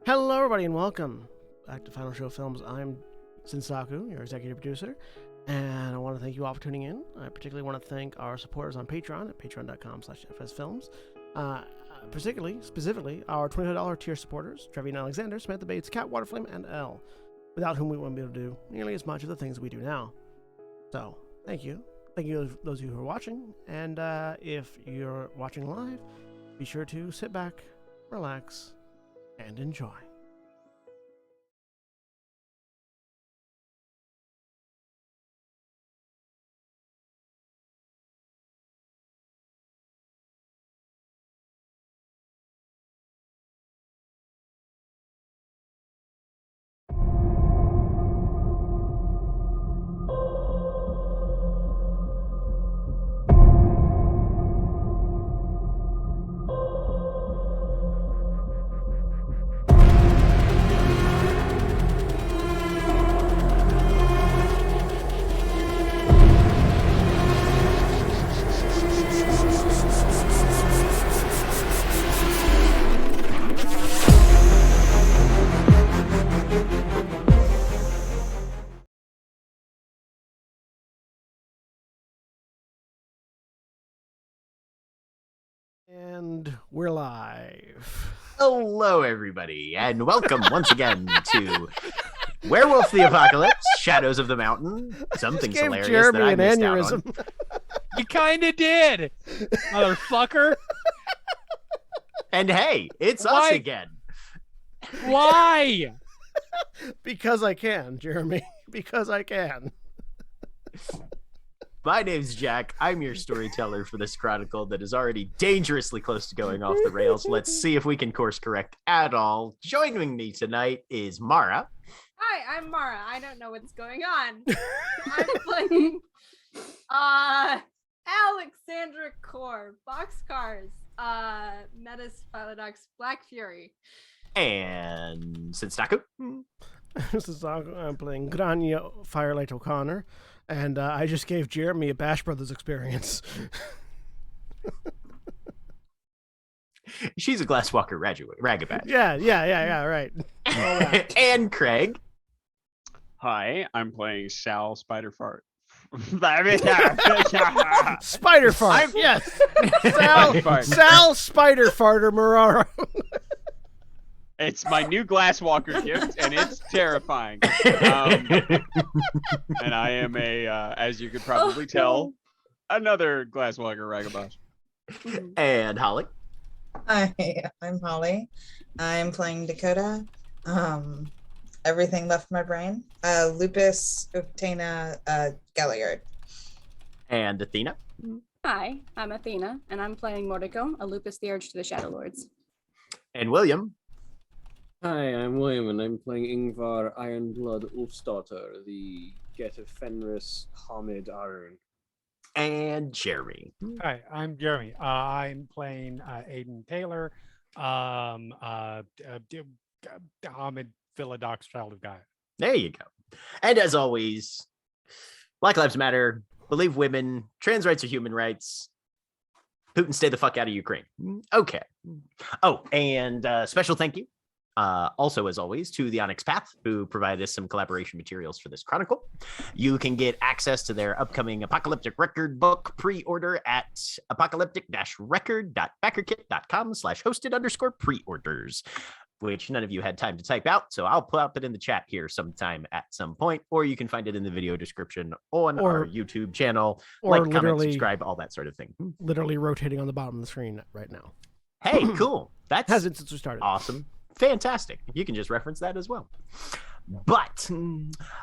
Hello, everybody, and welcome back to Final Show Films. I'm Sensaku, your executive producer, and I want to thank you all for tuning in. I particularly want to thank our supporters on Patreon at patreon.com/fsfilms. Specifically, our $25 tier supporters, Trevian Alexander, Samantha Bates, Cat Waterflame, and Elle, without whom we wouldn't be able to do nearly as much of the things we do now. So, thank you. Thank you to those of you who are watching, and if you're watching live, be sure to sit back, relax, and enjoy. And we're live. Hello, everybody, and welcome once again to Werewolf the Apocalypse, Shadows of the Mountain. Something's hilarious Jeremy that I an missed aneurysm. out on. You kinda did, motherfucker. And hey, it's Why? us again. Why? Because I can, Jeremy. Because I can. My name's Jack. I'm your storyteller for this chronicle that is already dangerously close to going off the rails. Let's see if we can course correct at all. Joining me tonight is Mara. Hi, I'm Mara. I don't know what's going on. I'm playing Alexandra Core, Boxcars, Metis Philodox, Black Fury. And Senstaku. This is I'm playing Grania Firelight O'Connor, and I just gave Jeremy a Bash Brothers experience. She's a Glasswalker Ragabat. Yeah, right. And Craig. Hi, I'm playing Sal Spiderfart. Spider Fart, yes. Sal Spider Farter Mararo. It's my new Glasswalker gift, and it's terrifying. And I am as you could probably tell, another Glasswalker Ragabash. And Holly. Hi, I'm Holly. I'm playing Dakota. Everything left my brain. Lupus Uctana Galliard. And Athena. Hi, I'm Athena, and I'm playing Mordico, a Lupus the Urge to the Shadow Lords. And William. Hi, I'm William, and I'm playing Ingvar Ironblood Ulfsdottir, the Get of Fenris Hamid Arun. And Jeremy. Hi, I'm Jeremy. I'm playing Aiden Taylor, Hamid Philodox, Child of God. There you go. And as always, Black Lives Matter, believe women, trans rights are human rights. Putin, stay the fuck out of Ukraine. Okay. Oh, and special thank you. Also, as always, to the Onyx Path, who provided us some collaboration materials for this chronicle. You can get access to their upcoming Apocalyptic Record book pre-order at apocalyptic-record.backerkit.com/hosted_pre-orders, which none of you had time to type out. So I'll pop it in the chat here sometime at some point, or you can find it in the video description on our YouTube channel. Or like, comment, subscribe, all that sort of thing. Literally rotating on the bottom of the screen right now. Hey, cool. That's Hasn't since we started. awesome. Fantastic. You can just reference that as well. But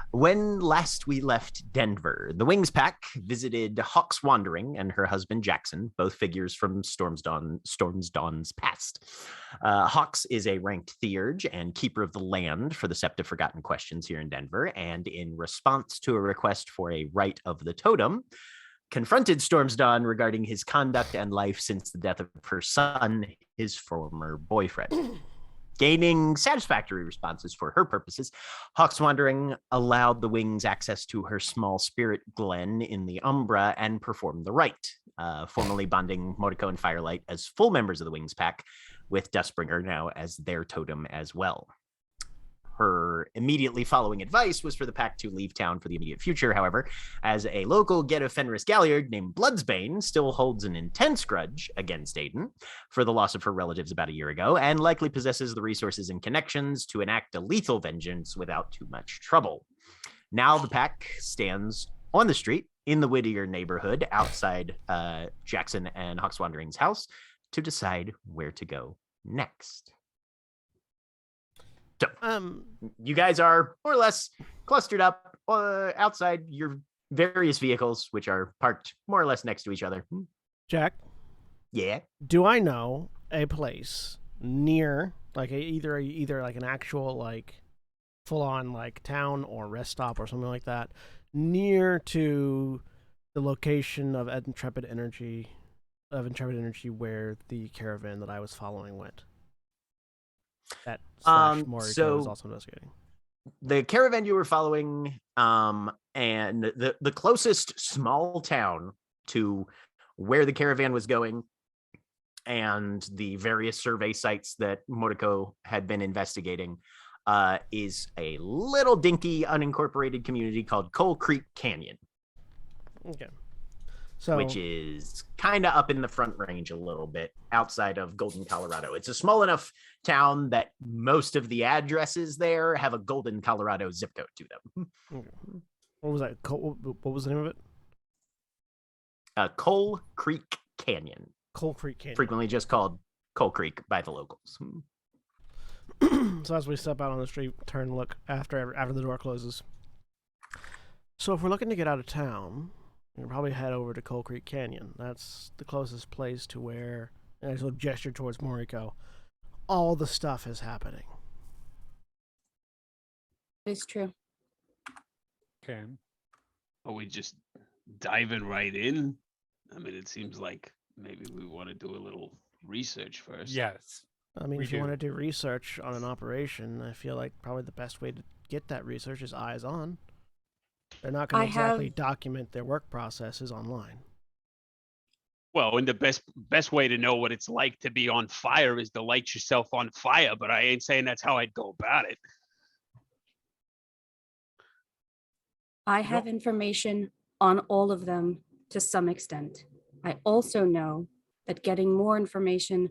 when last we left Denver, the Wings Pack visited Hawk's Wandering and her husband Jackson, both figures from Storm's Dawn's past. Hawks is a ranked theurge and keeper of the land for the Sept of Forgotten Questions here in Denver, and in response to a request for a rite of the totem, confronted Storm's Dawn regarding his conduct and life since the death of her son, his former boyfriend. Gaining satisfactory responses for her purposes, Hawk's Wandering allowed the Wings access to her small spirit glen in the Umbra and performed the rite, formally bonding Mordico and Firelight as full members of the Wings Pack, with Dustbringer now as their totem as well. Her immediately following advice was for the pack to leave town for the immediate future. However, as a local Get of Fenris Galliard named Bloodsbane still holds an intense grudge against Aiden for the loss of her relatives about a year ago, and likely possesses the resources and connections to enact a lethal vengeance without too much trouble. Now the pack stands on the street in the Whittier neighborhood outside Jackson and Hawks Wandering's house to decide where to go next. So, you guys are more or less clustered up outside your various vehicles, which are parked more or less next to each other. Jack, Yeah. do I know a place near, like either like an actual like full-on like town or rest stop or something like that, near to the location of Intrepid Energy, where the caravan that I was following went? That Moriko was also investigating. The caravan you were following, and the closest small town to where the caravan was going, and the various survey sites that Moriko had been investigating, is a little dinky unincorporated community called Coal Creek Canyon. Okay. So, which is kind of up in the Front Range a little bit outside of Golden, Colorado. It's a small enough town that most of the addresses there have a Golden, Colorado zip code to them. okay. What was that? What was the name of it? Coal Creek Canyon. Coal Creek Canyon. Frequently just called Coal Creek by the locals. So as we step out on the street, turn and look after the door closes. So if we're looking to get out of town, we'll probably head over to Coal Creek Canyon. That's the closest place to where, and I sort of gesture towards Moriko, all the stuff is happening. It's true. Okay. Are we just diving right in? I mean, it seems like maybe we want to do a little research first. Yes. I mean, We if you do. want to do research on an operation, I feel like probably the best way to get that research is eyes on. They're not going I to exactly have- document their work processes online. Well, and the best way to know what it's like to be on fire is to light yourself on fire, but I ain't saying that's how I'd go about it. I have information on all of them to some extent. I also know that getting more information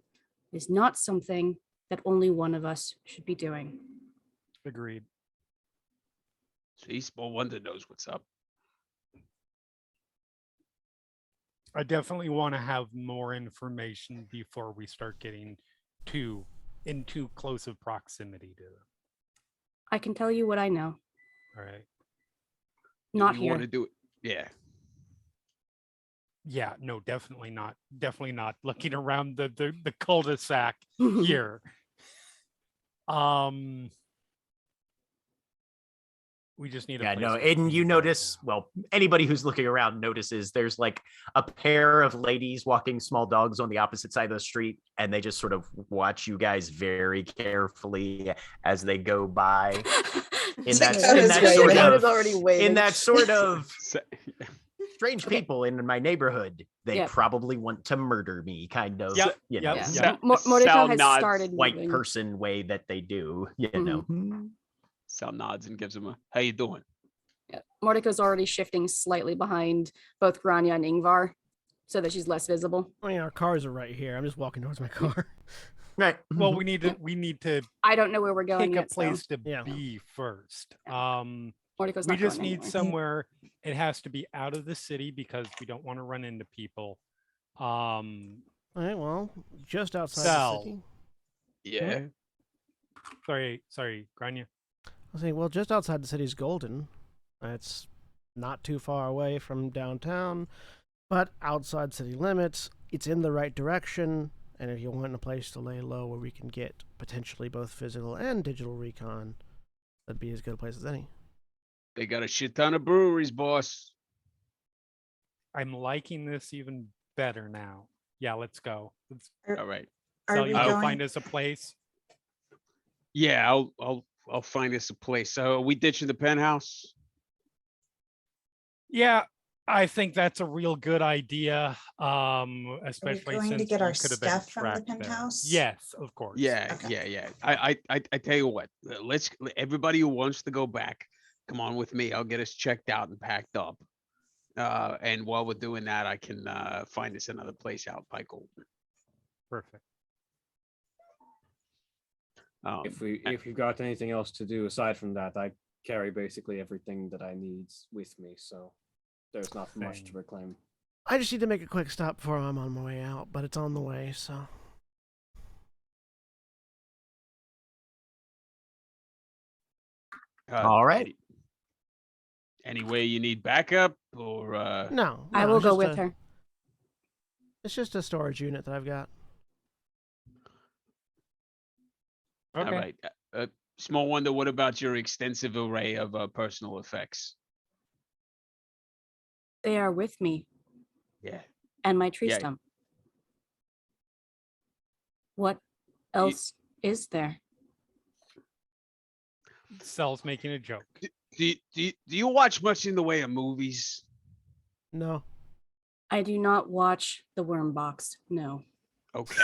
is not something that only one of us should be doing. Agreed. See, Small Wonder knows what's up. I definitely want to have more information before we start getting in too close of proximity to them. I can tell you what I know. All right. Not we here. want to do it. Yeah. Yeah, no, definitely not. Definitely not looking around the cul-de-sac here. We just need a Yeah, place no, to Aiden, be you right notice, now. well, anybody who's looking around notices there's like a pair of ladies walking small dogs on the opposite side of the street, and they just sort of watch you guys very carefully as they go by. In that, Jacob in is that waving. sort Jacob of, is already waving. in that sort of So- strange Okay. people in my neighborhood, they Yep. probably want to murder me, kind of, Yep, you yep, know, Yeah. yep. Moriko Sal has nods. started white moving. person way that they do, you know. Sal nods and gives him a, how you doing? Yeah. Moriko's already shifting slightly behind both Grania and Ingvar so that she's less visible. I mean, our cars are right here. I'm just walking towards my car. Right. Well, we need to I don't know where we're going pick a yet, so place to Yeah. be first. Moriko's We not just going need anywhere. somewhere. It has to be out of the city because we don't want to run into people. All right, well, just outside Sal. the city. Yeah. Sorry, Grania. I was saying, well, just outside the city's Golden. It's not too far away from downtown, but outside city limits. It's in the right direction, and if you want a place to lay low where we can get potentially both physical and digital recon, that'd be as good a place as any. They got a shit ton of breweries, boss. I'm liking this even better now. Yeah, let's go. Let's All right. Are Sal, we you go going? find us a place. Yeah, I'll find us a place. So are we ditching the penthouse? Yeah, I think that's a real good idea. Especially going to since get you our could have been stuff from the tracked there. penthouse? Yes, of course. Yeah, Okay. yeah. I tell you what. Let's everybody who wants to go back, come on with me. I'll get us checked out and packed up. And while we're doing that, I can find us another place out by Golden. Perfect. If we've got anything else to do aside from that, I carry basically everything that I need with me, so there's not much to Same. reclaim. I just need to make a quick stop before I'm on my way out, but it's on the way, so. All right. Any way you need backup or No. I will go with her. It's just a storage unit that I've got. Okay. all right. Small wonder, what about your extensive array of personal effects? They are with me Yeah. and my tree Yeah. stump. What else is there? Cell's making a joke. Do you watch much in the way of movies? No. I do not watch the Worm Box. No. Okay.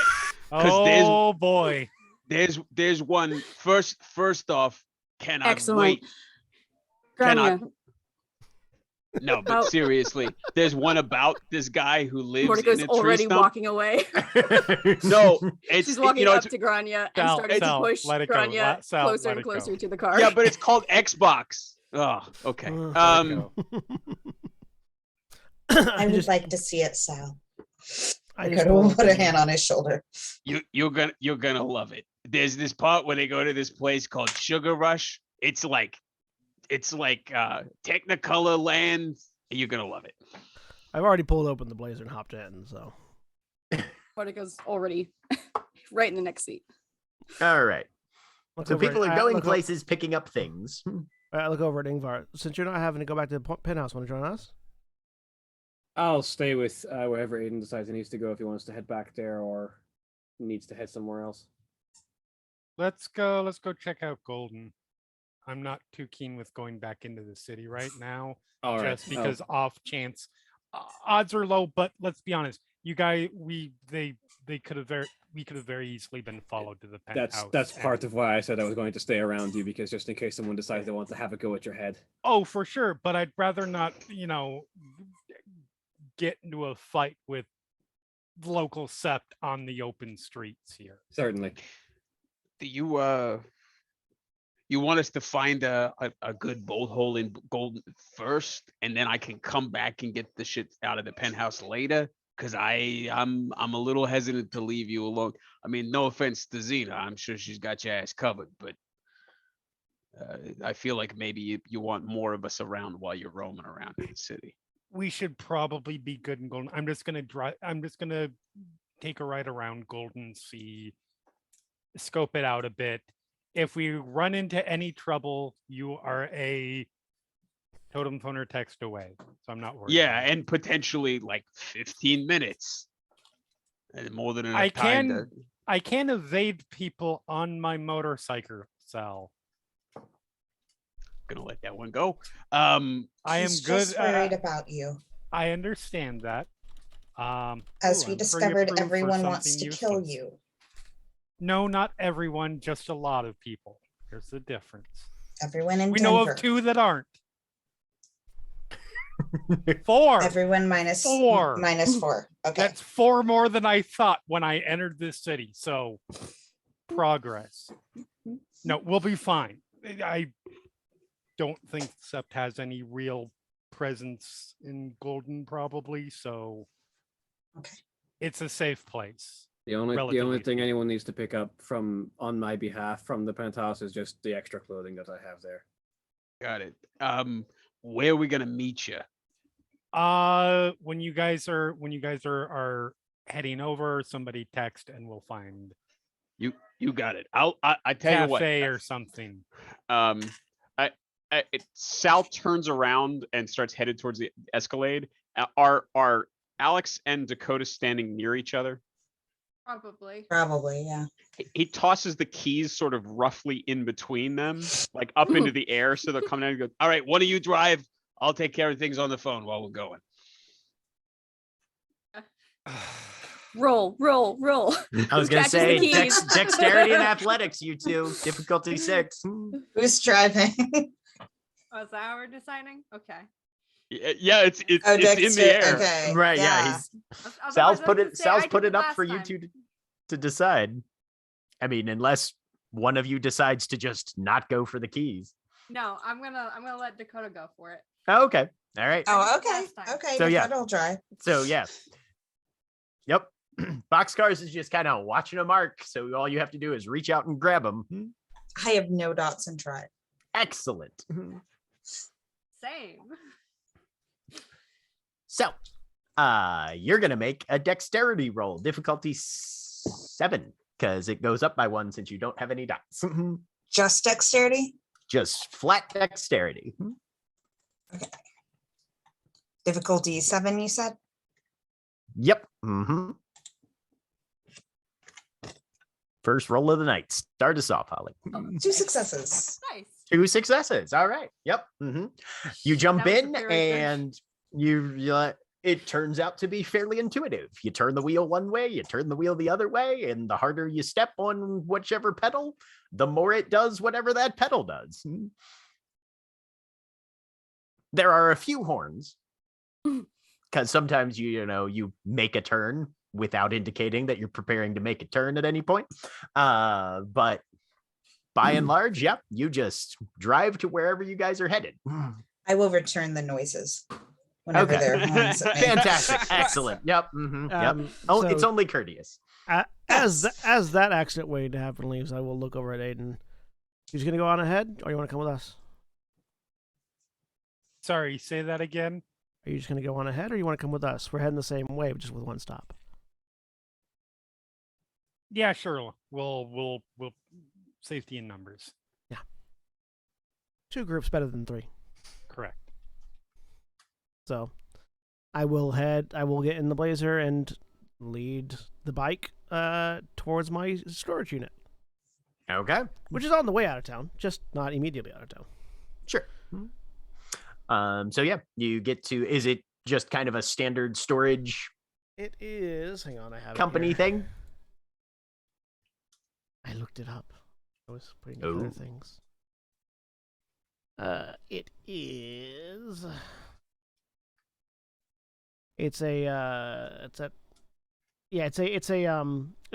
'Cause Oh boy. There's one first off, cannot Excellent. wait. Grania, No, but How- seriously, there's one about this guy who lives Mordecai's in a tree already stump. walking away. No, it's She's walking you know up it's, to Grania and Sal, starting Sal, to push let it go. Grania Sal, closer let and it go. closer to the car. yeah, but it's called Xbox. Oh, okay. Let it go. I would just, like to see it, Sal. I I just could pulled put a up hand on his shoulder. You're gonna love it. There's this part where they go to this place called Sugar Rush. It's like Technicolor land. You're gonna love it. I've already pulled open the Blazer and hopped in, so. Mordecai's already right in the next seat. All right. Look So over people at- are I going look o- places, picking up things. I look over at Ingvar. Since you're not having to go back to the penthouse, want to join us? I'll stay with wherever Aiden decides he needs to go if he wants to head back there or needs to head somewhere else. Let's go check out Golden. I'm not too keen with going back into the city right now. All right. Just because off chance odds are low, but let's be honest. You guys we could have very easily been followed to the penthouse. That's part of why I said I was going to stay around you, because just in case someone decides they want to have a go at your head. Oh, for sure, but I'd rather not, get into a fight with local sept on the open streets here. Certainly. Do you want us to find a good bolt hole in Golden first, and then I can come back and get the shit out of the penthouse later? Because I'm a little hesitant to leave you alone. I mean, no offense to Xena, I'm sure she's got your ass covered, but I feel like maybe you want more of us around while you're roaming around in the city. We should probably be good in Golden. I'm just gonna take a ride around Golden, scope it out a bit. If we run into any trouble, you are a totem phone or text away, so I'm not worried. Yeah, about it. and potentially like 15 minutes. And more than enough I time can- I can evade people on my motorcycle, Sal. Gonna let that one go. I am He's good. just worried about you. I understand that. As ooh, we I'm discovered, pre-approved for everyone wants something to kill useless. you. No, not everyone, just a lot of people. Here's the difference. Everyone in We Denver. know of 2 that aren't. 4. Everyone minus 4. minus 4. Okay. That's 4 more than I thought when I entered this city. So progress. No, we'll be fine. I don't think Sept has any real presence in Golden, probably. So Okay. it's a safe place. The only Relatively thing speaking. anyone needs to pick up from on my behalf from the penthouse is just the extra clothing that I have there. Got it. Where are we gonna meet you? When you guys are heading over, somebody text and we'll find You got it. I tell you what. cafe or something. Sal turns around and starts headed towards the Escalade. Are Alex and Dakota standing near each other? Probably. Probably, yeah. He tosses the keys sort of roughly in between them, like up into the air, so they're coming out and goes, all right, one of you drive. I'll take care of things on the phone while we're going. Roll. I was gonna Catches the say keys. dexterity and athletics, you two. Difficulty 6. Who's driving? Oh, is that how we're deciding? Okay. Yeah, it's Oh, in the air. Okay. Right, yeah. Yeah. Otherwise, Sal's I put was it gonna say, I Sal's did put it up last for you time. two to decide. I mean, unless one of you decides to just not go for the keys. No, I'm gonna let Dakota go for it. Oh, okay. All right. Oh, I did okay. last time. Okay. So, yeah. I'll drive. So yeah. Yep. Boxcars is just kind of watching a mark. So all you have to do is reach out and grab them. I have no dots and try. Excellent. Same. So you're gonna make a dexterity roll, difficulty 7, because it goes up by 1 since you don't have any dots. Just dexterity? Just flat dexterity. Okay. Difficulty 7, you said? Yep. First roll of the night. Start us off, Holly. 2 successes. Nice. 2 successes. All right. Yep. You jump That was in very good. and you it turns out to be fairly intuitive. You turn the wheel one way, you turn the wheel the other way, and the harder you step on whichever pedal, the more it does whatever that pedal does. There are a few horns because sometimes you make a turn without indicating that you're preparing to make a turn at any point. But by and large, yep, you just drive to wherever you guys are headed. I will return the noises whenever Okay. there are horns at me. Fantastic. Excellent. Yep. Yep. Oh, it's so- only courteous. As that accident waiting to happen leaves, I will look over at Aiden. He's gonna go on ahead, or you want to come with us? Sorry, say that again. Are you just gonna go on ahead, or you want to come with us? We're heading the same way, just with one stop. Yeah, sure. We'll safety in numbers. 2 groups better than 3. Correct. So, I will get in the Blazer and lead the bike towards my storage unit, Okay. which is on the way out of town, just not immediately out of town. Sure. So yeah, you get to, is it just kind of a standard storage It is. Hang on, I have company it here. thing? I looked it up. I was putting together Oh. things. It is. It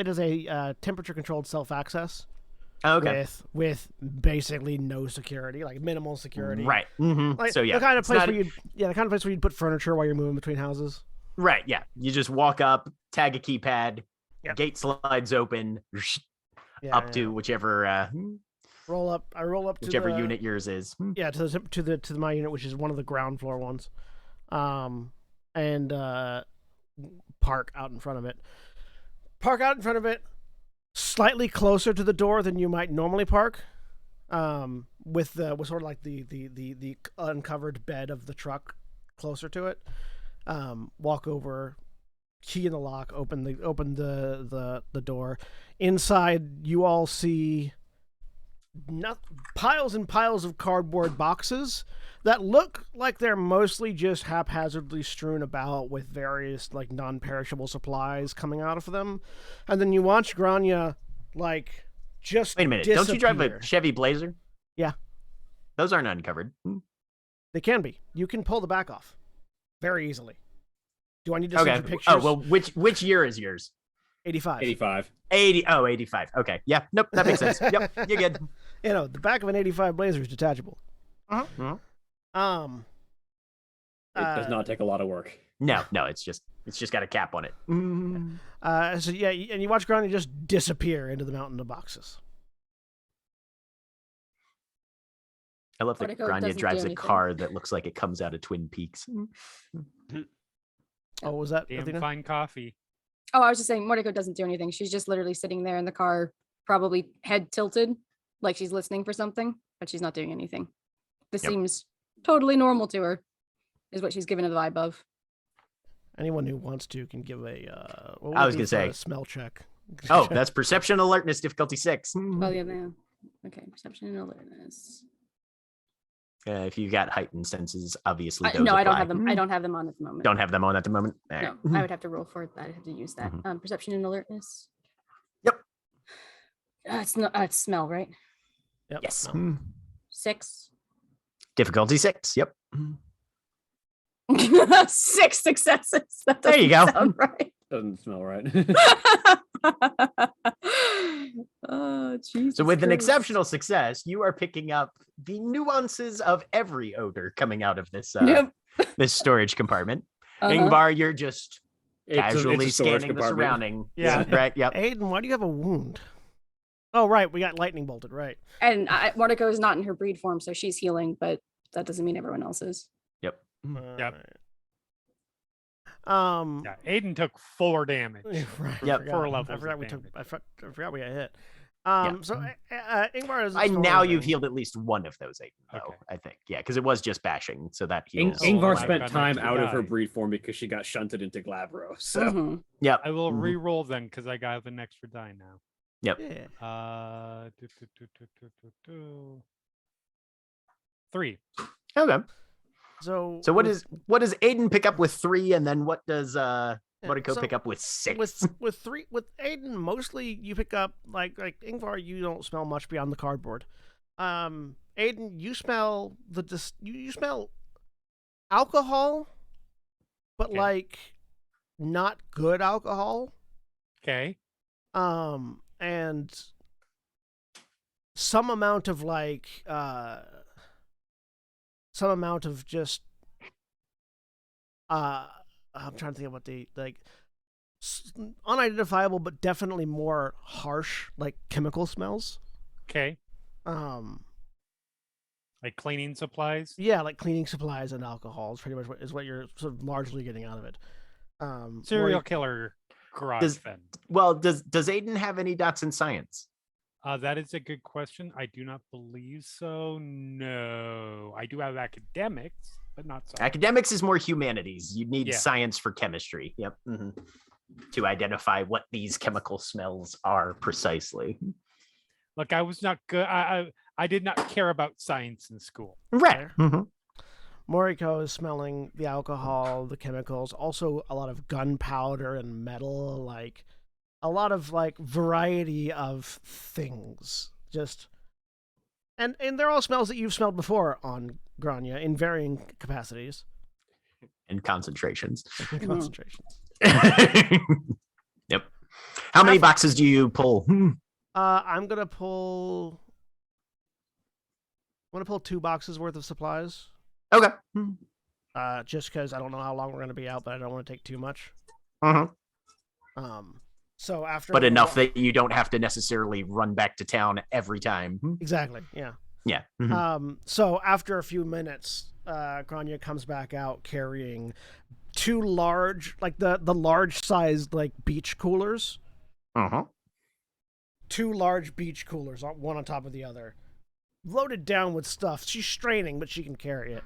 is a temperature controlled self access Okay. with basically no security, like minimal security. Right. Like So yeah, the kind of it's place not- where you'd put furniture while you're moving between houses. right. Yeah. You just walk up, tag a keypad, Yep. gate slides open, Yeah, up to whichever I roll up to whichever the, unit yours is. Yeah, to my unit, which is one of the ground floor ones, and park out in front of it. Park out in front of it, slightly closer to the door than you might normally park, with sort of like the uncovered bed of the truck closer to it. Walk over, key in the lock, open the door. Inside, you all see piles and piles of cardboard boxes that look like they're mostly just haphazardly strewn about with various like non-perishable supplies coming out of them. And then you watch Grania like just Wait a minute. Don't you drive disappear. a Chevy Blazer? Yeah. Those aren't uncovered. They can be. You can pull the back off very easily. Do I need to send Okay. you pictures? Oh, well, which year is yours? 85. 85. 85. Okay. Yeah. Nope. That makes sense. Yep. You're good. You know, the back of an 85 Blazer is detachable. Uh-huh. It does not take a lot of work. No, it's just got a cap on it. So yeah, and you watch Grania just disappear into the mountain of boxes. I love that Portico Grania doesn't do drives a anything. car that looks like it comes out of Twin Peaks. Oh, was that Damn Athena? fine coffee. Oh, I was just saying, Mordecai doesn't do anything. She's just literally sitting there in the car, probably head tilted, like she's listening for something, but she's not doing anything. This Yep. seems totally normal to her, is what she's given a vibe of. Anyone who wants to can give a. What I would was be gonna for say- a smell check. Oh, that's perception alertness difficulty 6. Oh, yeah, yeah. Okay, perception and alertness. If you got heightened senses, obviously those No, I don't apply. have them. I don't have them on at the moment. Don't have them on at the moment. All No, right. I would have to roll for it. I have to use that. Mhm. Perception and alertness. Yep. It's not. It's smell, right? Yep. Yes. No. 6. Difficulty 6. Yep. 6 successes. That There you doesn't go. sound right. Doesn't smell right. Oh, Jesus. So with an Christ. exceptional success, you are picking up the nuances of every odor coming out of this Yep. this storage compartment. Uh-huh. Ingvar, you're just It's a casually storage scanning the compartment. surrounding. Yeah. Right. Yep. Aiden, why do you have a wound? Oh, right. We got lightning bolted, right. And Mordecai is not in her breed form, so she's healing, but that doesn't mean everyone else is. Yep. Yep. Right. Yeah, Aiden took 4 damage. Right. Yep. I forgot. 4 I levels forgot of we took. damage. I forgot we got hit. Yeah. So Ingvar is. And now you've healed at least one of those 8, though, Okay. I think. Yeah, because it was just bashing, so that In- heals. Ingvar my spent God, time next out to of her die. breed form because she got shunted into Glabro. So Mhm. Yep. I will Mhm. re-roll then because I got an extra die now. Yeah. 3. Okay. So So what does Aiden pick up with 3, and then what does Mordecai so pick up with 6? with 3 with Aiden? Mostly you pick up like Ingvar. You don't smell much beyond the cardboard. Aiden, you smell you smell alcohol, but Okay. like not good alcohol. Okay. And some amount of just I'm trying to think of what the unidentifiable but definitely more harsh like chemical smells. Okay. Um Like cleaning supplies. yeah, like cleaning supplies and alcohol is pretty much what you're sort of largely getting out of it. Serial Maury- killer garage Does- vent. Well, does Aiden have any dots in science? That is a good question. I do not believe so. No, I do have academics, but not science. Academics is more humanities. You need Yeah. science for chemistry. Yep. To identify what these chemical smells are precisely. Look, I was not good. I did not care about science in school. Right. Moriko is smelling the alcohol, the chemicals, also a lot of gunpowder and metal, like a lot of like variety of things. Just and they're all smells that you've smelled before on Grania in varying capacities And concentrations. and concentrations. Yep. How many boxes do you pull? I'm gonna pull 2 boxes worth of supplies. Okay. Just because I don't know how long we're gonna be out, but I don't want to take too much. So after But a enough while- that you don't have to necessarily run back to town every time. exactly, yeah. Yeah. So after a few minutes, Grania comes back out carrying 2 large, like the large sized like beach coolers. 2 large beach coolers, one on top of the other, loaded down with stuff. She's straining, but she can carry it.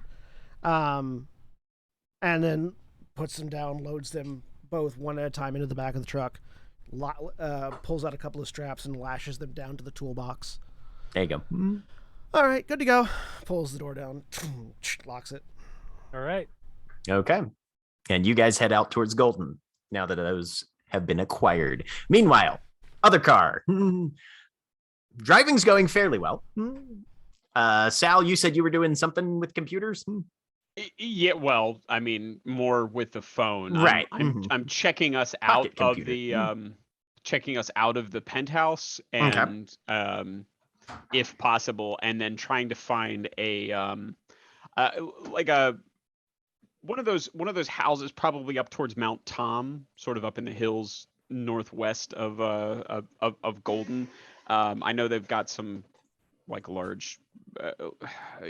And then puts them down, loads them both one at a time into the back of the truck. Pulls out a couple of straps and lashes them down to the toolbox. There you go. All right, good to go. Pulls the door down, locks it. All right. Okay. And you guys head out towards Golden now that those have been acquired. Meanwhile, other car. Driving's going fairly well. Sal, you said you were doing something with computers? Yeah, well, I mean, more with the phone. Right. I'm checking us out Pocket of computer. the checking us out of the penthouse and if possible, and then trying to find a like one of those houses probably up towards Mount Tom, sort of up in the hills northwest of Golden. I know they've got some like large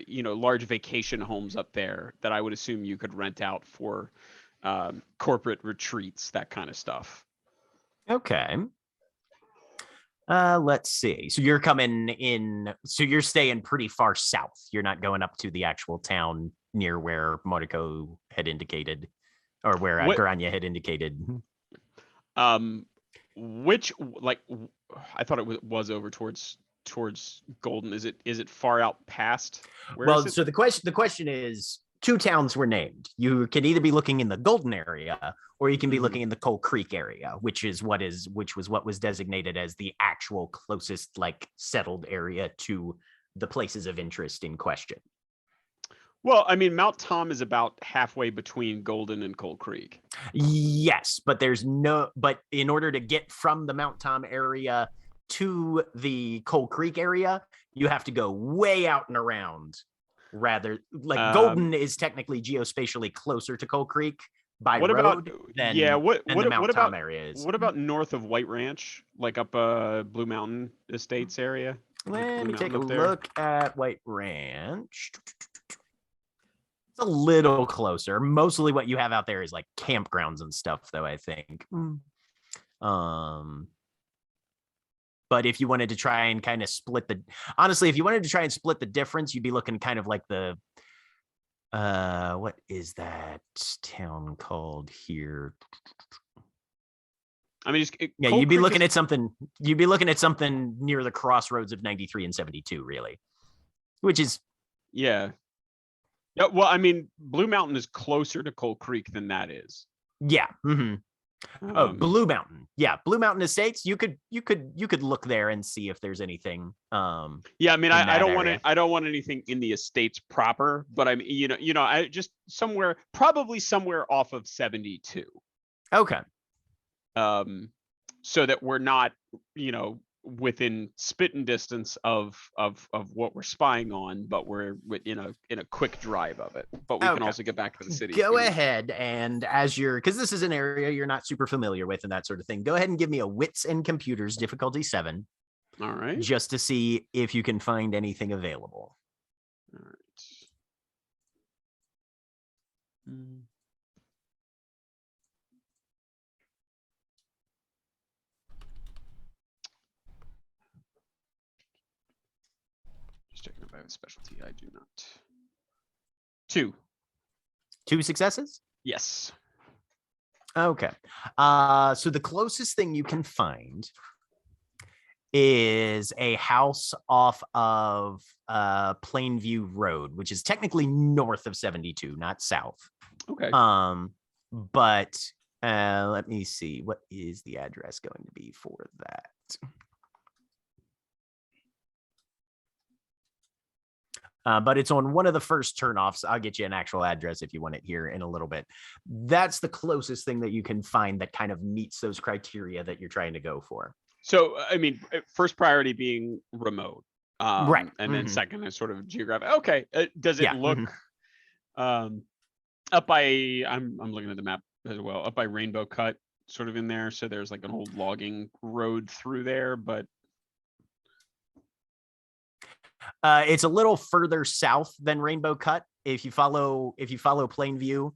large vacation homes up there that I would assume you could rent out for corporate retreats, that kind of stuff. Okay. Let's see. So you're coming in. So you're staying pretty far south. You're not going up to the actual town near where Monaco had indicated, or where Grania had indicated. Which, like, I thought it was over towards towards Golden? Is it far out past? Where Well, is it? so the question is, two towns were named. You can either be looking in the Golden area, or you can be Mhm. looking in the Coal Creek area, which was what was designated as the actual closest like settled area to the places of interest in question. Well, I mean, Mount Tom is about halfway between Golden and Coal Creek. Yes, but but in order to get from the Mount Tom area to the Coal Creek area, you have to go way out and around. Rather, like Golden is technically geospatially closer to Coal Creek by What road about than, yeah? What than the Mount Tom about area is. what about north of White Ranch, like up Blue Mountain Estates area? Like Let Blue me take a Mountain up there? look at White Ranch. It's a little closer. Mostly what you have out there is like campgrounds and stuff, though, I think. But if you wanted to try and kind of split the difference, you'd be looking kind of like the what is that town called here? I mean, Yeah, Coal you'd be Creek looking is- at something. You'd be looking at something near the crossroads of 93 and 72, really, which is Yeah. Yeah. Well, I mean, Blue Mountain is closer to Coal Creek than that is. yeah. Blue Mountain. Yeah, Blue Mountain Estates. You could look there and see if there's anything. Yeah, I mean, in I that don't want area. it. I don't want anything in the estates proper, but I mean, I just probably somewhere off of 72. Okay. So that we're not, within spitting distance of what we're spying on, but we're in a quick drive of it. But we can Okay. also get back to the city. if Go we need. ahead and because this is an area you're not super familiar with and that sort of thing. Go ahead and give me a Wits and Computers difficulty 7, All right. just to see if you can find anything available. All right. Mm. Just checking if I have a specialty. I do not. 2. 2 successes. Yes. Okay. So the closest thing you can find is a house off of Plainview Road, which is technically north of 72, not south. Okay. But let me see. What is the address going to be for that? But it's on one of the first turnoffs. I'll get you an actual address if you want it here in a little bit. That's the closest thing that you can find that kind of meets those criteria that you're trying to go for. So, I mean, first priority being remote. Right. And then Mhm. second is sort of geographic. Okay. Does it Yeah, look up by, I'm looking at the map as well, up by Rainbow Cut, sort of in there. So there's like an old logging road through there, but It's a little further south than Rainbow Cut. If you follow Plainview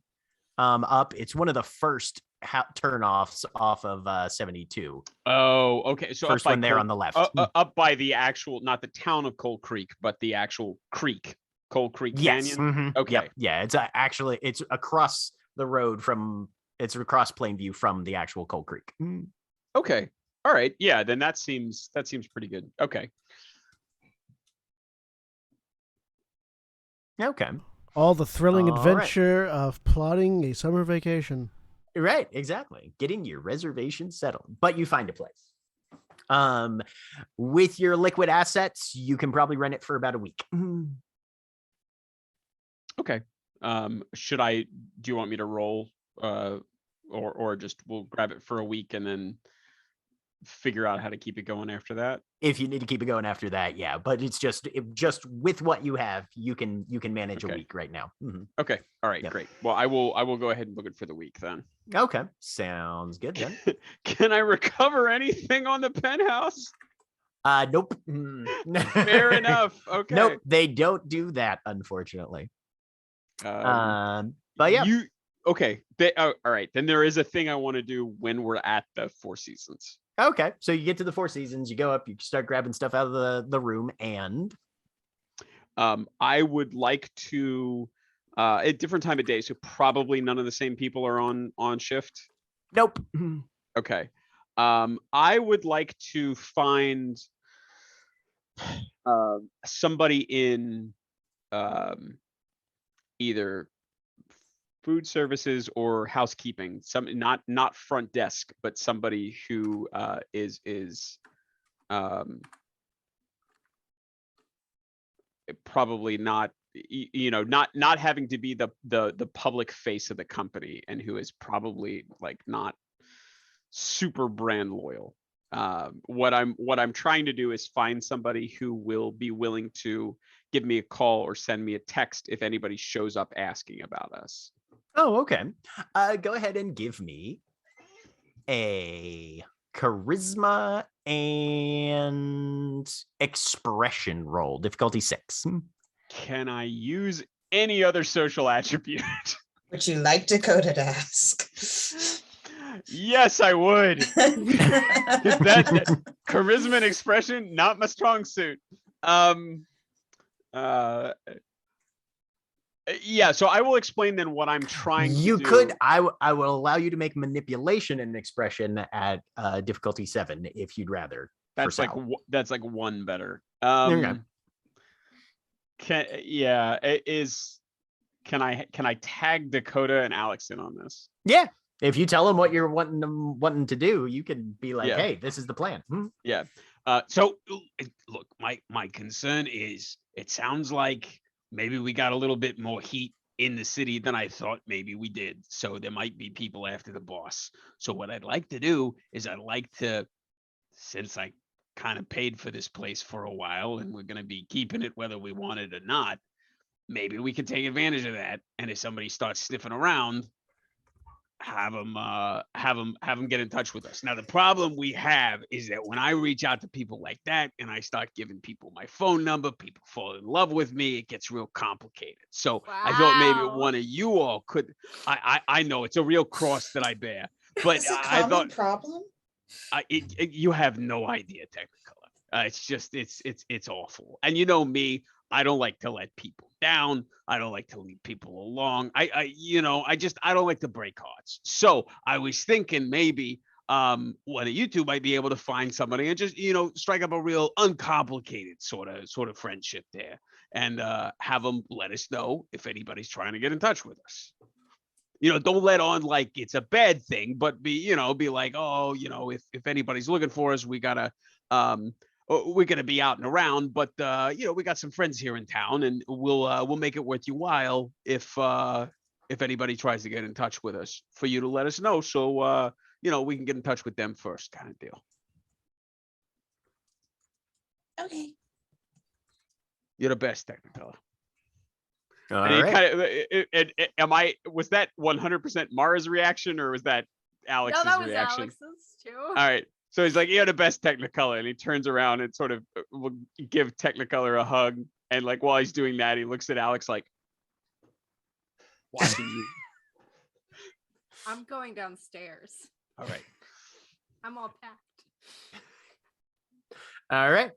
up, it's one of the first turnoffs off of 72. oh, okay. So First up by one there on the left. up by the actual, not the town of Coal Creek, but the actual creek, Coal Creek Yes. Canyon. Mhm. Okay. Yep. Yeah. It's actually it's across the road it's across Plainview from the actual Coal Creek. Okay. All right. Yeah. Then that seems pretty good. Okay. Okay. All the thrilling All right. adventure of plotting a summer vacation. Right, exactly. Getting your reservation settled, but you find a place. With your liquid assets, you can probably rent it for about a week. Okay. Do you want me to roll or just we'll grab it for a week and then figure out how to keep it going after that? If you need to keep it going after that, yeah. But it's just with what you have, you can manage Okay. a week right now. Mhm. Okay. All right, Yep. great. Well, I will go ahead and book it for the week then. Okay, sounds good then. Can I recover anything on the penthouse? Nope. Fair enough. Okay. Nope, they don't do that, unfortunately. But yeah, Okay. All right. Then there is a thing I want to do when we're at the Four Seasons. okay. So you get to the Four Seasons, you go up, you start grabbing stuff out of the room, and I would like to a different time of day, so probably none of the same people are on shift. nope. Okay. I would like to find somebody in either food services or housekeeping, some not front desk, but somebody who is probably not not having to be the public face of the company, and who is probably like not super brand loyal. What I'm trying to do is find somebody who will be willing to give me a call or send me a text if anybody shows up asking about us. Oh, okay. Go ahead and give me a charisma and expression roll, difficulty 6. Can I use any other social attribute? Would you like Dakota to ask? Yes, I would. That charisma and expression, not my strong suit. Yeah, so I will explain then what I'm trying to do. You could, I will allow you to make manipulation and expression at difficulty 7 if you'd rather. That's like one better. Okay. Can I tag Dakota and Alex in on this? Yeah. If you tell them what you're wanting to do, you can be like, hey, this is the plan. Yeah. So look, my concern is it sounds like maybe we got a little bit more heat in the city than I thought maybe we did. So there might be people after the boss. So what I'd like to do is I'd like to, since I kind of paid for this place for a while and we're going to be keeping it whether we want it or not, maybe we can take advantage of that. And if somebody starts sniffing around, have them get in touch with us. Now, the problem we have is that when I reach out to people like that and I start giving people my phone number, people fall in love with me. It gets real complicated. So I thought maybe one of you all could. I know it's a real cross that I bear, but It's a I common thought problem. you have no idea, Technicolor. It's just it's awful. And you know me, I don't like to let people down. I don't like to leave people along. I don't like to break hearts. So I was thinking maybe one of you two might be able to find somebody and just, strike up a real uncomplicated sort of friendship there, and have them let us know if anybody's trying to get in touch with us. Don't let on like it's a bad thing, but be like, oh, if anybody's looking for us, we're gonna be out and around, but we got some friends here in town, and we'll make it worth your while if anybody tries to get in touch with us, for you to let us know, so we can get in touch with them first, kind of deal. Okay. You're the best, Technicolor. All And right. was that 100% Mara's reaction, or was that Alex's No, that was reaction? Alex's too. All right. So he's like, you're the best, Technicolor. And he turns around and sort of will give Technicolor a hug. And like, while he's doing that, he looks at Alex like, watching you. I'm going downstairs. All right. I'm all packed. All right.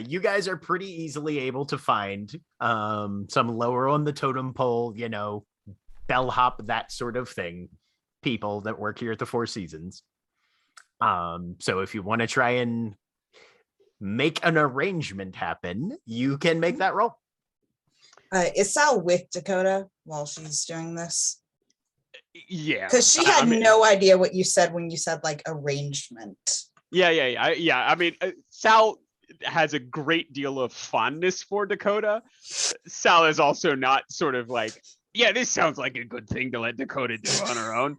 You guys are pretty easily able to find some lower on the totem pole, bellhop, that sort of thing, people that work here at the Four Seasons. So if you want to try and make an arrangement happen, you can make that roll. Is Sal with Dakota while she's doing this? Yeah. Because she had no idea what you said when you said like arrangement. Yeah. I mean, Sal has a great deal of fondness for Dakota. Sal is also not sort of like, yeah, this sounds like a good thing to let Dakota do on her own.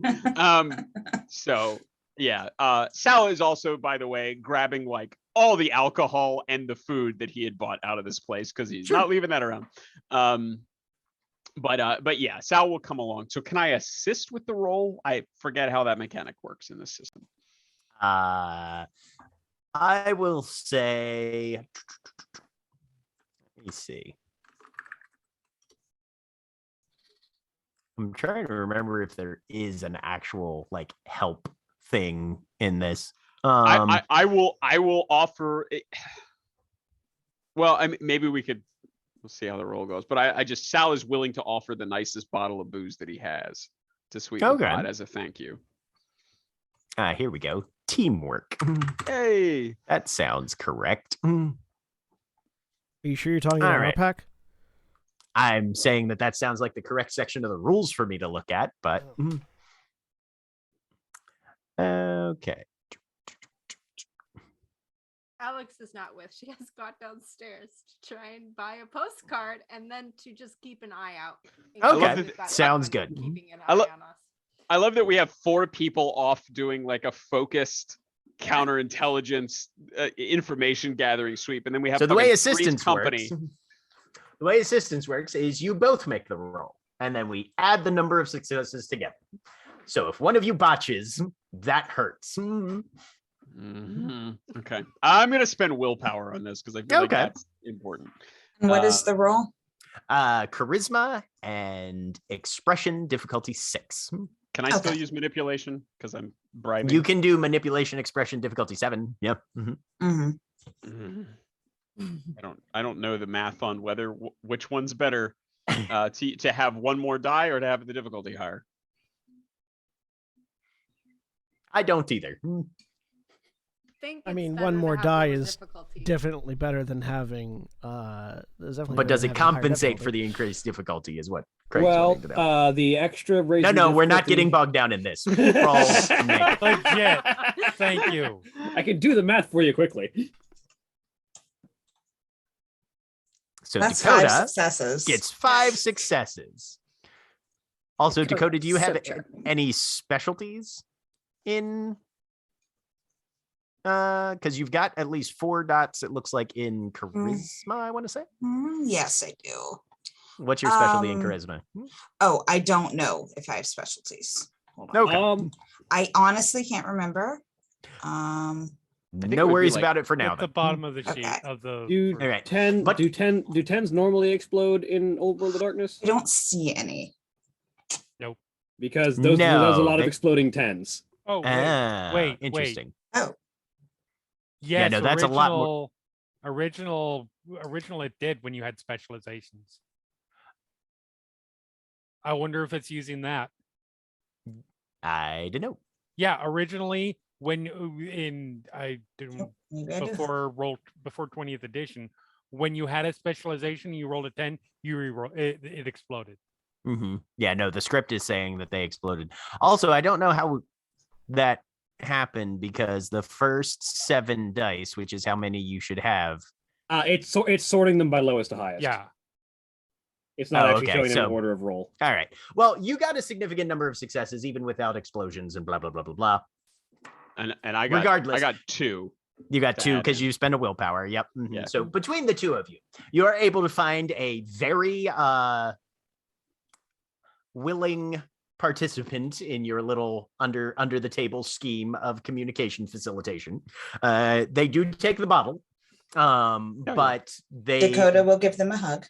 So yeah, Sal is also, by the way, grabbing like all the alcohol and the food that he had bought out of this place, because he's not leaving that around. But yeah, Sal will come along. So can I assist with the roll? I forget how that mechanic works in this system. I will say, let me see. I'm trying to remember if there is an actual like help thing in this. I will offer it. Well, I mean, maybe we'll see how the roll goes, but Sal is willing to offer the nicest bottle of booze that he has to sweeten the pot as a thank you. Here we go. teamwork. Hey. That sounds correct. Are you sure you're talking about All our right. pack? I'm saying that sounds like the correct section of the rules for me to look at, but okay. Alex is not with. She has gone downstairs to try and buy a postcard and then to just keep an eye out. in Okay, case we've got sounds someone good. Keeping an I eye lo- on us. I love that we have 4 people off doing like a focused counterintelligence information gathering sweep, and then we have So the way fucking assistance Three's company. works, the way assistance works is you both make the roll, and then we add the number of successes together. So if one of you botches, that hurts. Okay, I'm gonna spend willpower on this because I feel like Okay. that's important. And what is the roll? Charisma and expression difficulty 6. Can I still Okay. use manipulation because I'm bribing? You can do manipulation expression difficulty 7. Yep. Mm-hmm. Mhm. I don't know the math on whether which one's better, to have one more die or to have the difficulty higher. I don't either. Think I it's mean, better one to more have die lower is difficulty. definitely better than having But does it compensate for the increased difficulty is what Craig's Well, wanting to know. the extra raise. No, we're not getting bogged down in this. Roll negative. Legit. Thank you. I can do the math for you quickly. So That's 5 Dakota successes. gets 5 successes. Also, Dakota, do you have Subtract. any specialties in? Because you've got at least 4 dots. It looks like in charisma. I want to say. Yes, I do. What's your specialty in Um, charisma? Oh, I don't know if I have specialties. Hold on. Okay. I honestly can't remember. think it No would be worries like about it for now. At the then. bottom of the sheet Okay. of the. Do All right. 10 But- do 10s normally explode in Old World of Darkness? I don't see any. Because there's a No, lot of they- exploding 10s. Oh wait. Interesting. Oh, Yes, no, that's a lot more- Original it did when you had specializations. I wonder if it's using that. I don't know. Yeah, originally when in I didn't oh, maybe I do. before 20th edition, when you had a specialization, you rolled a 10, you reroll it exploded. Yeah, no, the script is saying that they exploded. Also, I don't know how that happened because the first 7 dice, which is how many you should have. It's sorting them by lowest to highest. Yeah. It's not Oh, actually okay, showing them so- in order of roll. All right. Well, you got a significant number of successes even without explosions and blah blah blah blah blah. And I got Regardless. I got 2. You got To 2 add because in. you spend a willpower. Yep. Yeah. So between the 2 of you, you are able to find a very willing participant in your little under the table scheme of communication facilitation. They do take the bottle, but Dakota will give them a hug.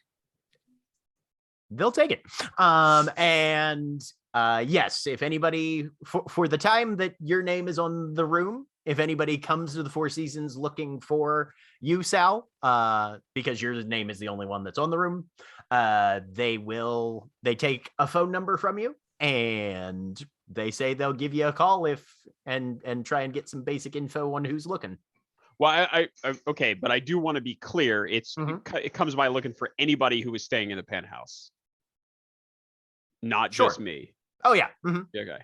they'll take it. And yes, if anybody for the time that your name is on the room, if anybody comes to the Four Seasons looking for you, Sal, because your name is the only one that's on the room, they take a phone number from you and they say they'll give you a call and try and get some basic info on who's looking. Well, I okay, but I do want to be clear. It comes by looking for anybody who is staying in the penthouse, not Sure. just me. Oh yeah. Okay.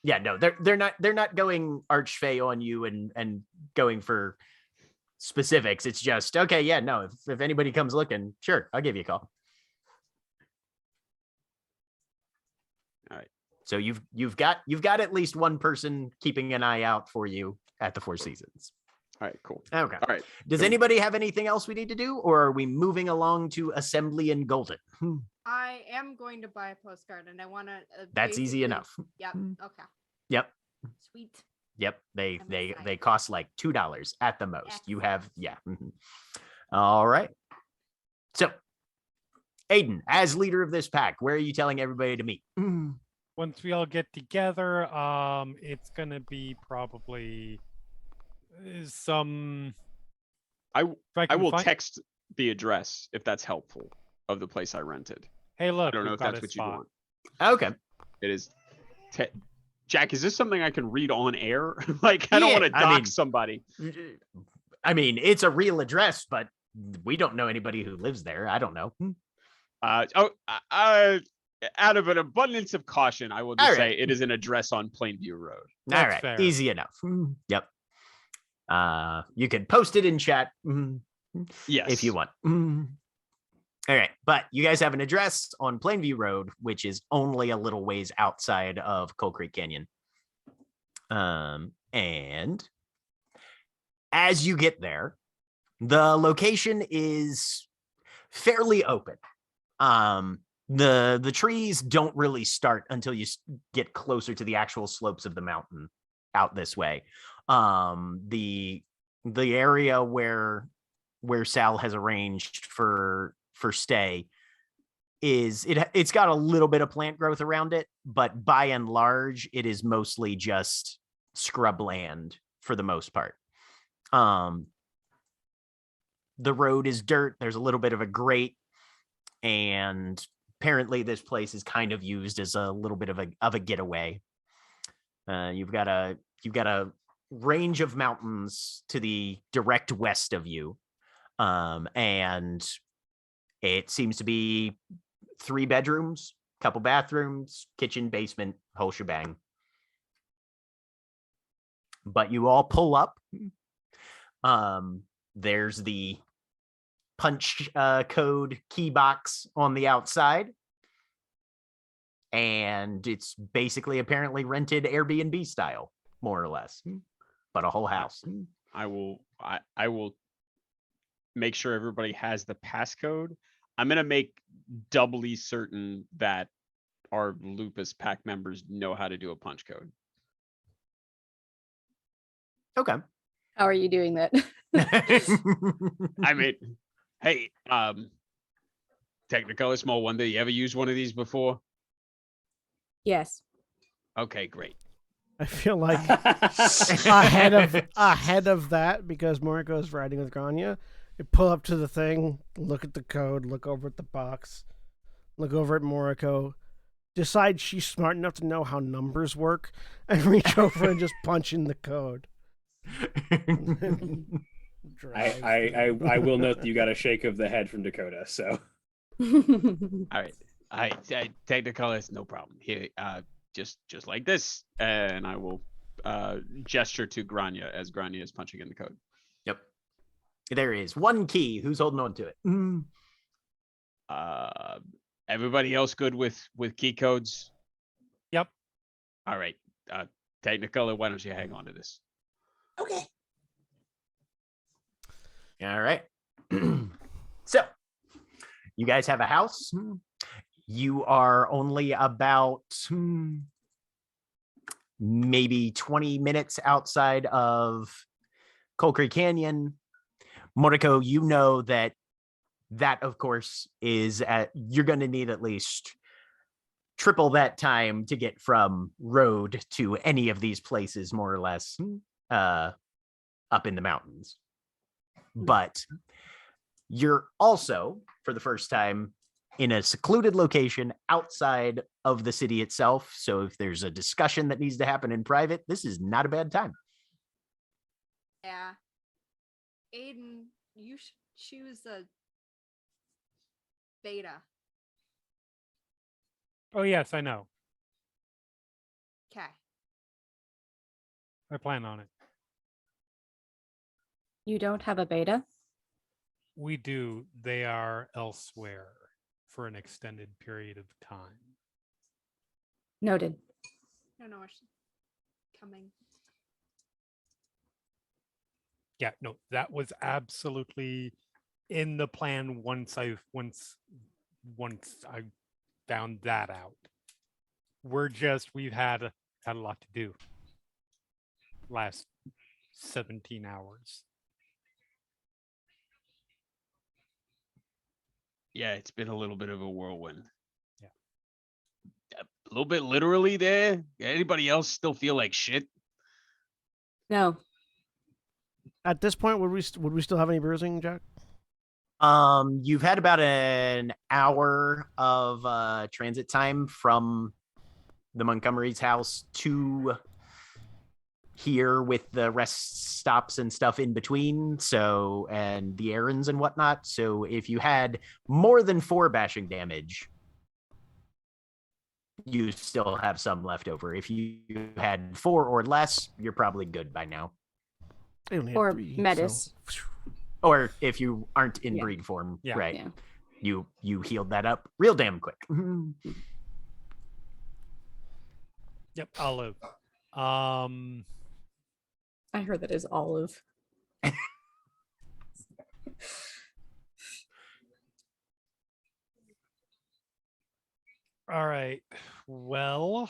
Yeah, no, they're not going archfey on you and going for specifics. It's just okay. Yeah, no, if anybody comes looking, sure, I'll give you a call. All right. So you've got at least one person keeping an eye out for you at the Four Seasons. All right. Cool. Okay. All right. Does So- anybody have anything else we need to do, or are we moving along to Assembly in Golden? I am going to buy a postcard and I want to. That's easy enough. Yep. Okay. Yep. Sweet. Yep. They I'm they excited. they cost like $2 at the most. You have Excellent. All right. So, Aiden, as leader of this pack, where are you telling everybody to meet? Once we all get together, it's gonna be probably some. I if I can will find- text the address if that's helpful of the place I rented. Hey, look, I don't know we've if got that's a what you spot. want. Okay. It is Jack, is this something I can read on air? Like, I don't Yeah, want to I dox mean- somebody. I mean, it's a real address, but we don't know anybody who lives there. I don't know. Out of an abundance of caution, I will just All say right. it is an address on Plainview Road. All That's right, fair. easy enough. Yep. You can post it in chat Yes. if you want. All right, but you guys have an address on Plainview Road, which is only a little ways outside of Coal Creek Canyon. And as you get there, the location is fairly open. The trees don't really start until you get closer to the actual slopes of the mountain out this way. The area where Sal has arranged for stay is it's got a little bit of plant growth around it, but by and large it is mostly just scrub land for the most part. The road is dirt. There's a little bit of a grate, and apparently this place is kind of used as a little bit of a getaway. You've got a range of mountains to the direct west of you, and it seems to be 3 bedrooms, couple bathrooms, kitchen, basement, whole shebang. But you all pull up. There's the punch code key box on the outside, and it's basically apparently rented Airbnb style, more or less, but a whole house. I will make sure everybody has the passcode. I'm gonna make doubly certain that our Lupus pack members know how to do a punch code. Okay. How are you doing that? I mean, hey, Technicolor Small Wonder, you ever used one of these before? Yes. Okay, great. I feel like ahead of that, because Moriko is riding with Grania. You pull up to the thing, look at the code, look over at the box, look over at Moriko, decide she's smart enough to know how numbers work, and reach over and just punch in the code. I will note that you got a shake of the head from Dakota. So All right, Technicolor is no problem. Here, just like this, and I will gesture to Grania as Grania is punching in the code. Yep. There is one key. Who's holding on to it? Everybody else good with key codes? Yep. All right. Technicolor, why don't you hang on to this? Okay. All right. So, you guys have a house. You are only about maybe 20 minutes outside of Coal Creek Canyon. Moriko, you know that of course is you're going to need at least triple that time to get from road to any of these places, more or less, up in the mountains. But you're also, for the first time, in a secluded location outside of the city itself. So if there's a discussion that needs to happen in private, this is not a bad time. Yeah. Aiden, you should choose a beta. Oh, yes, I know. Okay. I plan on it. You don't have a beta? We do. They are elsewhere for an extended period of time. Noted. I don't know where she's coming. Yeah, no, that was absolutely in the plan once I found that out. We've had a lot to do last 17 hours. Yeah, it's been a little bit of a whirlwind. Yeah. A little bit literally there. Anybody else still feel like shit? No. At this point, would we still have any bruising, Jack? You've had about an hour of transit time from the Montgomery's house to here with the rest stops and stuff in between. So, and the errands and whatnot. So if you had more than 4 bashing damage, you still have some left over. If you had 4 or less, you're probably good by now. I only had Or 3, Metis. so- Or if you aren't in Yeah. breed form, Yeah. right? Yeah. You healed that up real damn quick. Yep, Olive. I heard that is Olive. All right. Well,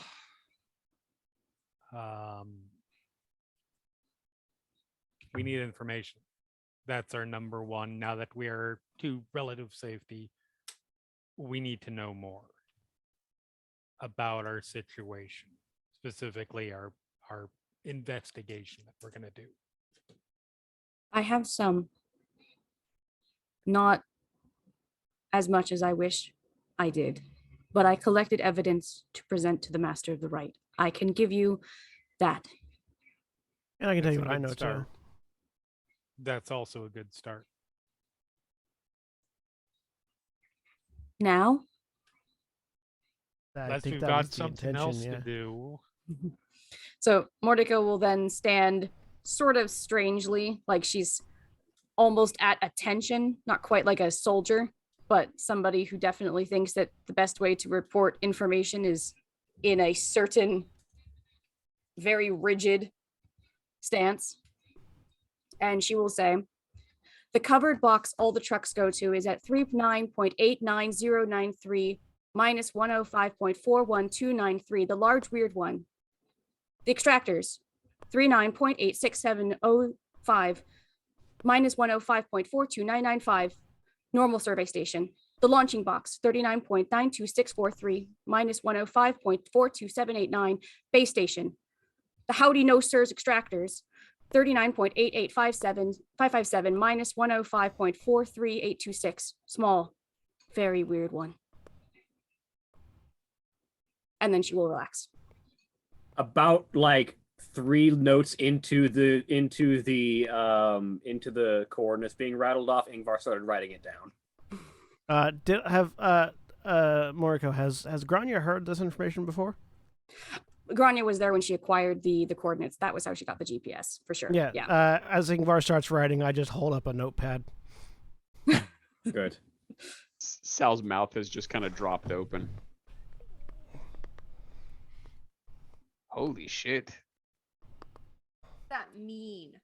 we need information. That's our number one. Now that we are to relative safety, we need to know more about our situation, specifically our investigation that we're going to do. I have some. Not as much as I wish I did, but I collected evidence to present to the Master of the Right. I can give you that. And I can tell That's you a what I good know too. start. That's also a good start. Now, I Unless think we've that got was the something intention, else yeah. to do. so Mordecai will then stand sort of strangely, like she's almost at attention, not quite like a soldier, but somebody who definitely thinks that the best way to report information is in a certain very rigid stance. And she will say, the covered box all the trucks go to is at 39.89093 minus 105.41293, the large weird one. The extractors, 39.86705 minus 105.42995, normal survey station. The launching box, 39.92643 minus 105.42789, base station. The Howdy No Sirs extractors, 39.8857557 minus 105.43826, small, very weird one. And then she will relax. About like 3 notes into the coordinates being rattled off, Ingvar started writing it down. Moriko, has Grania heard this information before? Grania was there when she acquired the coordinates. That was how she got the GPS, for sure. Yeah. As Ingvar starts writing, I just hold up a notepad. Good. Sal's mouth has just kind of dropped open. Holy shit. What's that mean?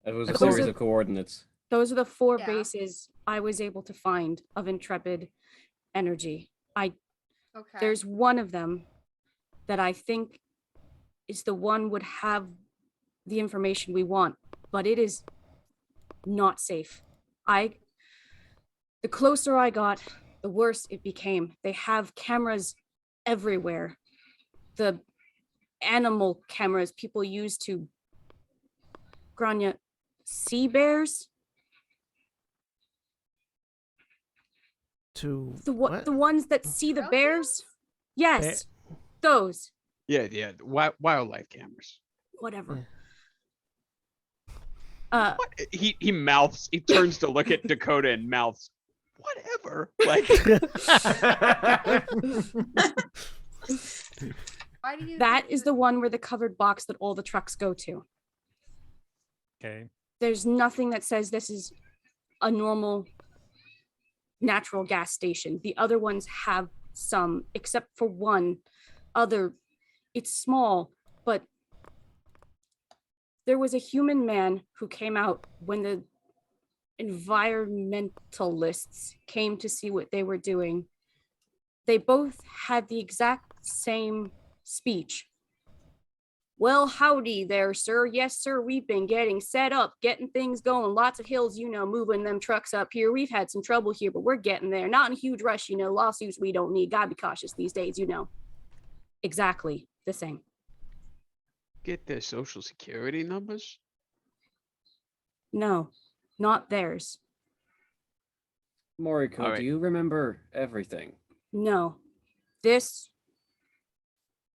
It was a Those series are- of coordinates. Those are the 4 Yeah. bases I was able to find of Intrepid Energy. Okay. There's one of them that I think is the one would have the information we want, but it is not safe. The closer I got, the worse it became. They have cameras everywhere. The animal cameras people use to Grania sea bears. To The what? the ones that see the Trail bears? Yes. Those. Yeah. Wildlife cameras. Whatever. What? He mouths. He turns to look at Dakota and mouths. Whatever. Like Why do you That think is the one where the covered box that all the trucks go to. Okay. There's nothing that says this is a normal natural gas station. The other ones have some, except for one other. It's small, but there was a human man who came out when the environmentalists came to see what they were doing. They both had the exact same speech. Well, howdy there, sir. Yes, sir, we've been getting set up, getting things going. Lots of hills, moving them trucks up here. We've had some trouble here, but we're getting there. Not in a huge rush, lawsuits we don't need. Gotta be cautious these days, Exactly the same. get their social security numbers. No, not theirs. Moriko, All right. do you remember everything? No, this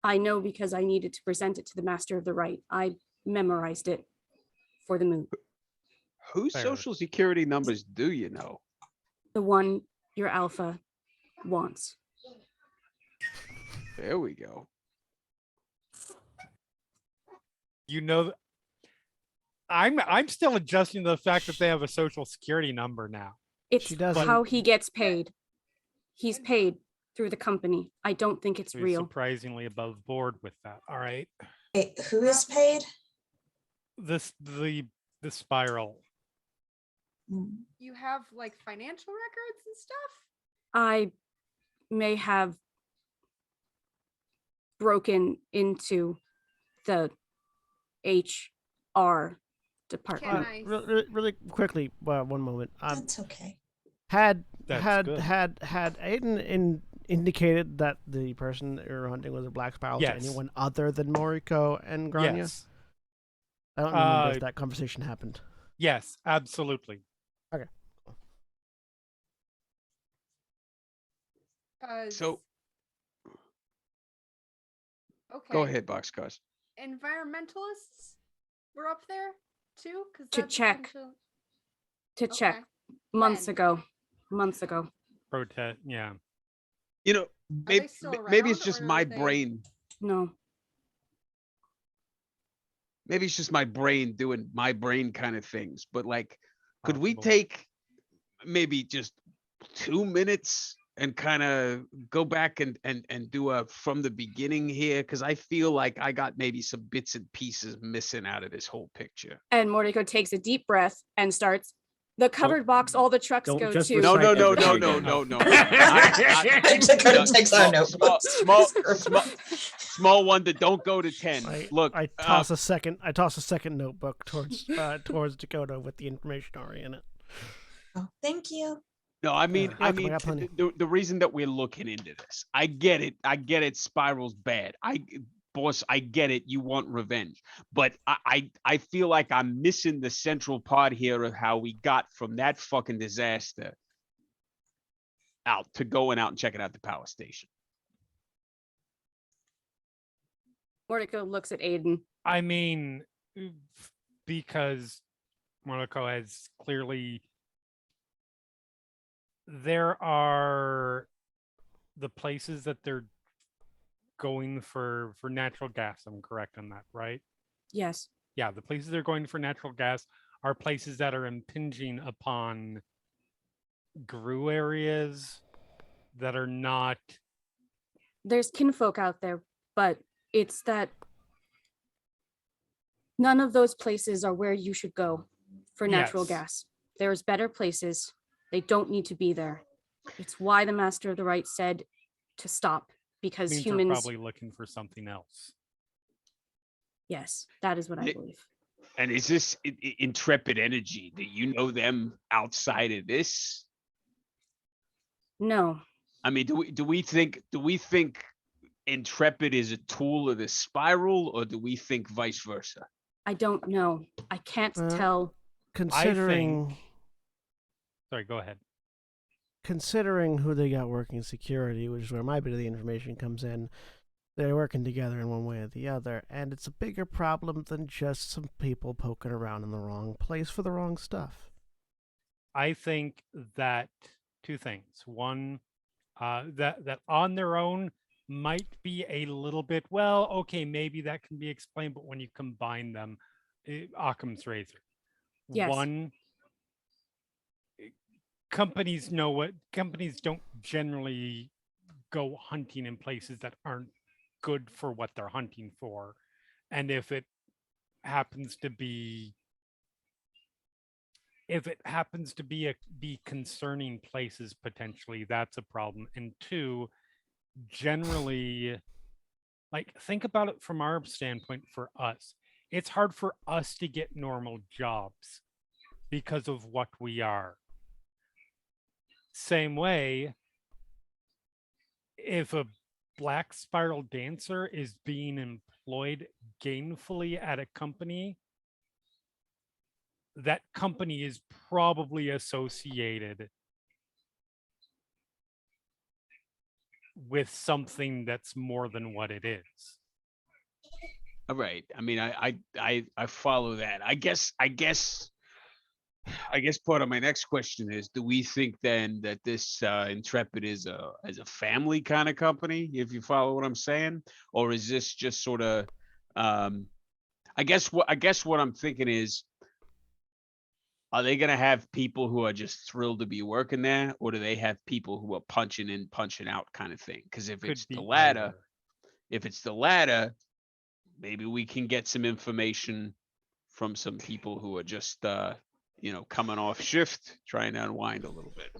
I know because I needed to present it to the Master of the Right. I memorized it for the moot. Whose Fair. social security numbers do you know? The one your alpha wants. There we go. You know, I'm still adjusting to the fact that they have a social security number now. It's She doesn't- how he gets paid. He's paid through the company. I don't think it's He's real. surprisingly above board with that. All right. Wait, who is paid? The spiral. You have like financial records and stuff? I may have broken into the HR department. Can I- Really quickly, one moment. That's okay. Had That's good. Aiden indicated that the person that you're hunting was a black spiral to Yes. anyone other than Moriko and Grania? Yes. I don't remember Uh, if that conversation happened. Yes, absolutely. So okay. go ahead, Boxcars. Environmentalists were up there too? To check. To check Okay. months When? ago. Months ago. Protest. Yeah. You know, they maybe, still maybe it's around, just or my are they- brain. No. Maybe it's just my brain doing my brain kind of things. But like, could we Possible. take maybe just 2 minutes and kind of go back and do a from the beginning here? Because I feel like I got maybe some bits and pieces missing out of this whole picture. And Mordecai takes a deep breath and starts the covered box all the trucks don't go just to. No, recite no, no, no, everything no, again. no, no. Dakota takes out a notebook. Small wonder, don't go to 10. Look, I toss a second notebook towards Dakota with the information already in it. Oh, thank you. no, I mean, Yeah, I I mean, got plenty. the reason that we're looking into this, I get it. Spiral's bad. Boss, I get it. You want revenge, but I feel like I'm missing the central part here of how we got from that fucking disaster out to going out and checking out the power station. Mordecai looks at Aiden. I mean, because Monaco has clearly, there are the places that they're going for natural gas. I'm correct on that, right? Yes. Yeah, the places they're going for natural gas are places that are impinging upon GRU areas that are not. There's kinfolk out there, but it's that none of those places are where you should go for natural Yes. gas. There's better places. They don't need to be there. It's why the Master of the Right said to stop, because Means they're humans. probably looking for something else. Yes, that is what I Ni- believe. And is this Intrepid Energy? Do you know them outside of this? No, I mean, do we think Intrepid is a tool of the spiral, or do we think vice versa? I don't know. I can't Uh, tell. Considering Sorry, go ahead. considering who they got working security, which is where my bit of the information comes in, they're working together in one way or the other, and it's a bigger problem than just some people poking around in the wrong place for the wrong stuff. I think that two things. One, that on their own might be a little bit, well, okay, maybe that can be explained, but when you combine them, Occam's razor. Yes. One, companies don't generally go hunting in places that aren't good for what they're hunting for. And if it happens to be be concerning places, potentially that's a problem. And two, generally, like, think about it from our standpoint. For us, it's hard for us to get normal jobs because of what we are. Same way, if a black spiral dancer is being employed gainfully at a company, that company is probably associated with something that's more than what it is. All right. I mean, I follow that. I guess part of my next question is: do we think then that this Intrepid is a family kind of company? If you follow what I'm saying, or is this just sort of? I guess what I'm thinking is: are they going to have people who are just thrilled to be working there, or do they have people who are punching in, punching out kind of thing? Because if Could it's be the latter, either. maybe we can get some information from some people who are just coming off shift, trying to unwind a little bit.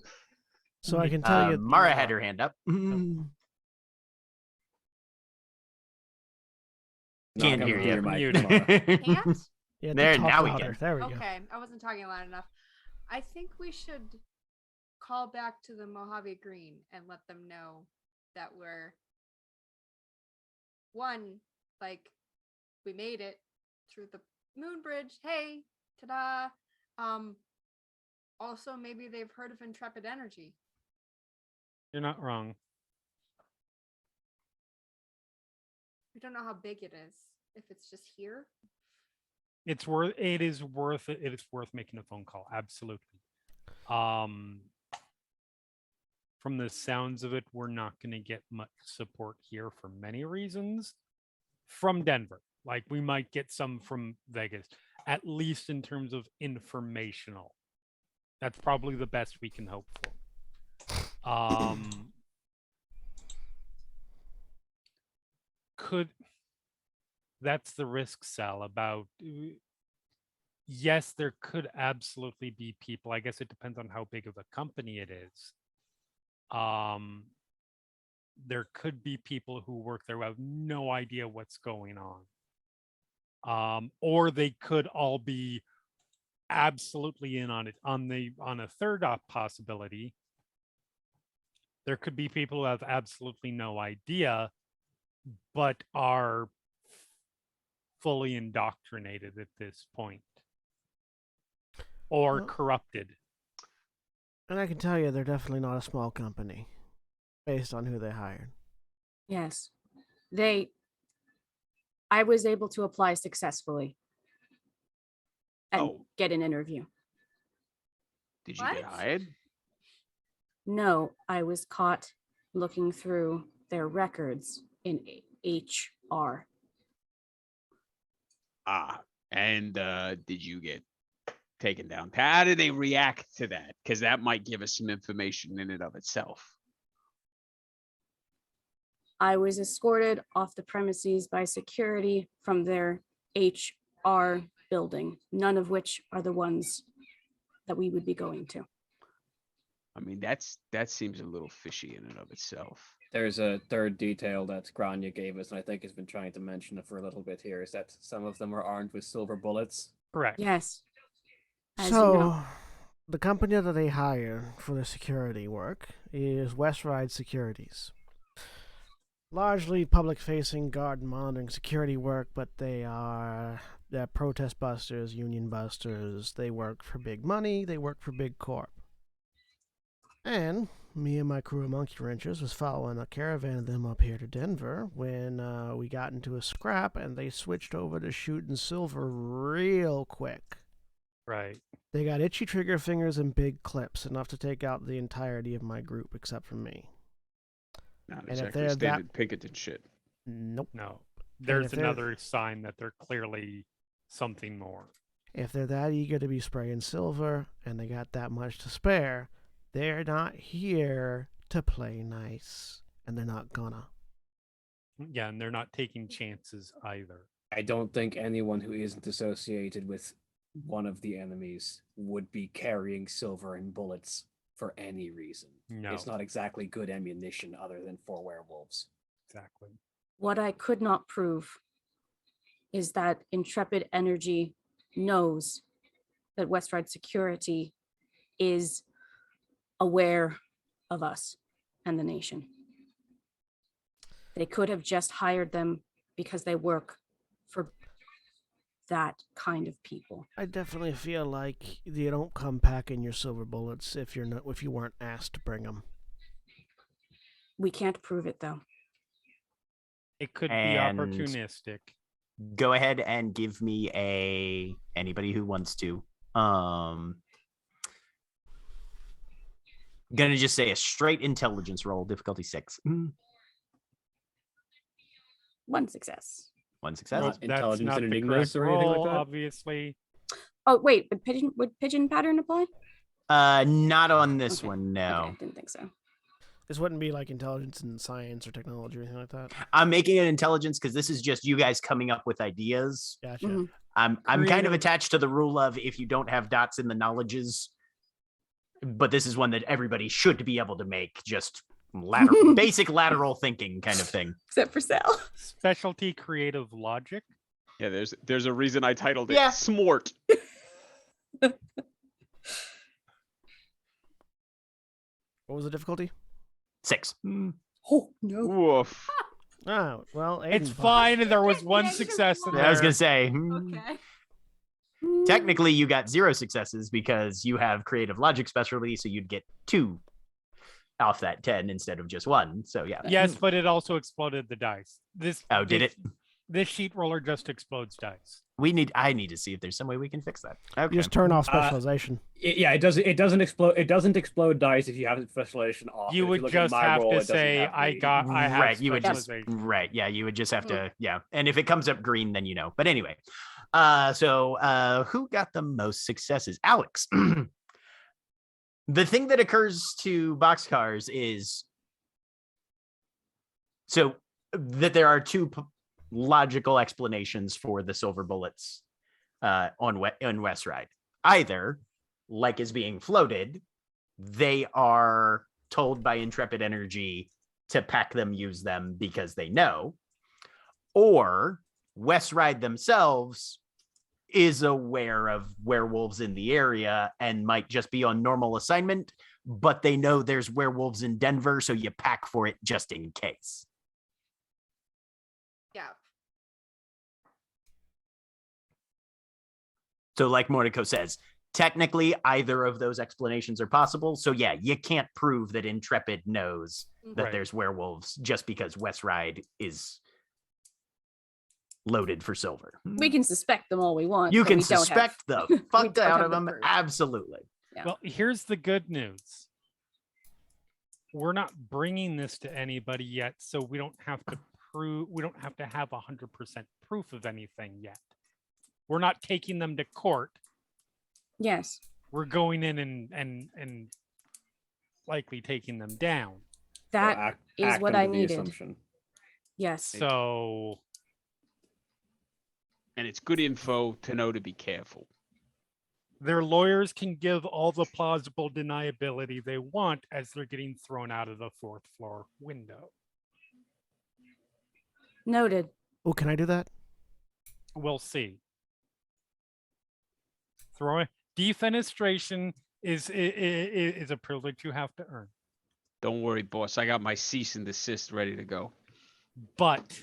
So I can tell you, Mara had her hand up. Can't Not hear coming you. through your mic, Muted. Mara. Can't? yeah, There, talk now we louder. can. There we go. Okay, I wasn't talking loud enough. I think we should call back to the Mojave Green and let them know that we're one, like we made it through the moon bridge. Hey, ta-da. Also maybe they've heard of Intrepid Energy. You're not wrong. We don't know how big it is. If it's just here. It is worth making a phone call. Absolutely. From the sounds of it, we're not going to get much support here for many reasons from Denver. Like we might get some from Vegas, at least in terms of informational. That's probably the best we can hope for. That's the risk, Sal, about yes, there could absolutely be people. I guess it depends on how big of a company it is. There could be people who work there who have no idea what's going on. Or they could all be absolutely in on it. On a third possibility, there could be people who have absolutely no idea, but are fully indoctrinated at this point or Well, corrupted. And I can tell you, they're definitely not a small company, based on who they hired. Yes. I was able to apply successfully and get an interview. Did you get What? hired? No, I was caught looking through their records in HR. And did you get taken down? How did they react to that? Because that might give us some information in and of itself. I was escorted off the premises by security from their HR building, none of which are the ones that we would be going to. I mean, that seems a little fishy in and of itself. There's a third detail that Grania gave us, and I think has been trying to mention it for a little bit here, is that some of them are armed with silver bullets. Correct. Yes. As So, you know. the company that they hire for the security work is West Ride Securities. Largely public-facing guard and monitoring security work, but they're protest busters, union busters. They work for big money. They work for big corp. And me and my crew of monkey wrenchers was following a caravan of them up here to Denver when we got into a scrap, and they switched over to shooting silver real quick. Right. They got itchy trigger fingers and big clips, enough to take out the entirety of my group except for me. Not And if exactly they're standard Pinkerton shit. Nope. No. There's if they're- another sign that they're clearly something more. If they're that eager to be spraying silver and they got that much to spare, they're not here to play nice. And they're not gonna. Yeah, and they're not taking chances either. I don't think anyone who isn't associated with one of the enemies would be carrying silver and bullets for any reason. No. It's not exactly good ammunition other than for werewolves. Exactly. What I could not prove is that Intrepid Energy knows that West Ride Security is aware of us and the nation. They could have just hired them because they work for that kind of people. I definitely feel like you don't come packing your silver bullets if you weren't asked to bring them. We can't prove it though. It could And- be opportunistic. Go ahead and give me anybody who wants to. Gonna just say a straight intelligence roll, difficulty 6. One success. One success. Not That's intelligence not and the enigmas correct or anything like roll, that? obviously. Oh wait, would pigeon pattern apply? Not on this Okay, one, no. Okay, didn't think so. This wouldn't be like intelligence and science or technology or anything like that. I'm making it intelligence because this is just you guys coming up with ideas. Gotcha. Mhm. I'm kind of Creative. attached to the rule of if you don't have dots in the knowledges, but this is one that everybody should be able to make. Just lateral, basic lateral thinking kind of thing. Except for Sal. Specialty creative logic. Yeah, there's a reason I titled it Yeah. Smort. What was the difficulty? 6. Oh no. Woof. Oh, well, It's Aiden, fine. There was one Negative success in one. there. I was gonna say. Okay. Technically, you got 0 successes because you have creative logic specialty, so you'd get 2 off that 10 instead of just 1. So yeah. Yes, but it also exploded the dice. Oh, did it? This sheet roller just explodes dice. I need to see if there's some way we can fix that. Okay. you just turn off specialization. Yeah, it doesn't explode. It doesn't explode dice if you have specialization off. You If would look at just my have roll, to it doesn't say, have to I be. have Right, you would just specialization. right, yeah, you would just have to, yeah. And if it comes up green, then you know. But anyway, so who got the most successes? Alex. The thing that occurs to boxcars is so that there are 2 logical explanations for the silver bullets on West Ride. Either, like is being floated, they are told by Intrepid Energy to pack them, use them because they know, or West Ride themselves is aware of werewolves in the area and might just be on normal assignment, but they know there's werewolves in Denver, so you pack for it just in case. Yeah. So like Mordecai says, technically either of those explanations are possible. So yeah, you can't prove that Intrepid knows that Right. there's werewolves just because West Ride is loaded for silver. We can suspect them all we want. You but can we don't have- suspect the we fuck don't out have of the them. proof. Absolutely. Yeah. Well, here's the good news. We're not bringing this to anybody yet, so we don't have to prove. We don't have to have 100% proof of anything yet. We're not taking them to court. Yes. We're going in and likely taking them down. That is what I under the needed. assumption. Yes. So And it's good info to know to be careful. their lawyers can give all the plausible deniability they want as they're getting thrown out of the 4th floor window. Noted. Oh, can I do that? We'll see. Defenestration is a privilege you have to earn. Don't worry, boss. I got my cease and desist ready to go. But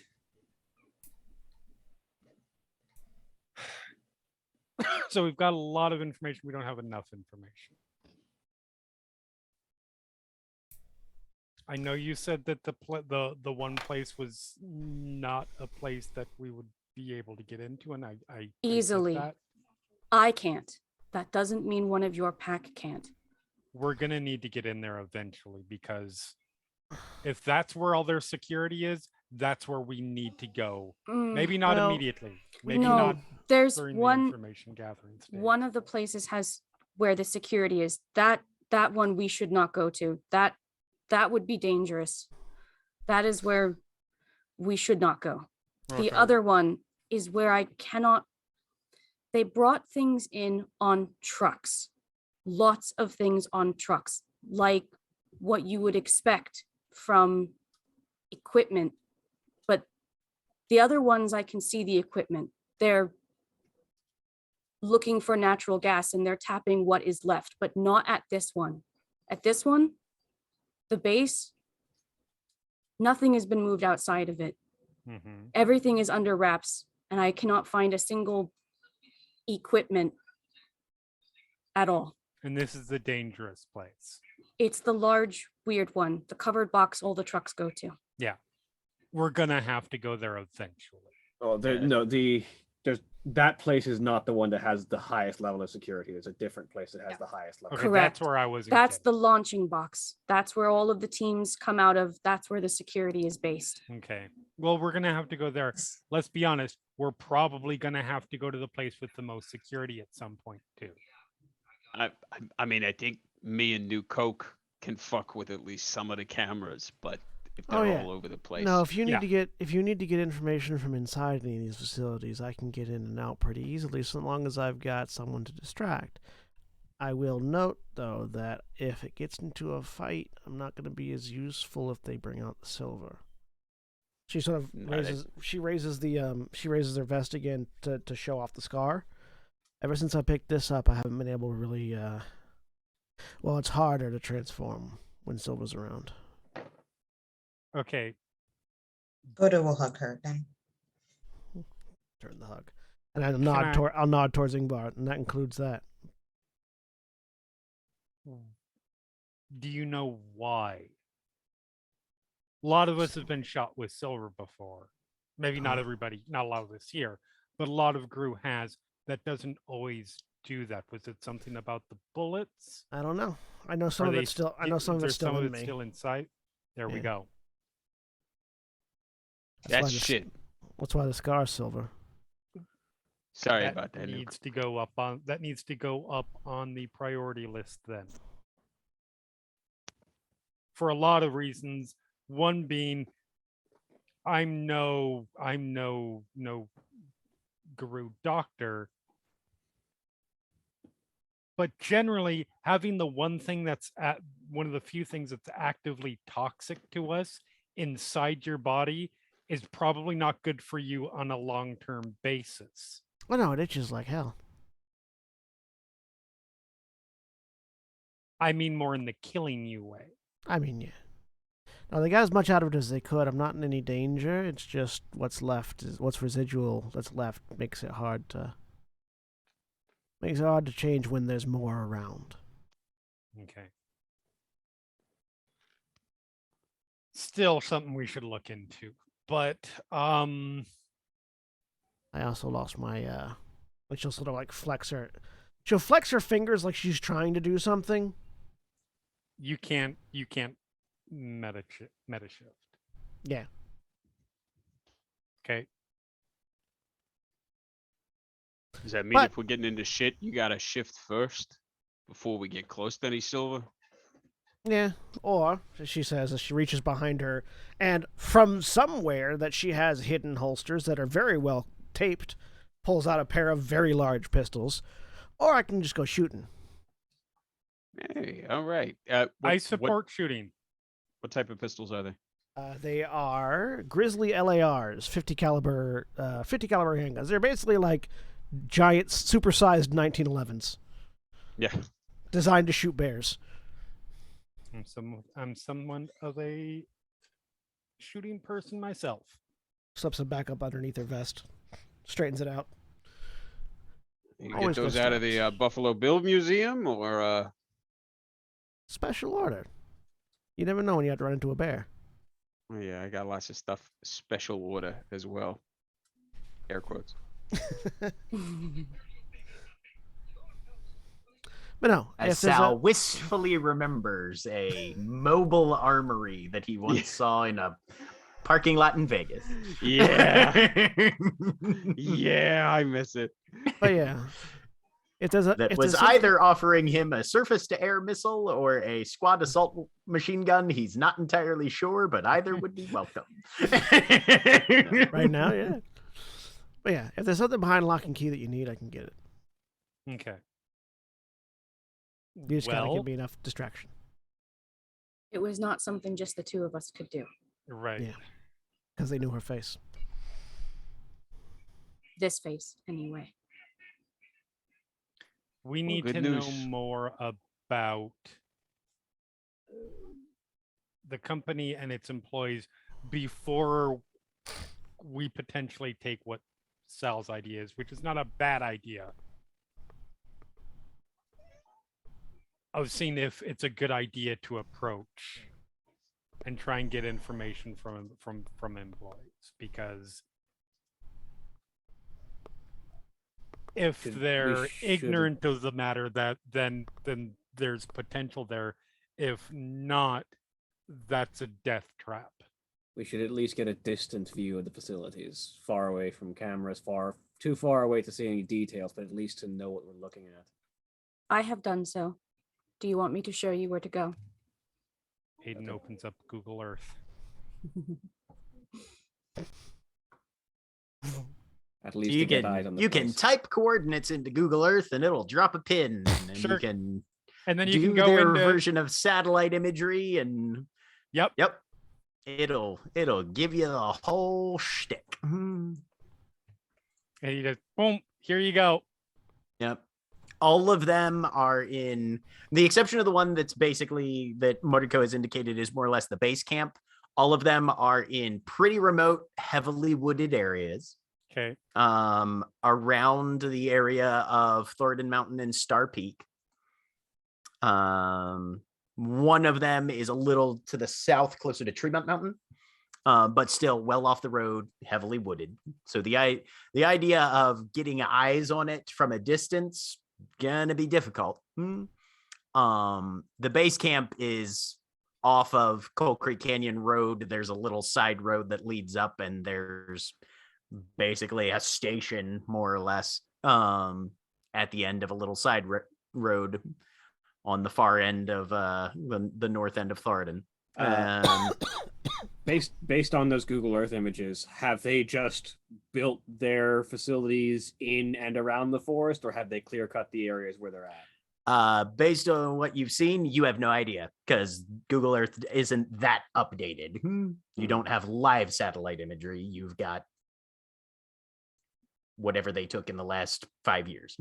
so we've got a lot of information. We don't have enough information. I know you said that the one place was not a place that we would be able to get into, and I get Easily. that. I can't. That doesn't mean one of your pack can't. We're gonna need to get in there eventually, because if that's where all their security is, that's where we need to go. Maybe not well, immediately. Maybe no, not there's during the one information gathering stage. one of the places has where the security is. That one we should not go to. That would be dangerous. That is where we should not go. Okay. The other one is where I cannot. They brought things in on trucks, lots of things on trucks, like what you would expect from equipment. But the other ones, I can see the equipment. They're looking for natural gas and they're tapping what is left, but not at this one. At this one, the base, nothing has been moved outside of it. Mhm. Everything is under wraps, and I cannot find a single equipment at all. And this is the dangerous place. It's the large, weird one, the covered box all the trucks go to. We're gonna have to go there eventually. Oh, there's that place is not the one that has the highest level of security. There's a different place that has the highest level. Okay, Correct. that's where I was. That's the launching box. That's where all of the teams come out of. That's where the security is based. Okay. Well, we're gonna have to go there. Let's be honest. We're probably gonna have to go to the place with the most security at some point too. I mean, I think me and New Coke can fuck with at least some of the cameras, but if they're Oh, yeah. all over the place. No, if you need Yeah. to get information from inside any of these facilities, I can get in and out pretty easily, so long as I've got someone to distract. I will note though that if it gets into a fight, I'm not going to be as useful if they bring out the silver. She sort of raises their vest again to show off the scar. Ever since I picked this up, I haven't been able to really. Well, it's harder to transform when Silver's around. Okay. Buddha will hug her then. Turn the hug, and I'll nod towards Ingvar, and that includes that. Do you know why? A lot of us have been shot with silver before. Maybe not everybody, not a lot of us here, but a lot of Gru has. That doesn't always do that. Was it something about the bullets? I don't know. I know some of it's still. I know some of it's still in me. Still inside. There we Yeah. go. That's shit. That's why the scar's silver. Sorry about that. Needs to go up on that needs to go up on the priority list then. For a lot of reasons. One being I'm no guru doctor. But generally, having the one thing that's one of the few things that's actively toxic to us inside your body is probably not good for you on a long-term basis. Oh no, it itches like hell. I mean more in the killing you way. I mean, yeah. No, they got as much out of it as they could. I'm not in any danger. It's just what's left is what's residual that's left makes it hard to change when there's more around. Okay. Still something we should look into. But I also lost my like she'll sort of like she'll flex her fingers like she's trying to do something. you can't meta shift. Yeah. Okay. Does that mean But- if we're getting into shit, you gotta shift first before we get close to any silver? Yeah, or, as she says, as she reaches behind her, and from somewhere that she has hidden holsters that are very well taped, pulls out a pair of very large pistols, or I can just go shooting. Hey, all right. I support shooting. What type of pistols are they? They are Grizzly LARs, 50 caliber handguns. They're basically like giant, supersized 1911s, Yeah. designed to shoot bears. I'm someone of a shooting person myself. Slips them back up underneath her vest, straightens it out. You Always get go those out of the Buffalo Bill Museum or Special order. You never know when you have to run into a bear. oh, yeah, I got lots of stuff special order as well. Air quotes. But no, As if there's Sal wistfully remembers a mobile armory that he once saw in a parking lot in Vegas. Yeah. Yeah, I miss it. but yeah, if there's a That if was there's something- either offering him a surface-to-air missile or a squad assault machine gun. He's not entirely sure, but either would be welcome. right now, yeah. But yeah, if there's something behind lock and key that you need, I can get it. Okay. You just gotta Well, give me enough distraction. It was not something just the two of us could do. right. Yeah. Because they knew her face. This face, anyway. We need good to know news. more about the company and its employees before we potentially take what Sal's idea is, which is not a bad idea. of seeing if it's a good idea to approach and try and get information from employees, because if Should- we they're should- ignorant of the matter, that then there's potential there. If not, that's a death trap. We should at least get a distant view of the facilities, far away from cameras, too far away to see any details, but at least to know what we're looking at. I have done so. Do you want me to show you where to go? Hayden opens up Google Earth. At least You to get eyes on can the you can place. type coordinates into Google Earth and it'll drop a pin, and Sure. you can And then you do can go their into version of satellite imagery, and Yep. it'll give you the whole shtick. And you just boom, here you go. Yep. All of them are in the exception of the one that's basically that Mordico has indicated is more or less the base camp. All of them are in pretty remote, heavily wooded areas. Okay. Around the area of Thornton Mountain and Star Peak. One of them is a little to the south, closer to Tremont Mountain, but still well off the road, heavily wooded. So the idea of getting eyes on it from a distance gonna be difficult. The base camp is off of Coal Creek Canyon Road. There's a little side road that leads up, and there's basically a station, more or less, at the end of a little side road on the far end of the north end of Thornton. Based on those Google Earth images, have they just built their facilities in and around the forest, or have they clear cut the areas where they're at? Based on what you've seen, you have no idea, because Google Earth isn't that updated. You don't have live satellite imagery. You've got whatever they took in the last 5 years.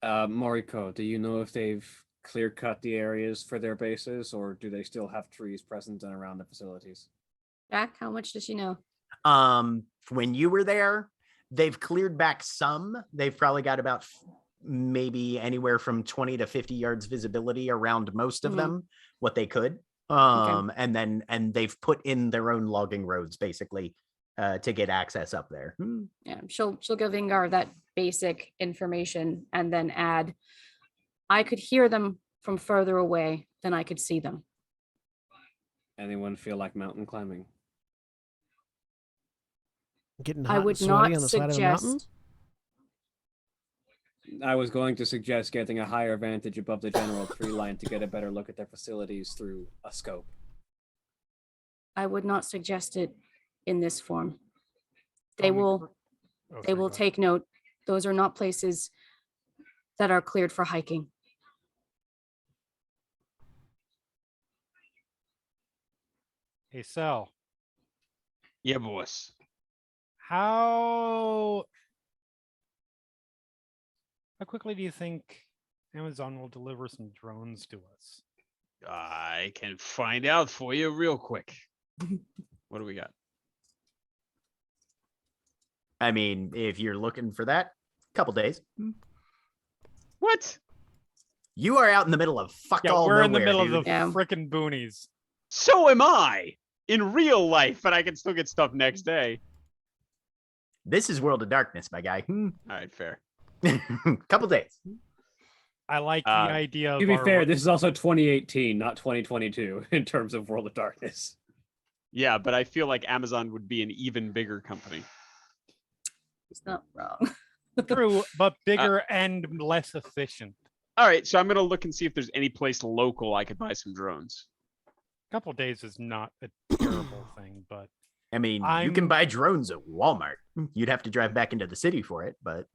Moriko, do you know if they've clear cut the areas for their bases, or do they still have trees present and around the facilities? Jack, how much does she know? When you were there, they've cleared back some. They've probably got about maybe anywhere from 20 to 50 yards visibility around most of them, what they could. And they've put in their own logging roads basically to get access up there. Yeah, she'll give Ingar that basic information and then add, I could hear them from further away than I could see them. Anyone feel like mountain climbing? Getting I hot would and sweaty not on the side of a mountain. suggest. I was going to suggest getting a higher vantage above the general tree line to get a better look at their facilities through a scope. I would not suggest it in this form. They will take note. Those are not places that are cleared for hiking. Hey, Sal, Yeah, boss. how quickly do you think Amazon will deliver some drones to us? I can find out for you real quick. What do we got? I mean, if you're looking for that, couple days. What? You are out in the middle of fuck Yeah, all we're in the nowhere, middle dude. of the Yeah. frickin' boonies. So am I in real life, but I can still get stuff next day. This is World of Darkness, my guy. All right, fair. Couple days. I like the idea of To be our fair, this is also 2018, not 2022, in terms of World of Darkness. Yeah, but I feel like Amazon would be an even bigger company. It's not wrong. true, but bigger and less efficient. All right, so I'm gonna look and see if there's any place local I could buy some drones. A couple days is not a terrible thing, but I mean, you can buy drones at Walmart. You'd have to drive back into the city for it, but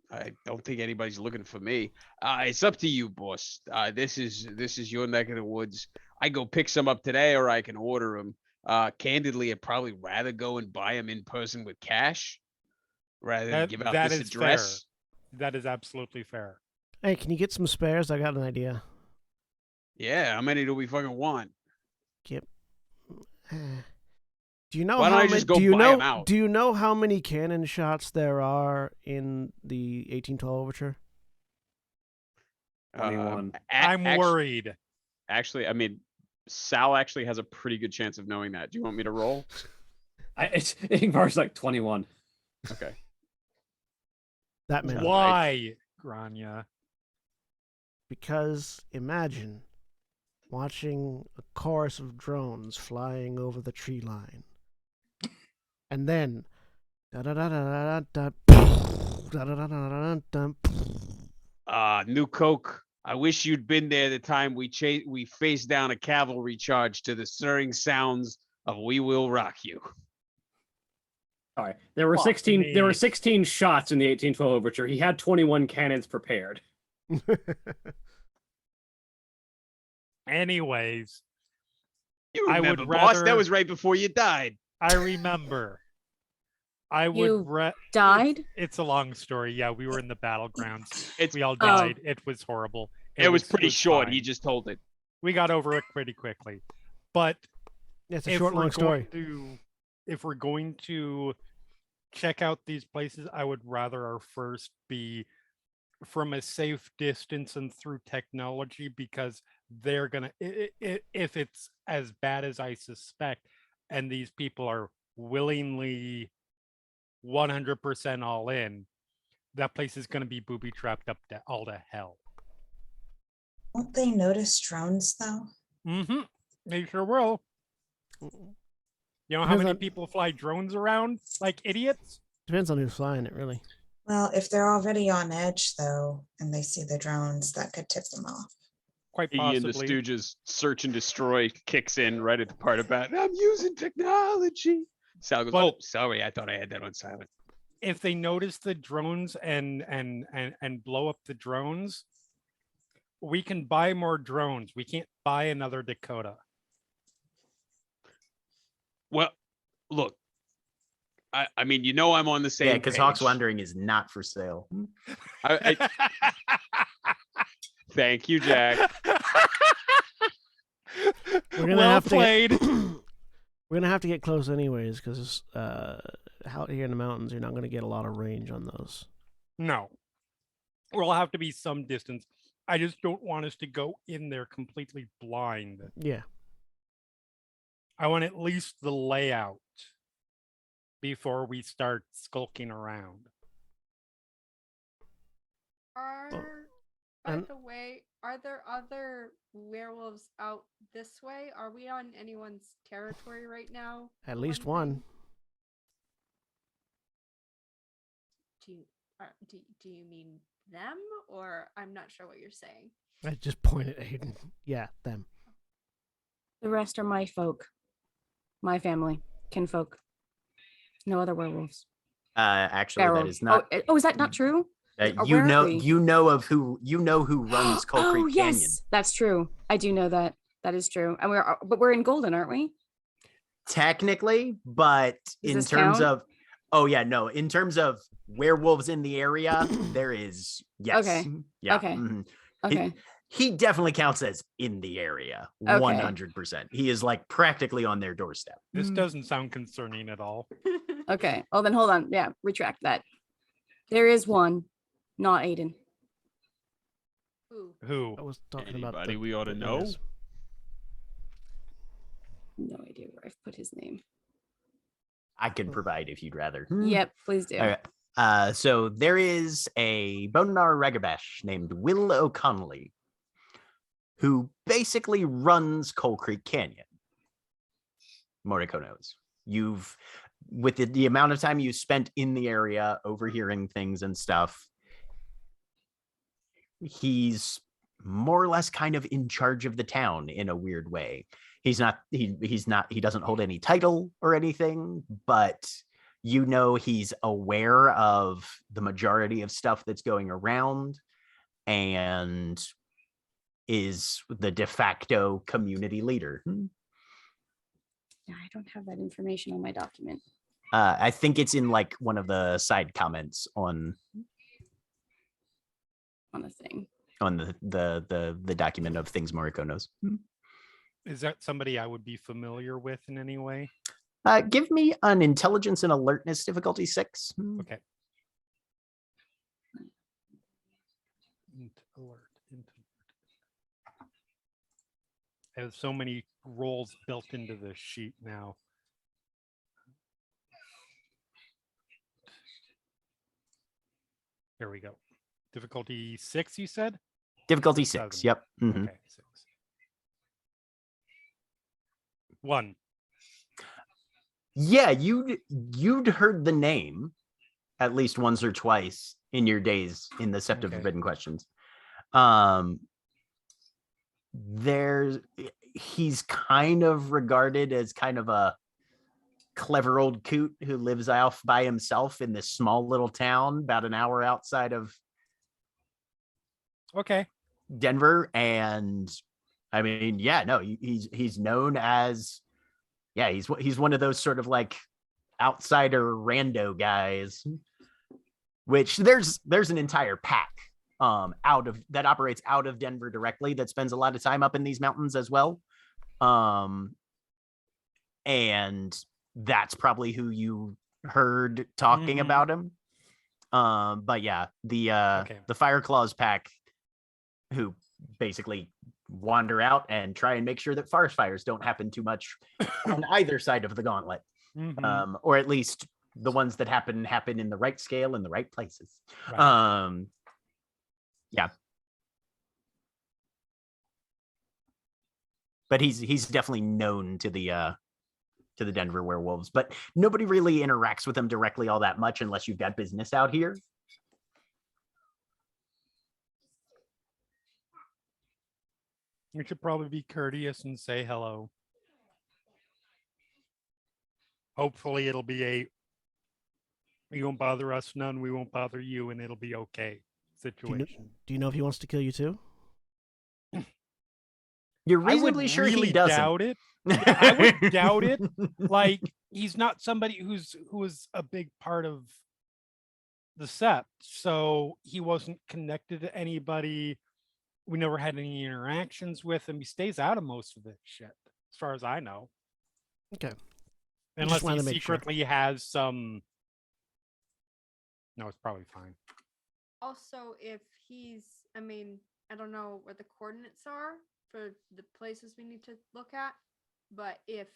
I don't think anybody's looking for me. It's up to you, boss. This is your neck of the woods. I go pick some up today, or I can order them. Candidly, I'd probably rather go and buy them in person with cash rather than give out that this is address. fair. That is absolutely fair. Hey, can you get some spares? I got an idea. Yeah, how many do we fucking want? Do you know Why don't how I many? just go Do you buy 'em know? out? Do you know how many cannon shots there are in the 1812 overture? 21. I'm worried. Actually, I mean, Sal actually has a pretty good chance of knowing that. Do you want me to roll? Ingvar's like 21. Okay. That many. Why, Grania? Because imagine watching a chorus of drones flying over the tree line. And then New Coke. I wish you'd been there the time we faced down a cavalry charge to the stirring sounds of "We Will Rock You." All right. There were Fuck 16 me. there were 16 shots in the 1812 overture. He had 21 cannons prepared. Anyways, You I remember, would boss? rather- That was right before you died. I remember. I You would died? It's a long story. Yeah, we were in the battlegrounds. It's We all Oh. died. It was horrible. it was pretty short. fine. He just told it. We got over it pretty quickly. But It's a if short, we're long story. if we're going to check out these places, I would rather our first be from a safe distance and through technology, because they're gonna if it's as bad as I suspect, and these people are willingly 100% all in, that place is gonna be booby trapped up to all to hell. Won't they notice drones though? Mm-hmm. They sure will. You know how Depends many on- people fly drones around like idiots? Depends on who's flying it, really. Well, if they're already on edge though, and they see the drones, that could tip them off. Quite Iggy and the possibly. Stooges search and destroy kicks in right at the part about I'm using technology. Sal goes, But- "Oh, sorry, I thought I had that on silent." If they notice the drones and blow up the drones, we can buy more drones. We can't buy another Dakota. Well, look, I mean, you know, I'm on the same. Yeah, because Hawk's page. Wandering is not for sale. Thank you, Jack. We're gonna Well have to played. we're gonna have to get close anyways, because out here in the mountains, you're not gonna get a lot of range on those. No. We'll have to be some distance. I just don't want us to go in there completely blind. Yeah. I want at least the layout before we start skulking around. Are, by and- the way, are there other werewolves out this way? Are we on anyone's territory right now? At for least one one. thing? Do you mean them, or I'm not sure what you're saying? I just pointed at Aiden. Yeah, them. The rest are my folk. My family. Kinfolk. No other werewolves. Actually, that Barrel. is not. Oh, is that not true? You where are we? you know who runs Coal Oh, Creek yes. Canyon. That's true. I do know that. That is true. And we're in Golden, aren't we? Technically, but Does in this terms count? of, oh yeah, no, in terms of werewolves in the area, there is yes. Okay. Yeah. Okay. mhm. Okay. He definitely counts as in the area. Okay. 100%. He is like practically on their doorstep. This doesn't sound concerning at all. Okay. Oh, then hold on. Yeah, retract that. There is one, not Aiden. Ooh. Who? I was talking about. Anybody the- we ought to the know? others. No idea where I've put his name. I can provide if you'd rather. Yep, please do. All right. So there is a Bonar Regabesh named Will O'Connelly who basically runs Coal Creek Canyon. Moriko knows. You've, with the amount of time you spent in the area overhearing things and stuff, he's more or less kind of in charge of the town in a weird way. He doesn't hold any title or anything, but you know he's aware of the majority of stuff that's going around and is the de facto community leader. Yeah, I don't have that information on my document. I think it's in like one of the side comments on On the thing. the document of things Moriko knows. Is that somebody I would be familiar with in any way? Give me an intelligence and alertness difficulty 6. Okay. Alert. There's so many roles built into this sheet now. Here we go. Difficulty 6, you said? Difficulty Or 6. 7? Yep. Mhm. Okay, 6. 1. Yeah, you'd heard the name at least once or twice in your days in the Sept of Okay. Forbidden Questions. He's kind of regarded as kind of a clever old coot who lives off by himself in this small little town about an hour outside of Okay. Denver. And I mean, yeah, no, he's known as, yeah, he's one of those sort of like outsider rando guys, which there's an entire pack that operates out of Denver directly that spends a lot of time up in these mountains as well. And that's probably who you heard talking about him. But yeah, the Fire Claws pack, who basically wander out and try and make sure that forest fires don't happen too much on either side of the gauntlet. Or at least the ones that happen in the right scale in the right places. Right. Yeah. But he's definitely known to the Denver werewolves, but nobody really interacts with them directly all that much unless you've got business out here. You should probably be courteous and say hello. Hopefully it'll be you won't bother us none, we won't bother you, and it'll be okay situation. Do you know if he wants to kill you too? You're reasonably sure really he doesn't. Doubt it. Yeah, I would doubt it. Like, he's not somebody who was a big part of the Sept, so he wasn't connected to anybody. We never had any interactions with him. He stays out of most of this shit, as far as I know. Okay. Unless wanted he to make sure. secretly has some. No, it's probably fine. Also, if he's, I mean, I don't know what the coordinates are for the places we need to look at, but if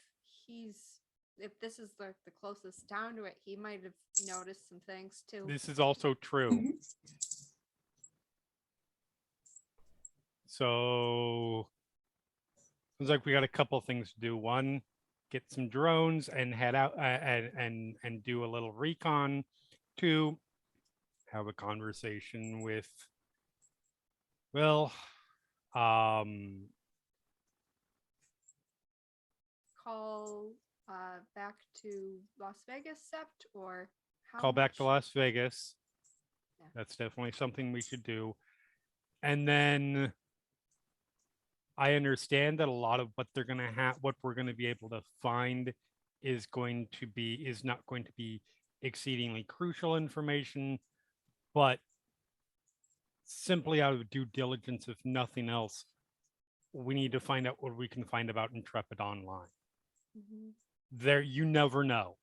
this is the closest town to it, he might have noticed some things too. This is also true. So, seems like we got a couple things to do. One, get some drones and head out and do a little recon. Two, have a conversation with, well, call back to Las Vegas Sept, or call back to much- Las Vegas. Yeah. That's definitely something we should do. And then I understand that a lot of what they're gonna have, what we're gonna be able to find, is not going to be exceedingly crucial information, but simply out of due diligence, if nothing else, we need to find out what we can find about Intrepid online. There, you never know.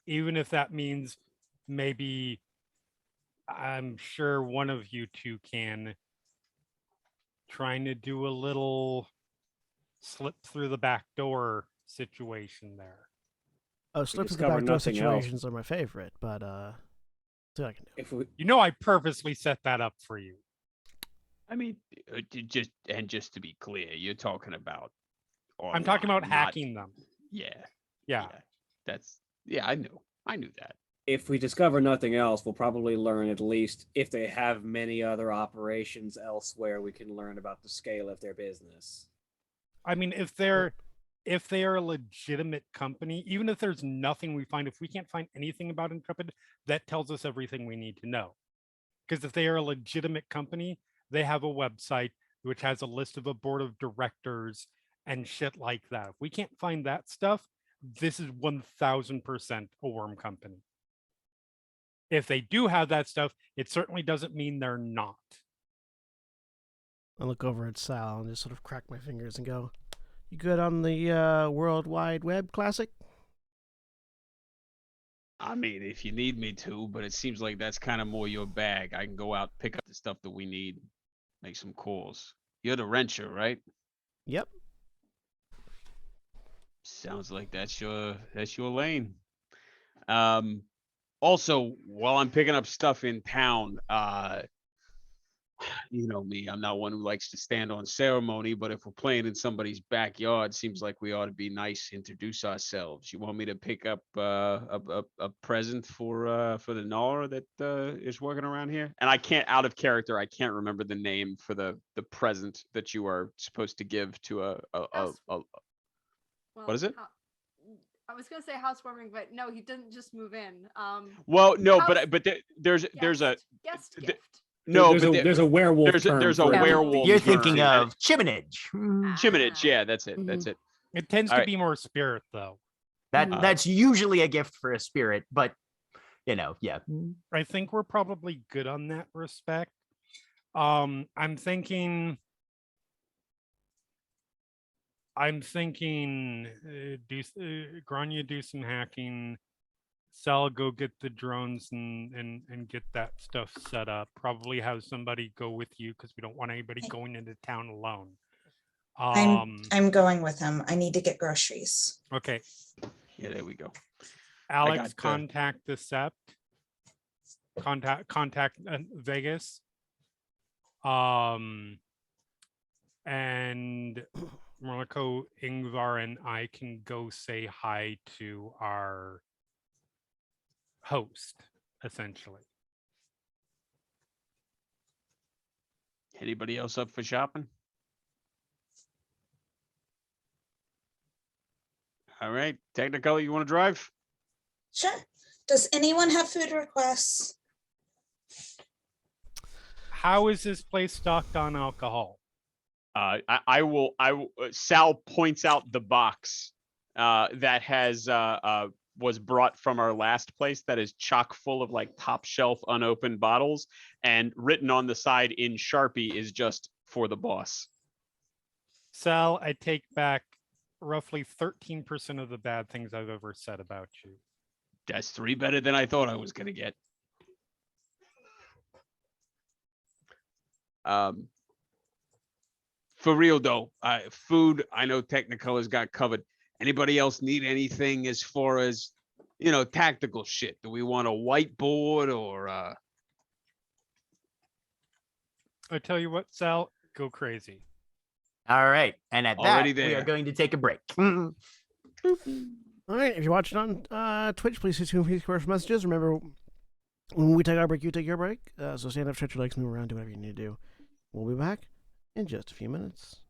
Even if that means maybe, I'm sure one of you two can, trying to do a little slip through the back door situation there. Oh, slip through the discover back door nothing else. situations are my favorite, but see what I can do. If we, You know, I purposely set that up for you. I mean, just to be clear, you're talking about. I'm talking about online, not- hacking them. Yeah. Yeah. I knew that. if we discover nothing else, we'll probably learn at least if they have many other operations elsewhere. We can learn about the scale of their business. I mean, if they are a legitimate company, even if there's nothing we find, if we can't find anything about Intrepid, that tells us everything we need to know. Because if they are a legitimate company, they have a website which has a list of a board of directors and shit like that. If we can't find that stuff, this is 1000% a worm company. If they do have that stuff, it certainly doesn't mean they're not. I look over at Sal and just sort of crack my fingers and go, "You good on the World Wide Web Classic?" I mean, if you need me to, but it seems like that's kind of more your bag. I can go out, pick up the stuff that we need, make some calls. You're the wrencher, right? Yep. Sounds like that's your lane. Also, while I'm picking up stuff in town, you know me, I'm not one who likes to stand on ceremony, but if we're playing in somebody's backyard, seems like we ought to be nice, introduce ourselves. You want me to pick up a present for the Nara that is working around here? And I can't, out of character, I can't remember the name for the present that you are supposed to give to Well, what is it? I was gonna say housewarming, but no, he didn't just move in. Well, no, house- but there's a guest th- gift. no, there's but there's a werewolf there's a term. there's a for it. werewolf. You're term. thinking of chiminage. Chiminage. Yeah, that's it. Mhm. That's it. It tends All to right. be more spirit, though. That's usually a gift for a spirit, but yeah. I think we're probably good on that respect. I'm thinking Grania do some hacking. Sal go get the drones and get that stuff set up. Probably have somebody go with you because we don't want anybody going into town alone. I'm going with him. I need to get groceries. Okay. Yeah, there we go. Alex, got, contact the Sept. Contact Vegas. And Morocco, Ingvar, and I can go say hi to our host, essentially. Anybody else up for shopping? All right, Technicolor, you want to drive? Sure. Does anyone have food requests? How is this place stocked on alcohol? I will. Sal points out the box that has was brought from our last place that is chock full of like top shelf unopened bottles, and written on the side in Sharpie is just for the boss. Sal, I take back roughly 13% of the bad things I've ever said about you. That's 3 better than I thought I was gonna get. For real though, food, I know Technicolor's got covered. Anybody else need anything as far as, tactical shit? Do we want a whiteboard or I tell you what, Sal, go crazy. All right, and at Already that we are there. going to take a break. All right, if you're watching on Twitch, please stay tuned for these commercial messages. Remember, when we take our break, you take your break. So stand up, stretch your legs, move around, do whatever you need to do. We'll be back in just a few minutes.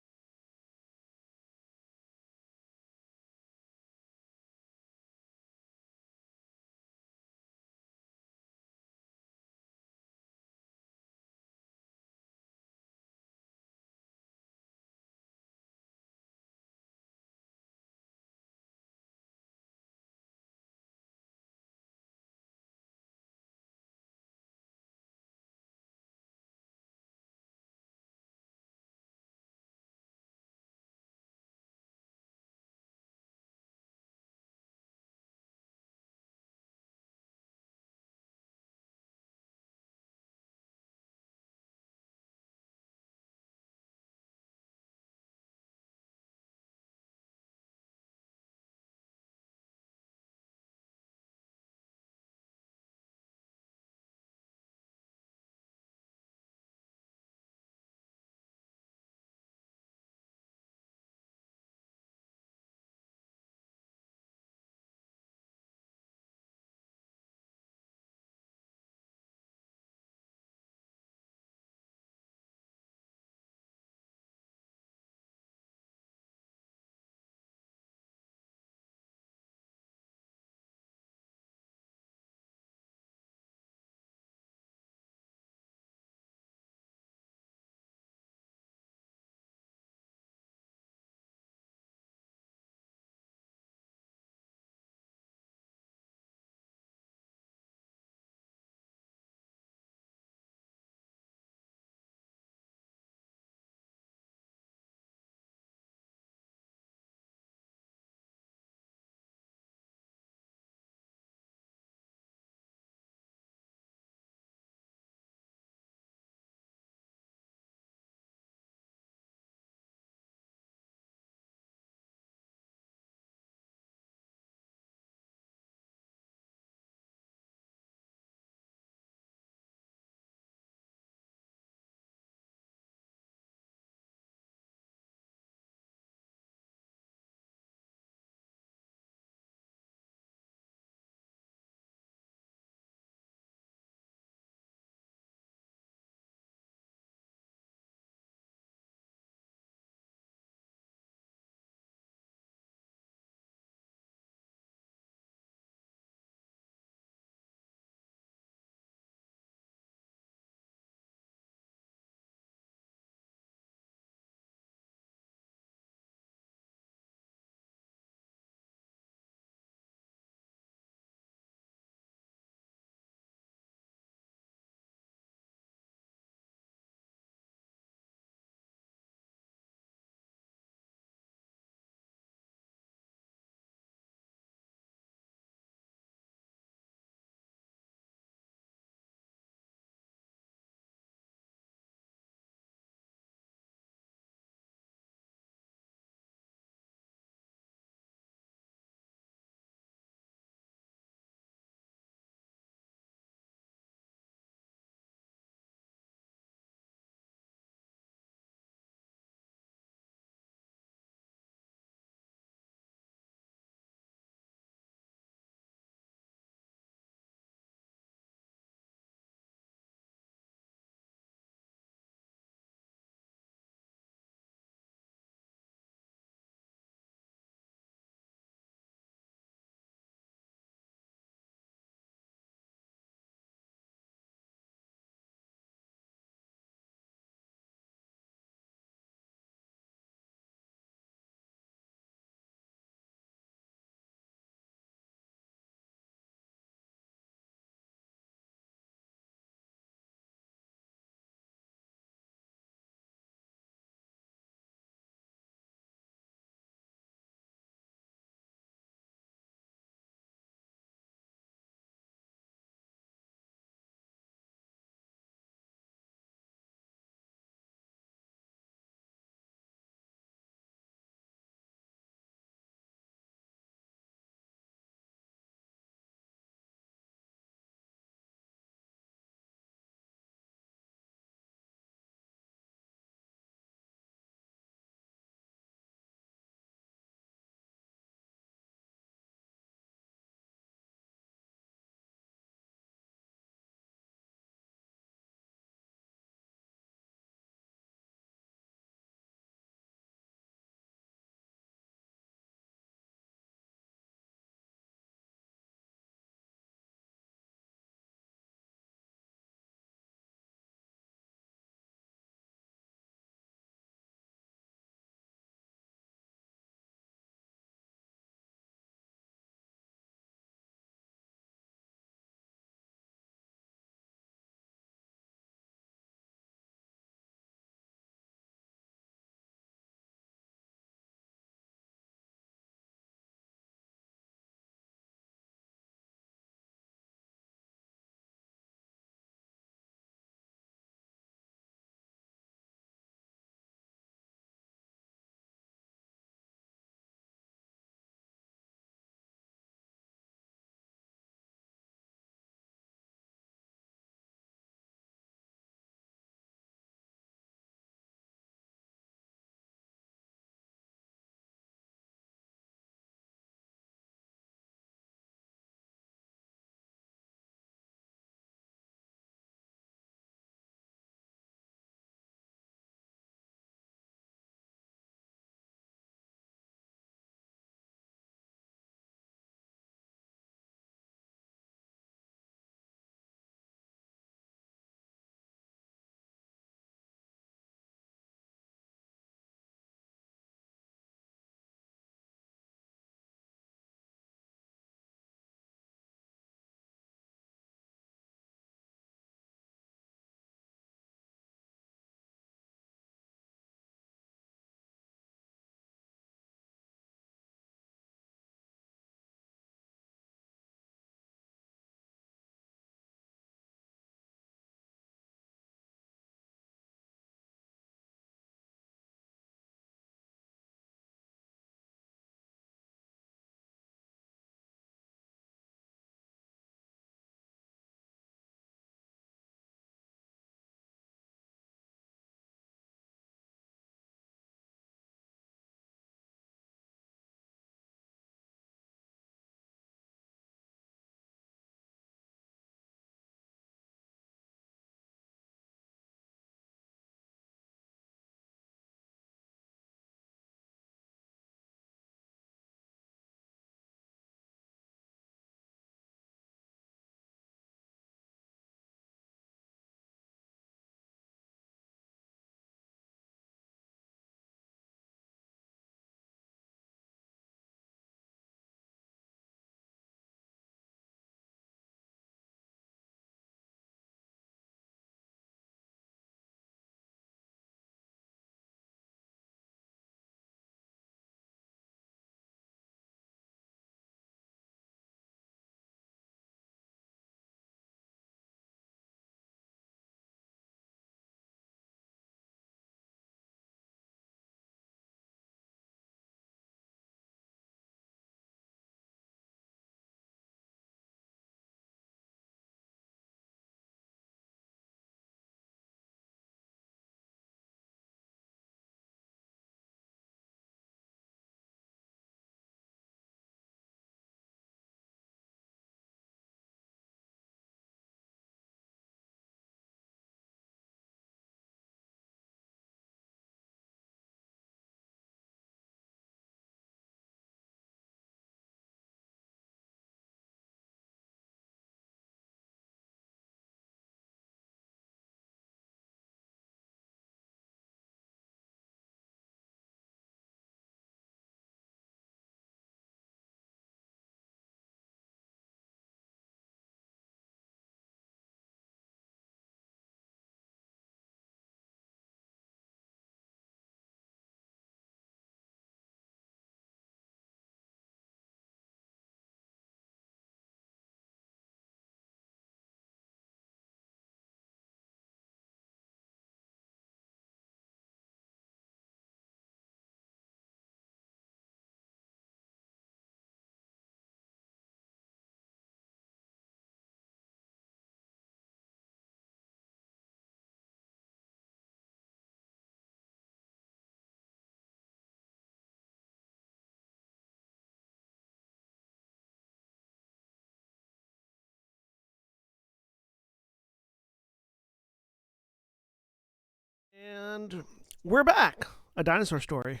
And we're back. A dinosaur story.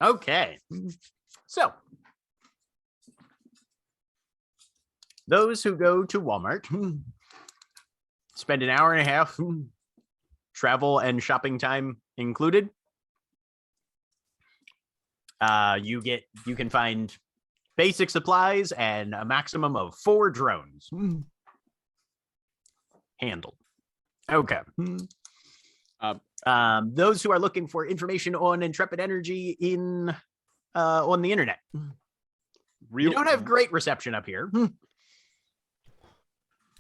Okay. So, those who go to Walmart spend an hour and a half, travel and shopping time included. You can find basic supplies and a maximum of 4 drones. Handled. Okay. Those who are looking for information on Intrepid Energy on the internet. You don't have great reception up here.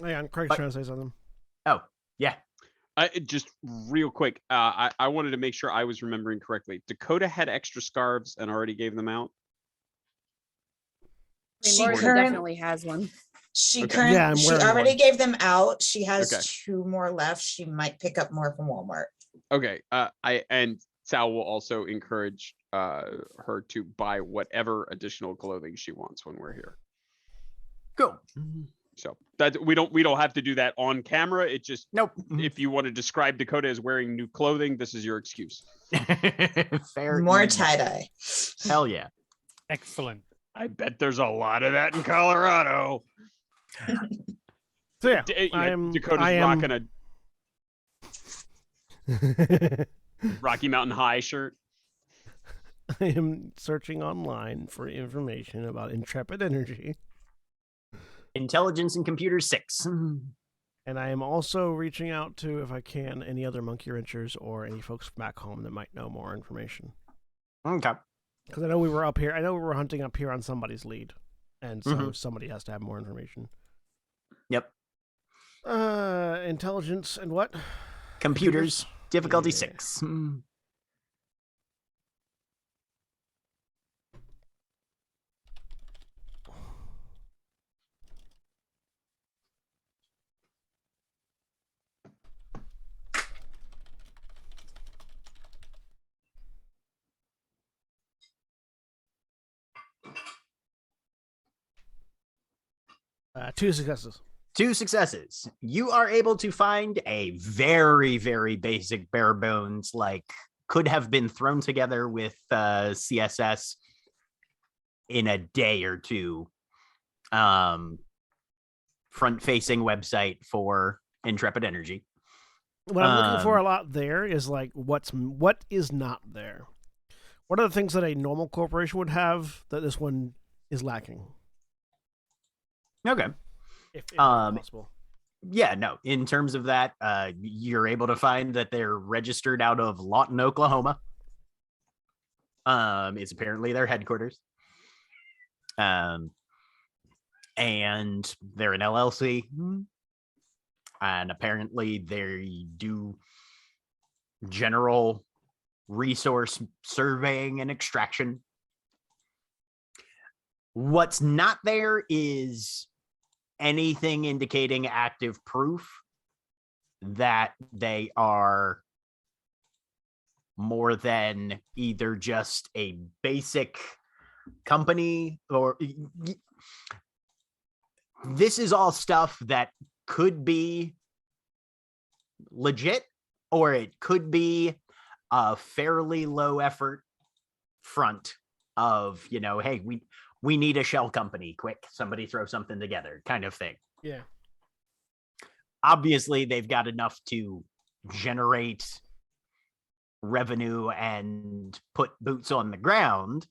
Hang on, Craig's trying to say something. Oh, yeah. Just real quick, I wanted to make sure I was remembering correctly. Dakota had extra scarves and already gave them out. She Morgan current- definitely has one. She Okay. Yeah, I'm she wearing already one. gave them out. She has Okay. 2 more left. She might pick up more from Walmart. Okay. And Sal will also encourage her to buy whatever additional clothing she wants when we're here. Cool. So that we don't have to do that on camera. It just Nope. if you want to describe Dakota as wearing new clothing, this is your excuse. Fair. More enough. tie-dye. Hell yeah. Excellent. I bet there's a lot of that in Colorado. So yeah, Dakota's rocking a Rocky Mountain High shirt. I am searching online for information about Intrepid Energy. Intelligence and Computers 6. And I am also reaching out to, if I can, any other monkey wrenchers or any folks back home that might know more information. Okay. Because I know we were up here. I know we were hunting up here on somebody's lead. And so somebody has to have more information. Yep. Intelligence and what? Computers. Difficulty Yeah. 6. Two successes. 2 successes. You are able to find a very, very basic bare bones, like could have been thrown together with CSS in a day or two. Front-facing website for Intrepid Energy. What I'm looking for a lot there is like what is not there. What are the things that a normal corporation would have that this one is lacking? Okay. If possible. Yeah, no. In terms of that, you're able to find that they're registered out of Lawton, Oklahoma. It's apparently their headquarters. And they're an LLC. And apparently they do general resource surveying and extraction. What's not there is anything indicating active proof that they are more than either just a basic company, or this is all stuff that could be legit, or it could be a fairly low effort front of, hey, we need a shell company, quick, somebody throw something together kind of thing. Yeah. Obviously, they've got enough to generate revenue and put boots on the ground.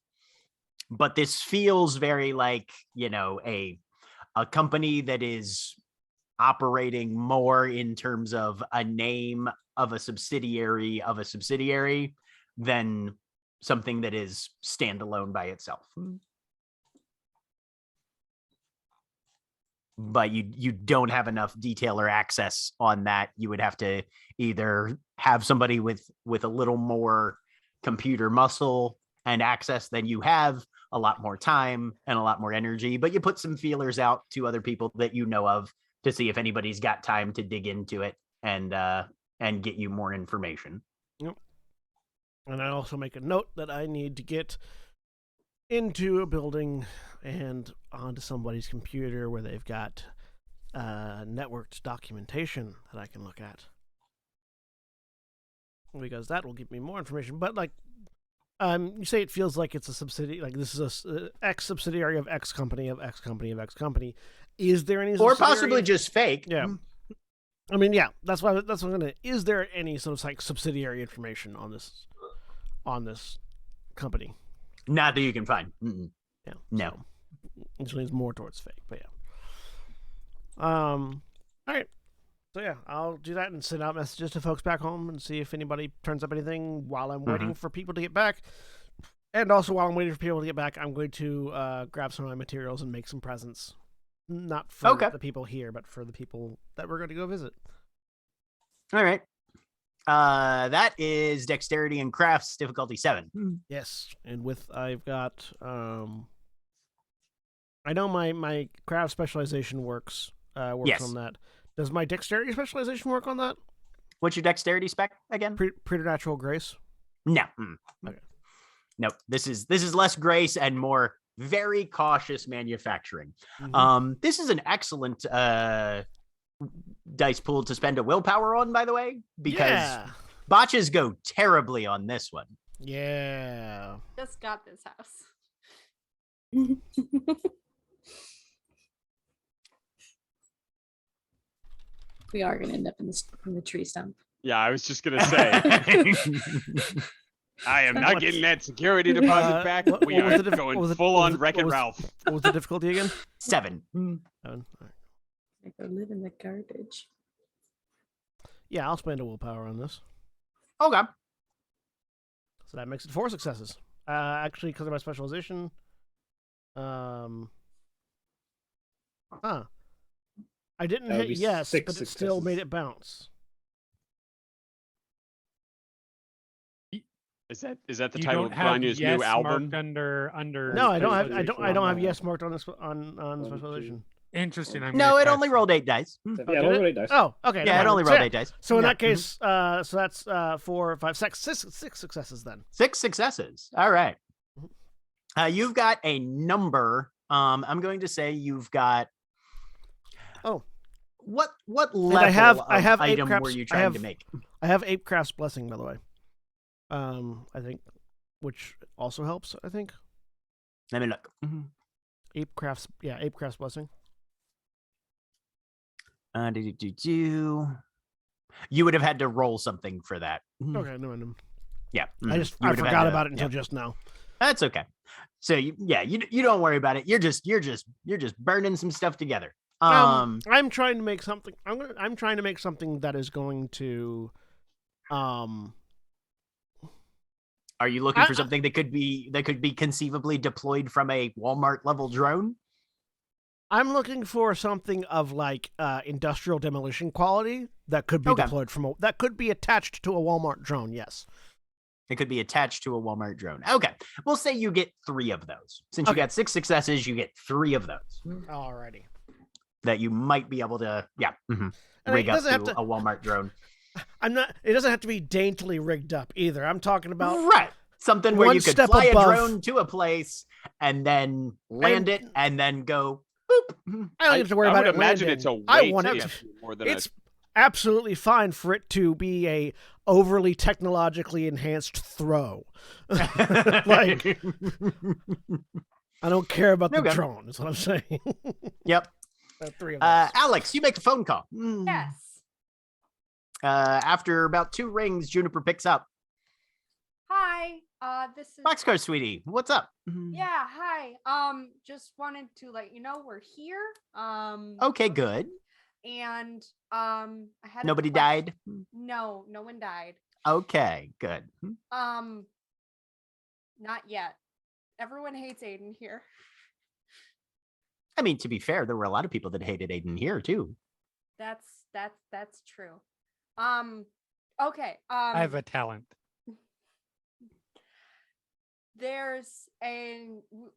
But this feels very like, a company that is operating more in terms of a name of a subsidiary than something that is standalone by itself. But you don't have enough detail or access on that. You would have to either have somebody with a little more computer muscle and access than you have, a lot more time and a lot more energy, but you put some feelers out to other people that you know of to see if anybody's got time to dig into it and get you more information. Yep. And I also make a note that I need to get into a building and onto somebody's computer where they've got networked documentation that I can look at. because that will give me more information. But like, you say it feels like it's a subsidiary, like this is a X subsidiary of X company of X company of X company. Is there any, or possibly just fake? yeah? I mean, yeah, that's what I'm gonna. Is there any sort of like subsidiary information on this company? Not that you can find. Mm-mm. Yeah, No. so, which leans more towards fake, but yeah. All right. So yeah, I'll do that and send out messages to folks back home and see if anybody turns up anything while I'm waiting for people to get back. And also while I'm waiting for people to get back, I'm going to grab some of my materials and make some presents. Not for the people here, but for the people that we're going to go visit. All right. That is Dexterity and Crafts difficulty 7. Yes, and I've got I know my craft specialization works Yes. on that. Does my dexterity specialization work on that? What's your dexterity spec again? Preternatural grace. No. Okay. Nope. This is less grace and more very cautious manufacturing. This is an excellent dice pool to spend a willpower on, by the way, because botches go terribly on this one. Yeah. Just got this house. We are going to end up in the tree stump. Yeah, I was just gonna say. I am not getting that security deposit back. We are going full on Wreck-It Ralph. What was the difficulty again? 7. 7. All right. I go live in the garbage. Yeah, I'll spend a willpower on this. Okay. So that makes it 4 successes. Actually, because of my specialization. I didn't hit yes, but it still made it bounce. Is that the title of Granya's new album? Under. No, I don't have yes marked on this on specialization. Interesting. No, it only rolled 8 dice. Yeah, it only rolled 8 dice. Oh, okay. Yeah, it only rolled 8 dice. So in that case, so that's 4, 5, 6 successes then. 6 successes. All right. You've got a number. I'm going to say you've got. Oh. What level I have item Ape were you trying to make? I have Ape Craft's Blessing, by the way. I think, which also helps. I think. Let me look. Ape Craft's Blessing. You would have had to roll something for that. Okay, no. Yeah, I forgot about it until just now. That's okay. So you don't worry about it. You're just burning some stuff together. I'm trying to make something. I'm trying to make something that is going to. Are you looking for something that could be conceivably deployed from a Walmart level drone? I'm looking for something of like industrial demolition quality that could be deployed that could be attached to a Walmart drone. Yes. It could be attached to a Walmart drone. Okay. We'll say you get 3 of those. Since you got 6 successes, you get 3 of those. Alrighty. That you might be able to, rig up to a Walmart drone. It doesn't have to be daintily rigged up either. I'm talking about something where you could fly a drone to a place and then land it and then go boop. I don't have to worry about it. Imagine landing. it's a weight I want it. More than it's absolutely fine for it to be a overly technologically enhanced throw. Like, I don't care about the drone. Is what I'm saying. Yep. 3 of those. Alex, you make a phone call. Yes. After about 2 rings, Juniper picks up. Hi. This is Boxcar Sweetie, what's up? Yeah, hi. Just wanted to let you know we're here. Okay, good. And I had nobody died? No one died. Okay, good. Not yet. Everyone hates Aiden here. I mean, to be fair, there were a lot of people that hated Aiden here too. That's true. Okay. I have a talent.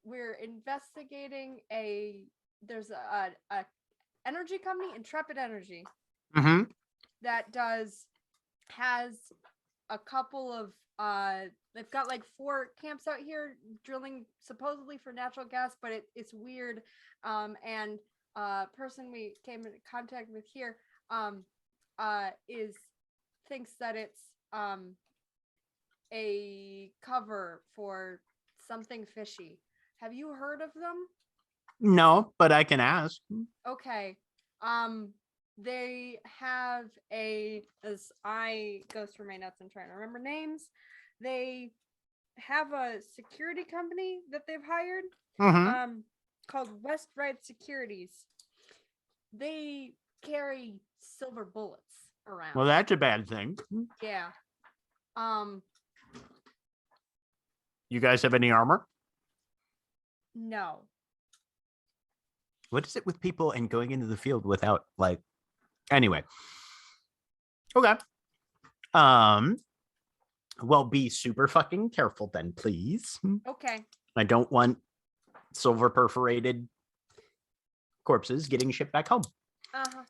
We're investigating there's a energy company, Intrepid Energy, that has a couple of they've got like 4 camps out here drilling supposedly for natural gas, but it's weird. And person we came into contact with here thinks that it's a cover for something fishy. Have you heard of them? No, but I can ask. Okay. They have as I go through my notes and trying to remember names, they have a security company that they've hired, called West Ride Securities. They carry silver bullets around. Well, that's a bad thing. Yeah. You guys have any armor? No. What is it with people and going into the field without like? Anyway. Okay. Well, be super fucking careful then, please. Okay. I don't want silver perforated corpses getting shipped back home. Uh-huh.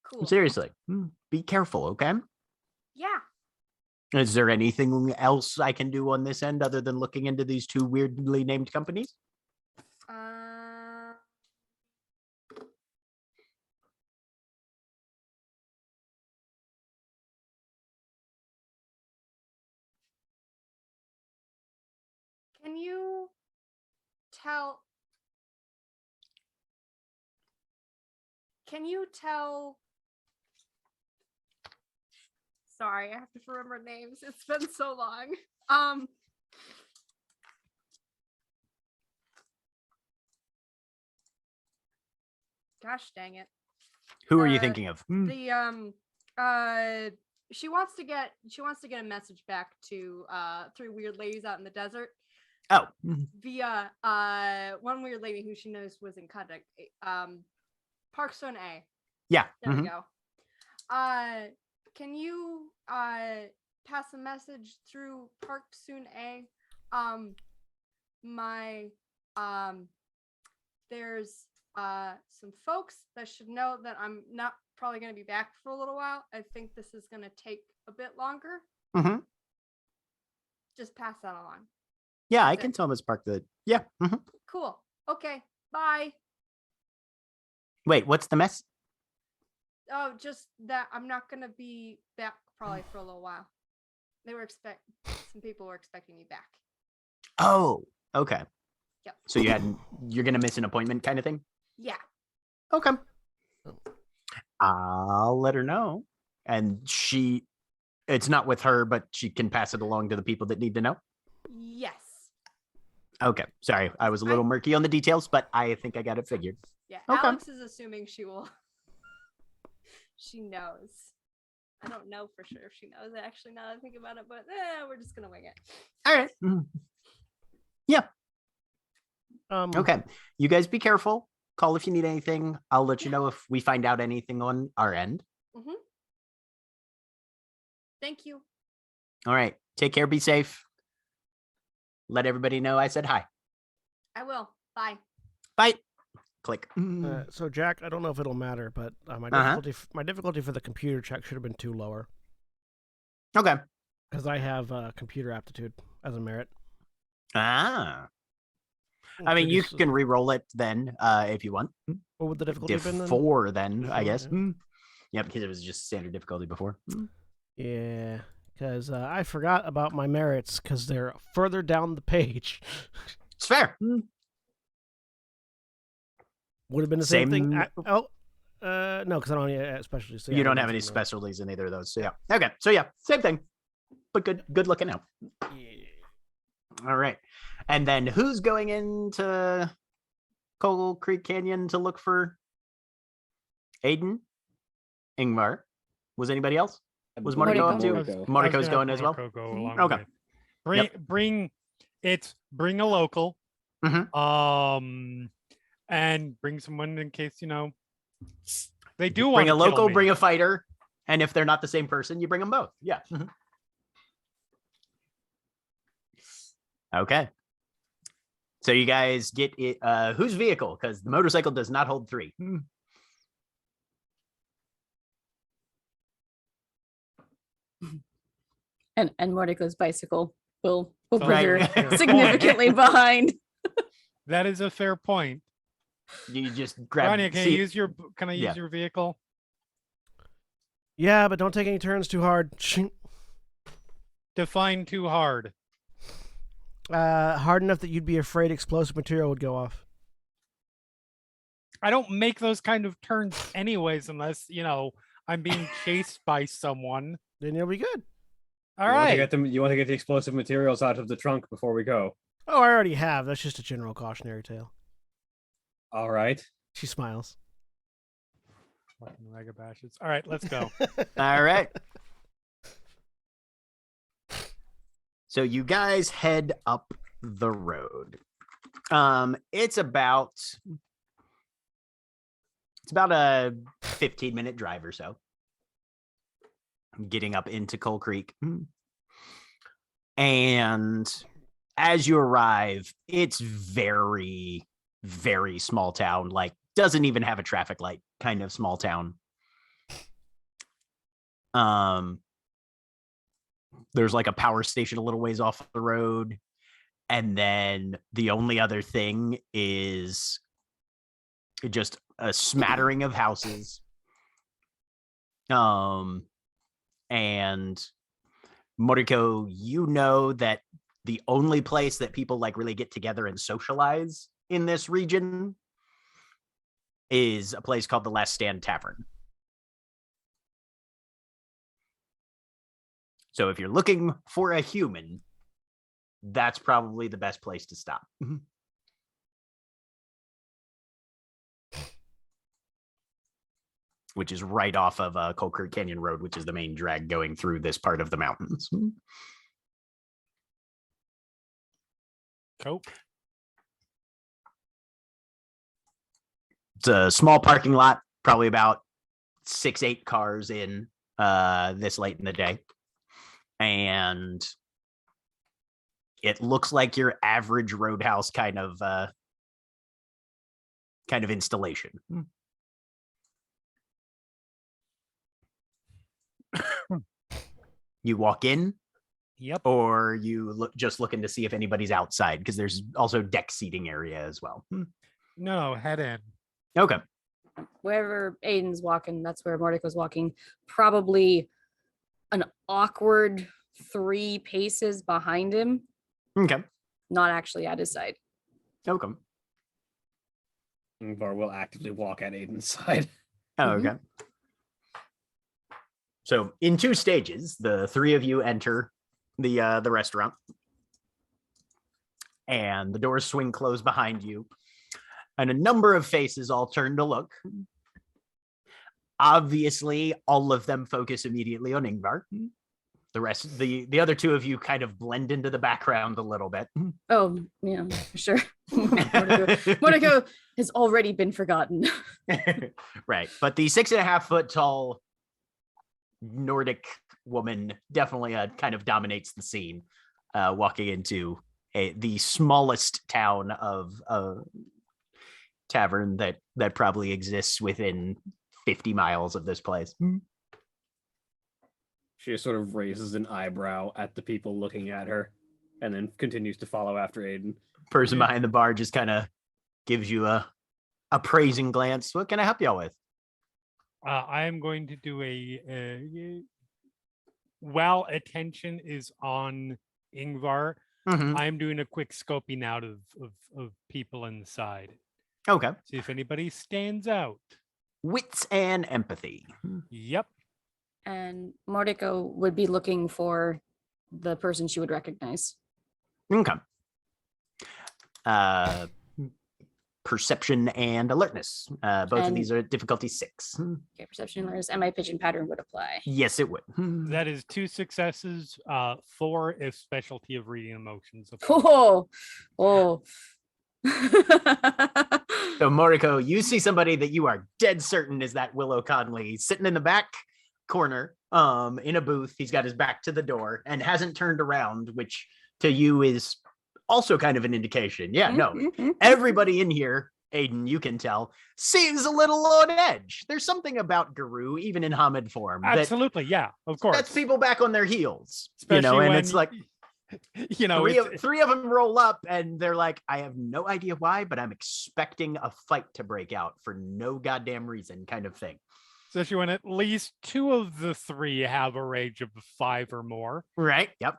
Cool. Seriously, be careful, okay? Yeah. Is there anything else I can do on this end other than looking into these two weirdly named companies? Can you tell? Sorry, I have to remember names. It's been so long. Gosh dang it. Who are you thinking of? She wants to get a message back to three weird ladies out in the desert. Oh. Via one weird lady who she knows was in contact. Parkstone A. Yeah. There we go. Can you pass a message through Parkstone A? There's some folks that should know that I'm not probably going to be back for a little while. I think this is going to take a bit longer. Just pass that along. Yeah, I can tell Miss Park that. Yeah. Cool. Okay. Bye. Wait, what's the mess? Oh, just that I'm not going to be back probably for a little while. Some people were expecting me back. Oh, okay. Yep. So you're going to miss an appointment kind of thing? Yeah. Okay. I'll let her know. And it's not with her, but she can pass it along to the people that need to know? Yes. Okay. Sorry, I was a little murky on the details, but I think I got it figured. Yeah. Okay. Alex is assuming she will. She knows. I don't know for sure if she knows actually now that I think about it, but we're just going to wing it. All right. Yeah. Okay. You guys be careful. Call if you need anything. I'll let you know if we find out anything on our end. Thank you. All right. Take care. Be safe. Let everybody know I said hi. I will. Bye. Bye. Click. So Jack, I don't know if it'll matter, but my difficulty for the computer check should have been 2 lower. Okay. Because I have computer aptitude as a merit. I mean, you can re-roll it then if you want. What would the difficulty have been? 4 then, I guess. Yeah, because it was just standard difficulty before. Yeah, because I forgot about my merits because they're further down the page. It's fair. Would have been the same thing. No, because I don't have any specialties. So you don't have any specialties in either of those. So yeah. Okay. So yeah, same thing. But good looking out. Yeah. All right. And then who's going into Coal Creek Canyon to look for Aiden? Ingvar? Was anybody else? Was Mariko up too? Mariko's going as well? Go along okay. Bring a local. And bring someone in case, they do want bring to a local, me. Bring a fighter. And if they're not the same person, you bring them both. Yeah. Okay. So you guys get it. Whose vehicle? Because the motorcycle does not hold 3. And Mordecai's bicycle will put Right. her significantly behind. That is a fair point. You just grab. Rania, can I use your vehicle? Yeah, but don't take any turns too hard. Define too hard. Hard enough that you'd be afraid explosive material would go off. I don't make those kind of turns anyways, unless, I'm being chased by someone. Then you'll be good. All You right. want to get the explosive materials out of the trunk before we go. Oh, I already have. That's just a general cautionary tale. All right. She smiles. Fucking ragabashes. All right, let's go. All right. So you guys head up the road. It's about a 15-minute drive or so. Getting up into Coal Creek. And as you arrive, it's very, very small town, like doesn't even have a traffic light kind of small town. There's like a power station a little ways off the road. And then the only other thing is just a smattering of houses. And Moriko, you know that the only place that people like really get together and socialize in this region is a place called the Last Stand Tavern. So if you're looking for a human, that's probably the best place to stop. Which is right off of Coal Creek Canyon Road, which is the main drag going through this part of the mountains. Cool. It's a small parking lot, probably about 6-8 cars in this late in the day. And it looks like your average roadhouse kind of installation. You walk in, Yep. or you just looking to see if anybody's outside, because there's also deck seating area as well. No, head in. Okay. Wherever Aiden's walking, that's where Mordecai's walking. Probably an awkward 3 paces behind him, Okay. not actually at his side. Okay. Ingvar will actively walk at Aiden's side. Oh, okay. So in 2 stages, the 3 of you enter the restaurant, and the doors swing closed behind you, and a number of faces all turn to look. Obviously, all of them focus immediately on Ingvar. The rest, the other 2 of you kind of blend into the background a little bit. Oh, yeah, for sure. Mordecai has already been forgotten. Right. But the 6.5-foot tall Nordic woman definitely kind of dominates the scene, walking into the smallest town of tavern that probably exists within 50 miles of this place. She just sort of raises an eyebrow at the people looking at her and then continues to follow after Aiden. Person behind the bar just kind of gives you a praising glance. What can I help y'all with? I am going to do while attention is on Ingvar, I'm doing a quick scoping out of people inside. Okay. See if anybody stands out. Wits and empathy. Yep. And Mordecai would be looking for the person she would recognize. Okay. Perception and alertness. Both of these are difficulty 6. Okay, perception alertness, and my pigeon pattern would apply. Yes, it would. That is 2 successes, 4 if specialty of reading emotions. Oh. So Moriko, you see somebody that you are dead certain is that Willow Conley sitting in the back corner in a booth. He's got his back to the door and hasn't turned around, which to you is also kind of an indication. Yeah, no, everybody in here, Aiden, you can tell, seems a little on edge. There's something about Guru, even in Hamid form. Absolutely, yeah, of course. That's people back on their heels. Especially and it's like, three of them roll up and they're like, I have no idea why, but I'm expecting a fight to break out for no goddamn reason, kind of thing. Especially when at least 2 of the 3 have a range of 5 or more. Right. Yep.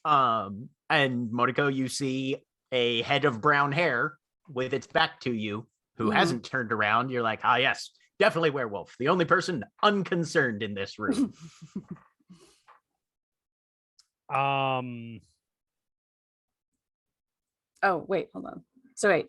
And Moriko, you see a head of brown hair with its back to you, who hasn't turned around. You're like, ah, yes, definitely werewolf. The only person unconcerned in this room. Oh, wait, hold on. So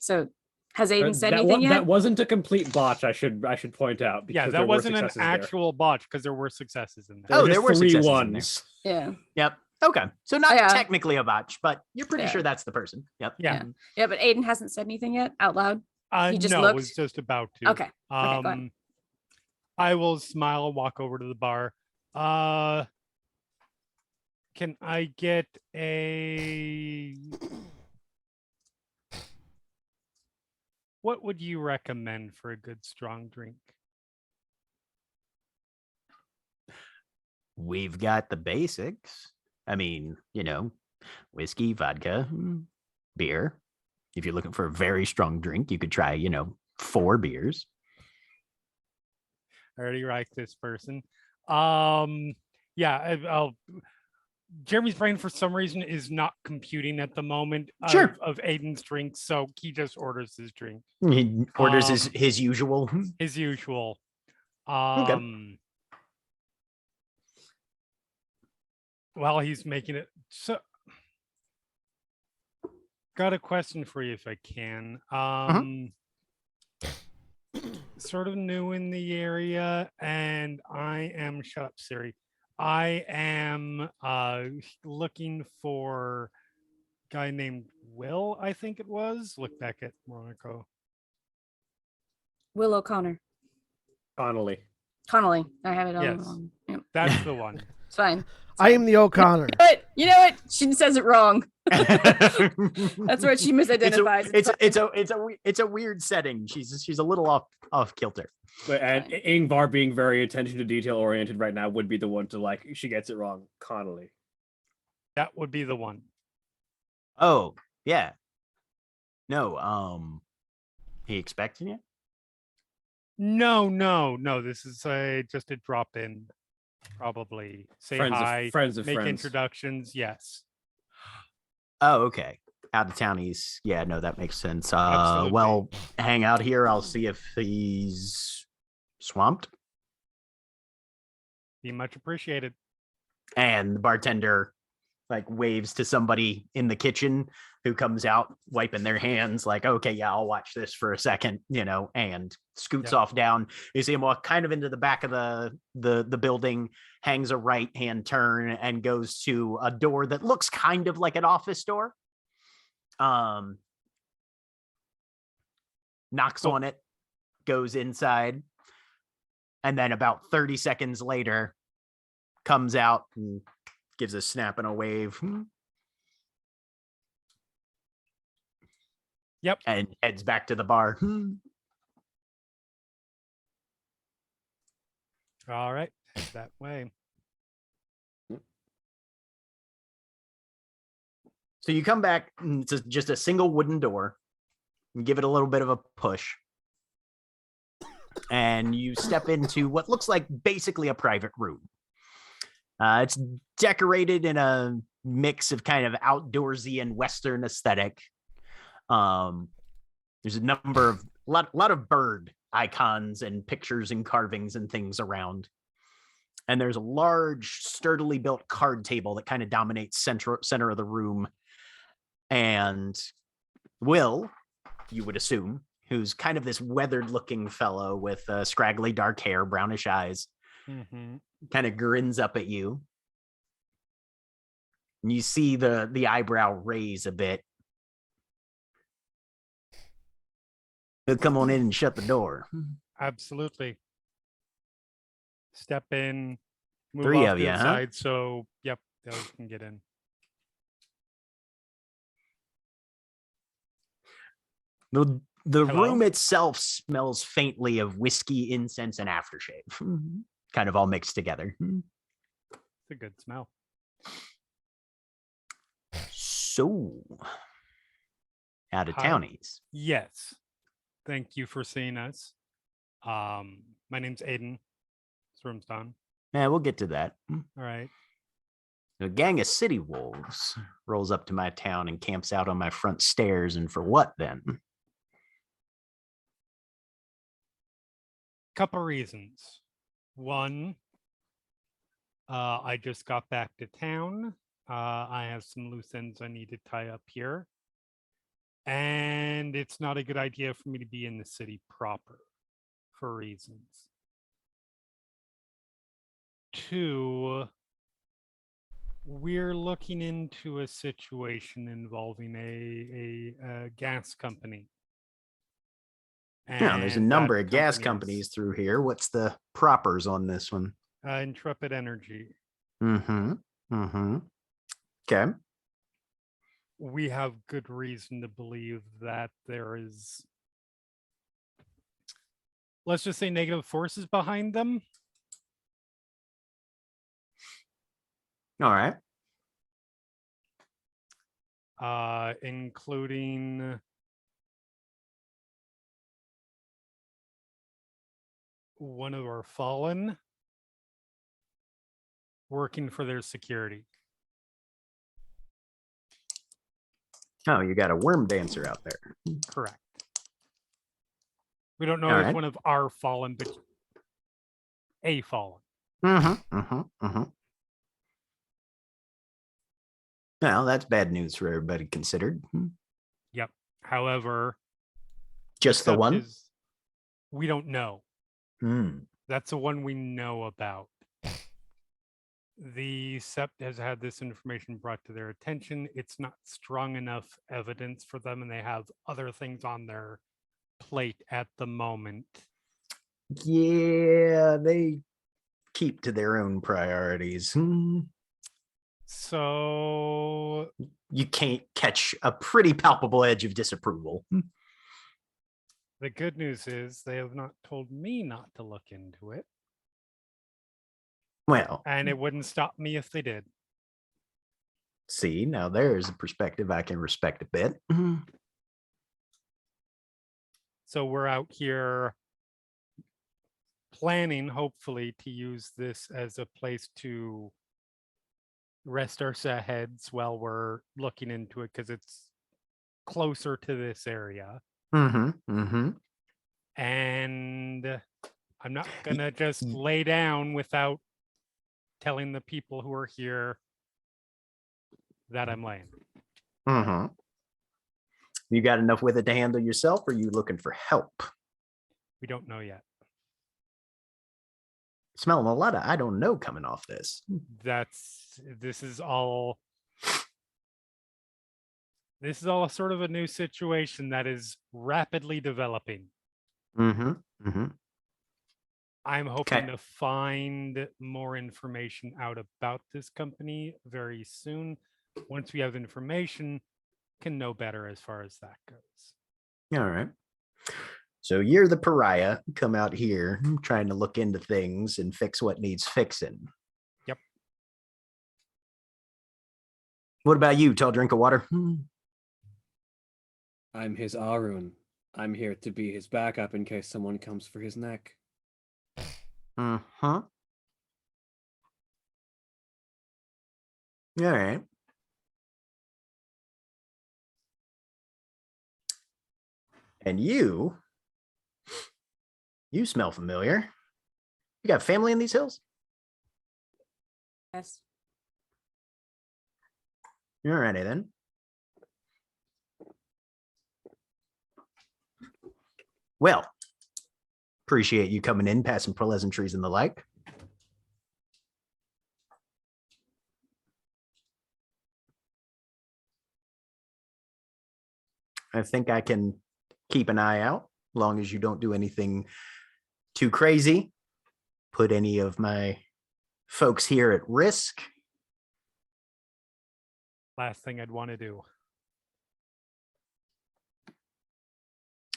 has Aiden said anything yet? That wasn't a complete botch. I should point out. Yeah, because that there were wasn't an successes there. actual botch because there were successes in there. Oh, there just were 3 successes in ones. Yeah. Yep. Okay. So not Yeah. technically a botch, but you're pretty Yeah. sure that's the person. Yep. Yeah. Yeah, but Aiden hasn't said anything yet out loud. He just no, looked? was just about to. Okay. go ahead. I will smile, walk over to the bar. Can I get a... What would you recommend for a good strong drink? We've got the basics. I mean, whiskey, vodka, beer. If you're looking for a very strong drink, you could try, 4 beers. I already like this person. I'll Jeremy's brain for some reason is not computing at the moment of Aiden's drinks, so he just orders his drink. He orders his usual. His usual. Okay. While he's making it, so got a question for you if I can. Sort of new in the area, and I am shut up, Siri. I am looking for a guy named Will, I think it was. Look back at Monaco. Will O'Connor. Connolly. Connolly. I have it all Yes. wrong. Yep. That's the one. It's fine. I am the O'Connor. But you know what? She says it wrong. That's what she misidentifies. It's a weird setting. She's a little off kilter. But and Ingvar, being very attention to detail oriented right now, would be the one to she gets it wrong. Connolly. That would be the one. Oh, yeah. No, he expecting it? No. This is just a drop in. Probably say hi, friends of make friends. introductions. Yes. Oh, okay. Out of townies. Yeah, no, that makes sense. Absolutely. Well, hang out here. I'll see if he's swamped. Be much appreciated. And the bartender waves to somebody in the kitchen who comes out wiping their hands okay, yeah, I'll watch this for a second, and scoots off down. You see him walk kind of into the back of the building, hangs a right hand turn, and goes to a door that looks kind of like an office door. Knocks on it, goes inside, and then about 30 seconds later comes out and gives a snap and a wave. Yep. And heads back to the bar. All right. That way. So you come back, it's just a single wooden door. You give it a little bit of a push. And you step into what looks like basically a private room. It's decorated in a mix of kind of outdoorsy and Western aesthetic. There's a lot of bird icons and pictures and carvings and things around. And there's a large, sturdily built card table that kind of dominates center of the room. And Will, you would assume, who's kind of this weathered looking fellow with scraggly dark hair, brownish eyes, kind of grins up at you. And you see the eyebrow raise a bit. He'll come on in and shut the door. Absolutely. Step in, move 3 off of to you, the huh? side, so yep, those can get in. The Hello? room itself smells faintly of whiskey, incense, and aftershave. Kind of all mixed together. It's a good smell. So, out of Hi. townies. Yes. Thank you for seeing us. My name's Aiden. This room's done. Yeah, we'll get to that. All right. A gang of city wolves rolls up to my town and camps out on my front stairs. And for what then? Couple reasons. One, I just got back to town. I have some loose ends I need to tie up here. And it's not a good idea for me to be in the city proper for reasons. Two, we're looking into a situation involving a gas company. Now, there's a And number that of gas company companies is, through here. What's the propers on this one? Intrepid Energy. Mm-hmm. Mm-hmm. Okay. We have good reason to believe that there is, let's just say, negative forces behind them. All right. Including one of our fallen working for their security. Oh, you got a worm dancer out there. Correct. We don't know All if right. one of our fallen, but a fallen. Mm-hmm. Mm-hmm. Mm-hmm. Well, that's bad news for everybody considered. Yep. However, Just the Sept one? we don't know. Hmm. That's the one we know about. The Sept has had this information brought to their attention. It's not strong enough evidence for them, and they have other things on their plate at the moment. Yeah, they keep to their own priorities. So You can't catch a pretty palpable edge of disapproval. the good news is they have not told me not to look into it, Well, and it wouldn't stop me if they did. see, now there's a perspective I can respect a bit. So we're out here planning, hopefully, to use this as a place to rest our heads while we're looking into it, because it's closer to this area. Mm-hmm. Mm-hmm. And I'm not gonna just lay down without telling the people who are here that I'm laying. Mm-hmm. You got enough with it to handle yourself, or are you looking for help? We don't know yet. Smelling a lot of I don't know coming off this. This is all sort of a new situation that is rapidly developing. Mm-hmm. Mm-hmm. I'm hoping Okay. to find more information out about this company very soon. Once we have information, can know better as far as that goes. All right. So you're the pariah, come out here trying to look into things and fix what needs fixing. Yep. What about you? Tall drink of water? I'm his Arun. I'm here to be his backup in case someone comes for his neck. Uh-huh. All right. And you smell familiar. You got family in these hills? Yes. All righty then. Well, appreciate you coming in, passing pleasantries and the like. I think I can keep an eye out, as long as you don't do anything too crazy, put any of my folks here at risk. Last thing I'd want to do.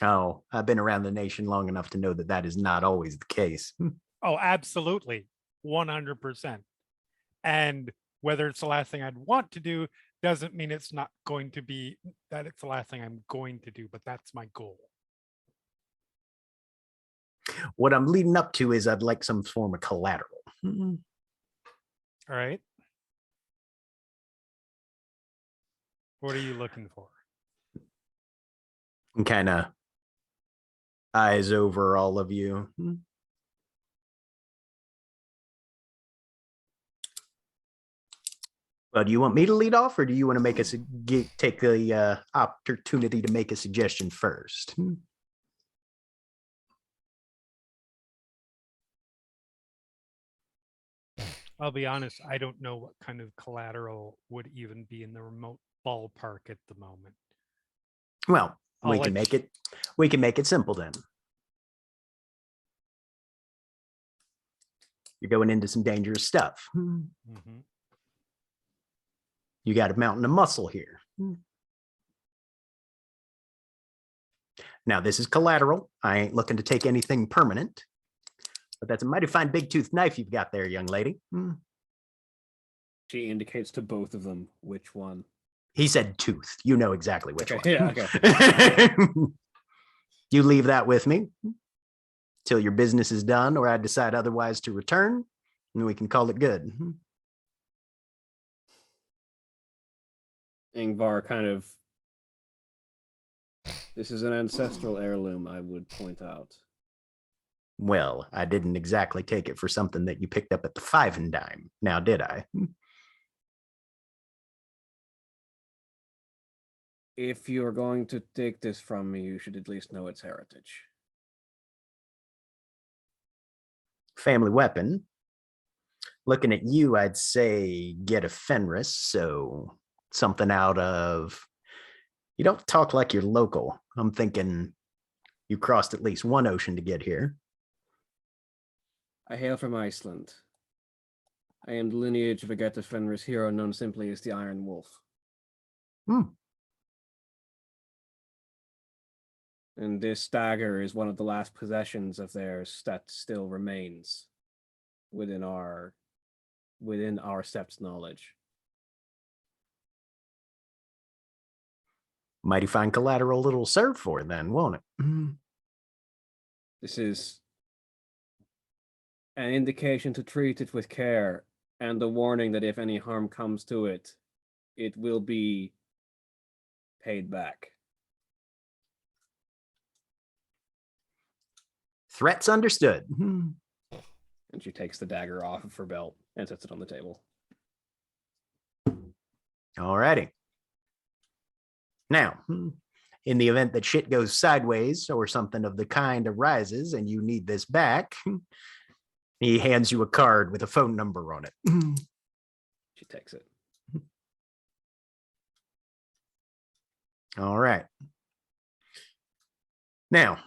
Oh, I've been around the nation long enough to know that that is not always the case. Oh, absolutely. 100%. And whether it's the last thing I'd want to do doesn't mean it's not going to be that it's the last thing I'm going to do, but that's my goal. What I'm leading up to is I'd like some form of collateral. All right. What are you looking for? And kind of eyes over all of you. Well, do you want me to lead off, or do you want to make us take the opportunity to make a suggestion first? I'll be honest, I don't know what kind of collateral would even be in the remote ballpark at the moment. Well, we I'll can let make it simple then. You're going into some dangerous stuff. Mm-hmm. You got a mountain of muscle here. Now, this is collateral. I ain't looking to take anything permanent, but that's a mighty fine big tooth knife you've got there, young lady. She indicates to both of them which one. He said tooth. You know exactly which one. Yeah, okay. You leave that with me till your business is done, or I decide otherwise to return, and we can call it good. Ingvar kind of. This is an ancestral heirloom, I would point out. Well, I didn't exactly take it for something that you picked up at the Five and Dime, now did I? If you're going to take this from me, you should at least know its heritage. Family weapon. Looking at you, I'd say get a Fenris, so something out of... You don't talk like you're local. I'm thinking you crossed at least one ocean to get here. I hail from Iceland. I am the lineage of a Geta Fenris hero known simply as the Iron Wolf. And this dagger is one of the last possessions of theirs that still remains within our Sept's knowledge. Mighty fine collateral it'll serve for then, won't it? This is an indication to treat it with care, and a warning that if any harm comes to it, it will be paid back. Threats understood. And she takes the dagger off of her belt and sets it on the table. Alrighty. Now, in the event that shit goes sideways or something of the kind arises and you need this back, he hands you a card with a phone number on it. She takes it. All right. Now,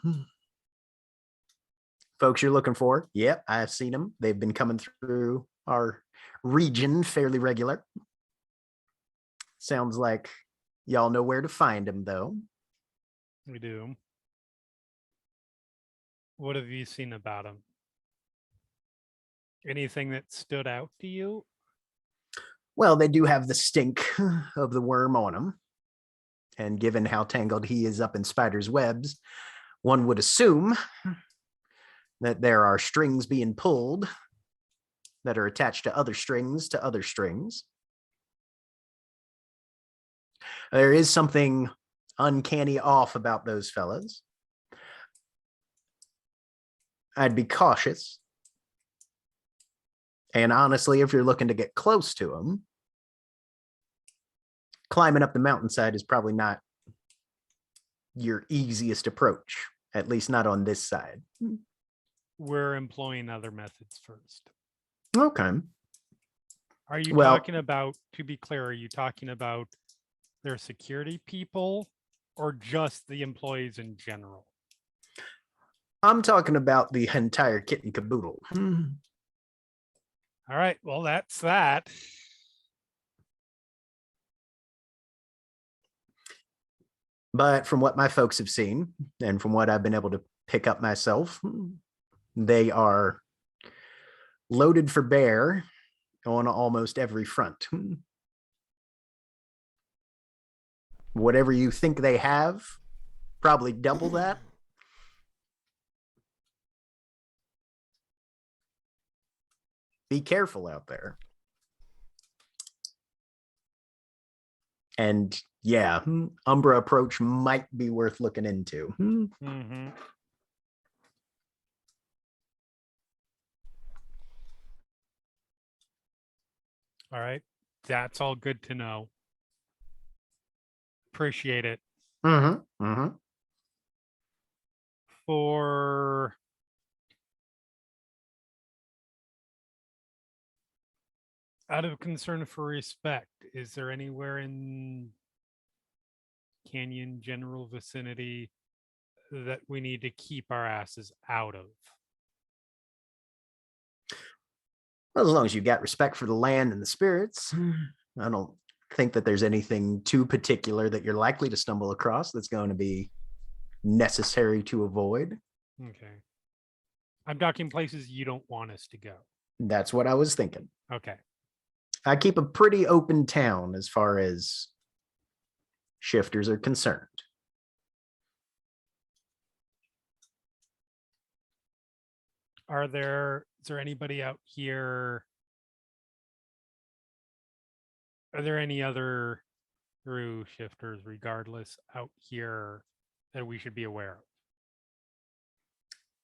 folks you're looking for, yep, I've seen them. They've been coming through our region fairly regular. Sounds like y'all know where to find them, though. We do. What have you seen about him? Anything that stood out to you? Well, they do have the stink of the worm on them. And given how tangled he is up in spiders' webs, one would assume that there are strings being pulled that are attached to other strings to other strings. There is something uncanny off about those fellas. I'd be cautious. And honestly, if you're looking to get close to them, climbing up the mountainside is probably not your easiest approach, at least not on this side. We're employing other methods first. Okay. Are you Well- talking about, to be clear, are you talking about their security people or just the employees in general? I'm talking about the entire kit and caboodle. All right, well, that's that. But from what my folks have seen, and from what I've been able to pick up myself, they are loaded for bear on almost every front. Whatever you think they have, probably double that. be careful out there. And yeah, Umbra approach might be worth looking into. Mm-hmm. All right. That's all good to know. Appreciate it. Mm-hmm. Mm-hmm. For out of concern for respect, is there anywhere in Canyon general vicinity that we need to keep our asses out of? Well, as long as you've got respect for the land and the spirits, I don't think that there's anything too particular that you're likely to stumble across that's going to be necessary to avoid. Okay. I'm talking places you don't want us to go. That's what I was thinking. Okay. I keep a pretty open town as far as shifters are concerned. Is there anybody out here? Are there any other through shifters regardless out here that we should be aware of?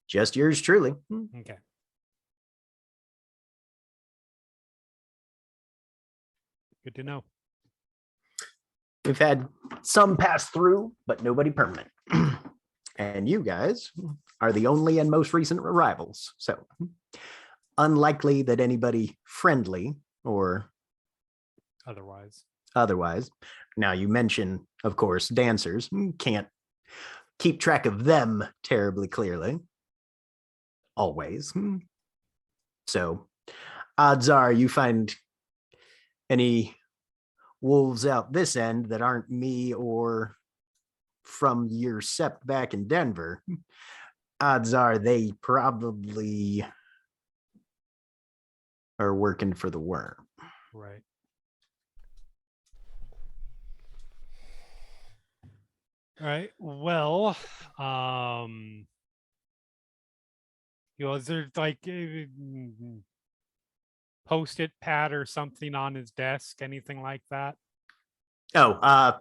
Just yours truly. Okay. Good to know. We've had some pass through, but nobody permanent. And you guys are the only and most recent arrivals. So unlikely that anybody friendly or otherwise. Now you mention, of course, dancers. Can't keep track of them terribly clearly. Always. So odds are you find any wolves out this end that aren't me or from your sept back in Denver, odds are they probably are working for the worm. Right. All right. Well, is there like post-it pad or something on his desk, anything like that? Oh,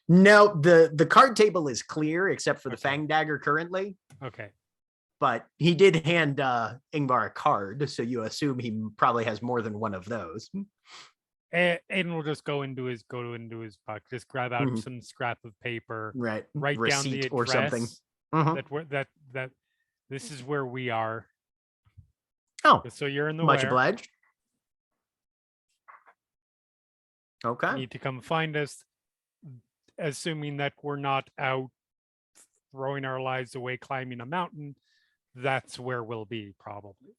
no, the card table is clear except for the Fang Dagger currently. Okay. But he did hand Ingvar a card, so you assume he probably has more than one of those. Aiden will just go into his pocket, just grab out some scrap of paper, right? Write Receipt down the address or something. that this is where we are. Oh, so you're in the much where. obliged. Okay. You need to come find us, assuming that we're not out throwing our lives away climbing a mountain. That's where we'll be, probably.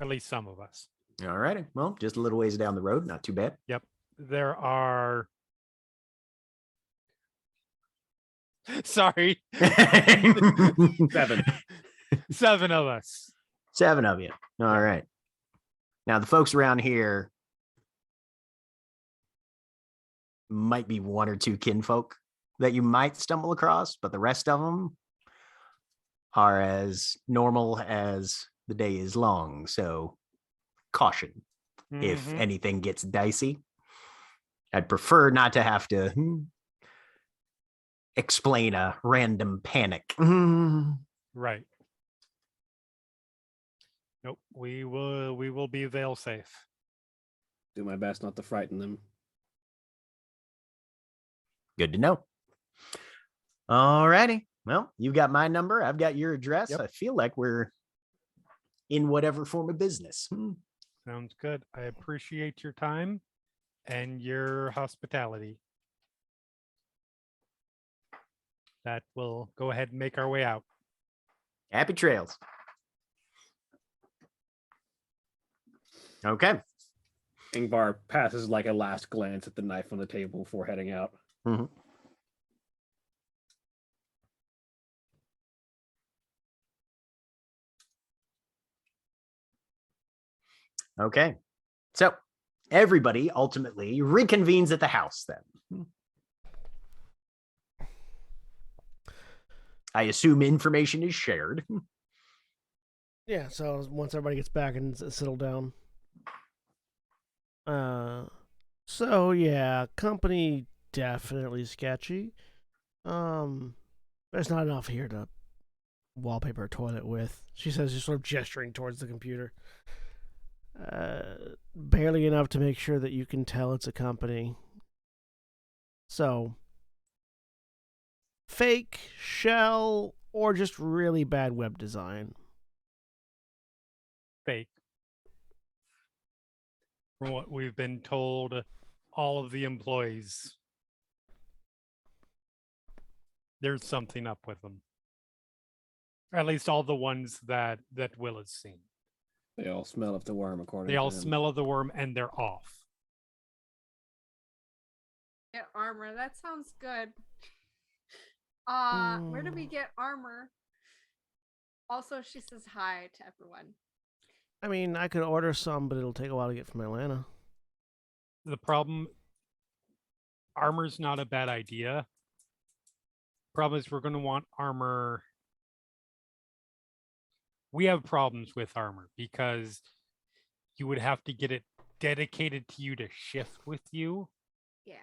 At least some of us. All righty. Well, just a little ways down the road. Not too bad. Yep. There are... Sorry. 7. 7 of us. 7 of you. All right. Now, the folks around here might be 1 or 2 kinfolk that you might stumble across, but the rest of them are as normal as the day is long. So caution if anything gets dicey. I'd prefer not to have to explain a random panic. Right. Nope. We will be veil safe. Do my best not to frighten them. Good to know. All righty. Well, you've got my number. I've got your address. Yep. I feel like we're in whatever form of business. Sounds good. I appreciate your time and your hospitality. That will go ahead and make our way out. Happy trails. Okay. Ingvar passes like a last glance at the knife on the table before heading out. Okay. So everybody ultimately reconvenes at the house then. I assume information is shared. Yeah, so once everybody gets back and settled down, So yeah, company definitely sketchy. There's not enough here to wallpaper a toilet with. She says, just sort of gesturing towards the computer. Barely enough to make sure that you can tell it's a company. So, fake, shell, or just really bad web design. Fake. From what we've been told, all of the employees, there's something up with them. Or at least all the ones that Will has seen. They all smell of the worm, according They to all him. smell of the worm and they're off. Get armor. That sounds good. Where do we get armor? Also, she says hi to everyone. I mean, I could order some, but it'll take a while to get from Atlanta. The problem, armor's not a bad idea. Problem is we're going to want armor. We have problems with armor because you would have to get it dedicated to you to shift with you. Yeah.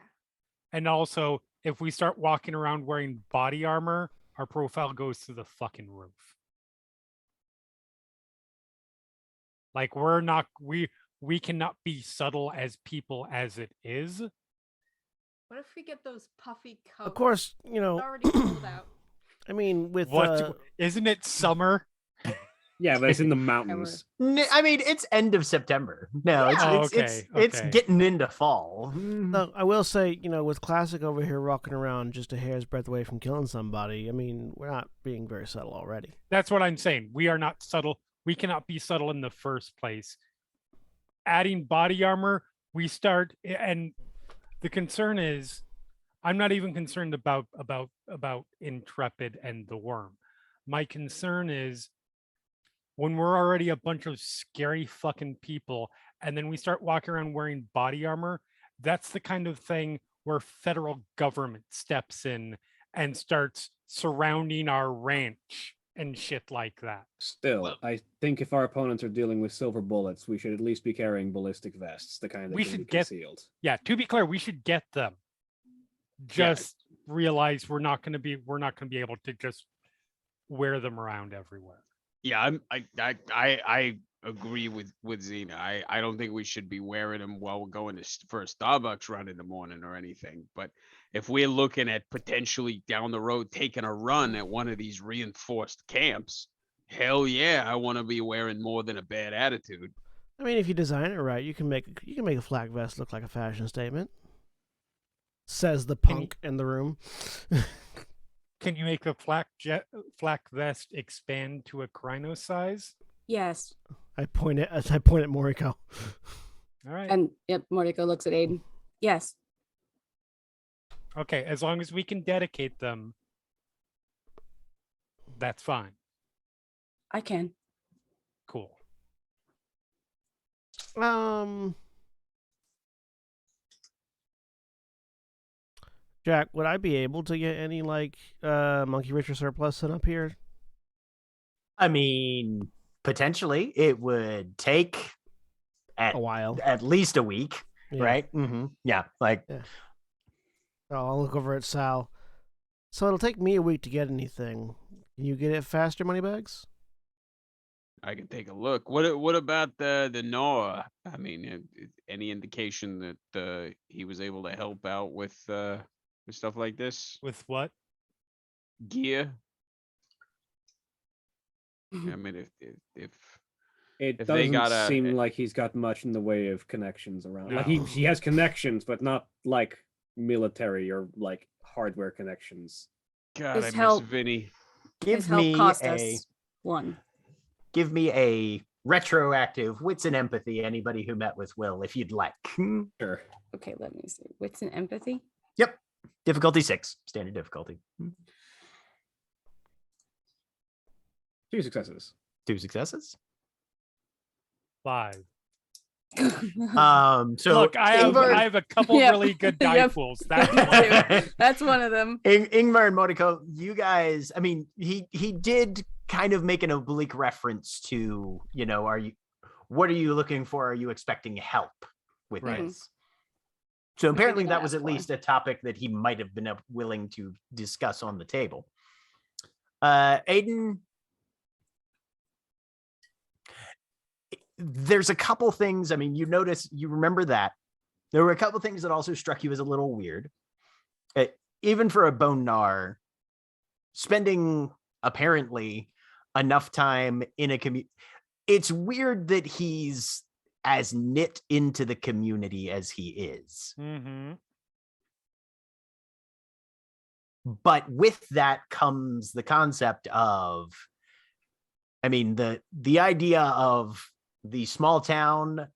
And also, if we start walking around wearing body armor, our profile goes to the fucking roof. Like we cannot be subtle as people as it is. What if we get those puffy coats? Of course, It's already cold out. I mean, with Isn't it summer? Yeah, but it's in the mountains. I mean, it's end of September. No, it's getting into fall. No, I will say, with Classic over here rocking around just a hair's breadth away from killing somebody, I mean, we're not being very subtle already. That's what I'm saying. We are not subtle. We cannot be subtle in the first place. Adding body armor, we start, and the concern is, I'm not even concerned about Intrepid and the worm. My concern is when we're already a bunch of scary fucking people, and then we start walking around wearing body armor, that's the kind of thing where federal government steps in and starts surrounding our ranch and shit like that. Still, I think if our opponents are dealing with silver bullets, we should at least be carrying ballistic vests, the kind that We can should be get- concealed. Yeah, to be clear, we should get them. Just realize we're not going to be able to just wear them around everywhere. Yeah, I agree with Xena. I don't think we should be wearing them while we're going for a Starbucks run in the morning or anything. But if we're looking at potentially down the road taking a run at one of these reinforced camps, hell yeah, I want to be wearing more than a bad attitude. I mean, if you design it right, you can make a flak vest look like a fashion statement. Says the punk in the room. Can you make a flak vest expand to a Kryno size? Yes. I point at Moriko. All right. And yep, Mordecai looks at Aiden. Yes. Okay, as long as we can dedicate them, that's fine. I can. Cool. Jack, would I be able to get any Monkey Richer surplus set up here? I mean, potentially it would take A while. at least a week, Yeah. right? Mm-hmm. Yeah, like So I'll look over at Sal. So it'll take me a week to get anything. Can you get it faster, Moneybags? I can take a look. What about the Noah? I mean, any indication that he was able to help out with stuff like this? With what? Gear. I mean, if It If they doesn't got seem like he's got much in the way of connections around. Like No. he has connections, but not like military or like hardware connections. God, His I miss help- Vinny. His help cost us one. give me a retroactive wits and empathy. Anybody who met with Will, if you'd like. Sure. Okay, let me see. Wits and empathy. Yep, difficulty 6, standard difficulty. 2 successes. 2 successes. 5. So Look, I have a couple Yep. really good die Yep. pools. That's Me one. too. That's one of them. Ingmar and Mordecai, you guys, I mean, he did kind of make an oblique reference to, what are you looking for? Are you expecting help? with Right. this. So apparently did that was ask at for. least a topic that he might have been willing to discuss on the table. Aiden, there's a couple things. I mean, you remember that. There were a couple things that also struck you as a little weird. Even for a Bone Gnar, spending apparently enough time in a community, it's weird that he's as knit into the community as he is. Mm-hmm. But with that comes the concept of, I mean, the idea of the small town.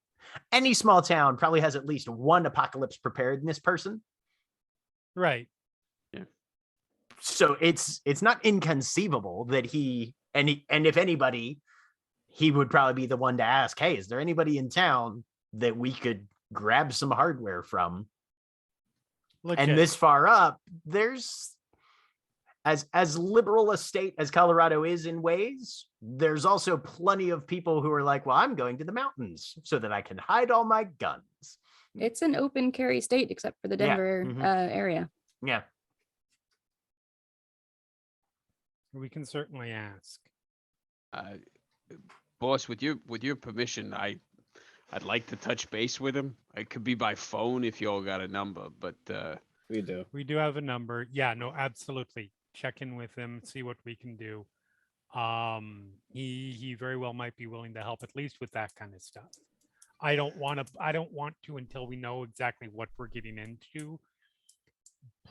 Any small town probably has at least one apocalypse preparedness person. Right. So it's not inconceivable that and if anybody, he would probably be the one to ask, hey, is there anybody in town that we could grab some hardware from? Legit. And this far up, there's as liberal a state as Colorado is in ways, there's also plenty of people who are like, well, I'm going to the mountains so that I can hide all my guns. It's an open carry state except for the Yeah, Denver mhm. area. Yeah. We can certainly ask. Boss, with your permission, I'd like to touch base with him. It could be by phone if y'all got a number, but We do. We do have a number. Yeah, no, absolutely. Check in with him, see what we can do. He very well might be willing to help, at least with that kind of stuff. I don't want to until we know exactly what we're getting into.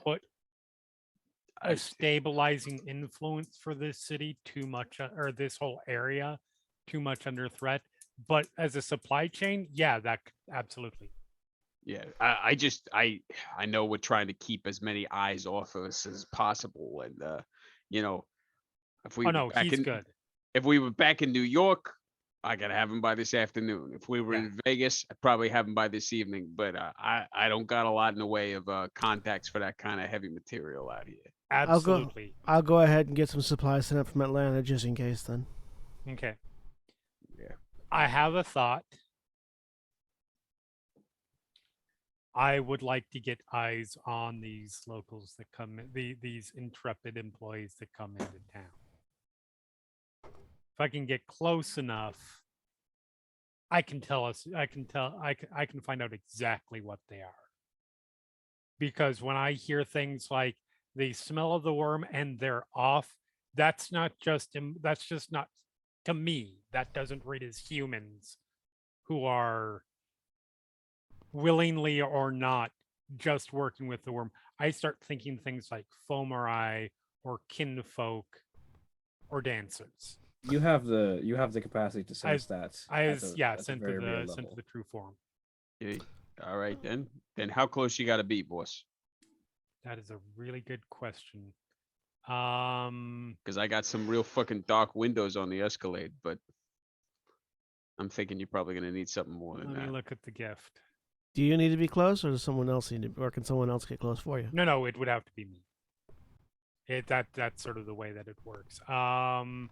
Put a stabilizing influence for this city too much, or this whole area too much under threat. But as a supply chain, yeah, that absolutely. yeah, I know we're trying to keep as many eyes off of us as possible, and if we Oh were no, back he's in, good. if we were back in New York, I gotta have him by this afternoon. If we were Yeah. in Vegas, I'd probably have him by this evening. But I don't got a lot in the way of contacts for that kind of heavy material out here. Absolutely. I'll go ahead and get some supplies sent up from Atlanta just in case then. Okay. Yeah. I have a thought. I would like to get eyes on these locals that come in, these intrepid employees that come into town. If I can get close enough, I can find out exactly what they are. Because when I hear things like the smell of the worm and they're off, that's just not, to me, that doesn't read as humans who are willingly or not just working with the worm. I start thinking things like Fomori or kinfolk or dancers. You have the capacity to sense that. Sent to the true form. Okay. All right then. Then how close you got to be, boss? That is a really good question. Because I got some real fucking dark windows on the Escalade, but I'm thinking you're probably gonna need something more than Let me that. look at the gift. Do you need to be close, or does someone else need to, or can someone else get close for you? No, it would have to be me. That's sort of the way that it works. Well,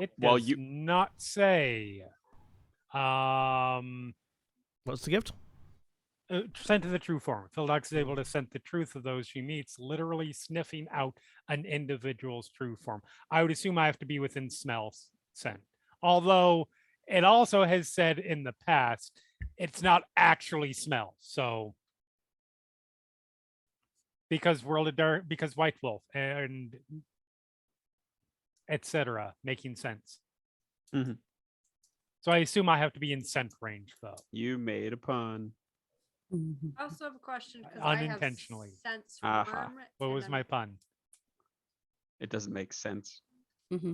It while does you not say. What's the gift? Sent to the true form. Phildox is able to sense the truth of those she meets, literally sniffing out an individual's true form. I would assume I have to be within smell scent. Although it also has said in the past, it's not actually smell. So because World of Dark, because White Wolf and etc. making sense. Mhm. So I assume I have to be in scent range though. you made a pun. I also have a question because I have Unintentionally. sense Aha. worm. What and was then- my pun? It doesn't make sense. Mm-hmm.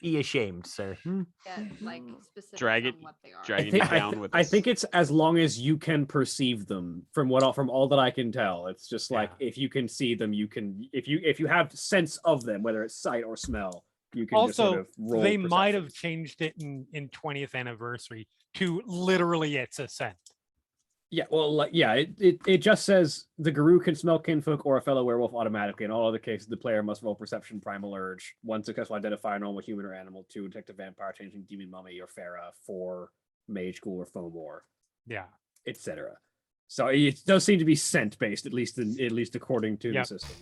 Be ashamed, sir. Get like specifics Drag it- on what they are. drag it I think, down with I us. think it's as long as you can perceive them from all that I can tell. It's just like Yeah. if you can see them, you can if you have sense of them, whether it's sight or smell, you can just Also, sort of roll. they might have perceptions. changed it in 20th anniversary to literally it's a scent. Yeah, well, like, yeah, it just says the guru can smell kinfolk or a fellow werewolf automatically. In all other cases, the player must roll perception primal urge. 1, successful identify a normal human or animal. 2, detect a vampire, changing demon, mummy, or Pharaoh. 4, mage, ghoul, or fomor, Yeah. etc. So it does seem to be scent based, at least according to the system.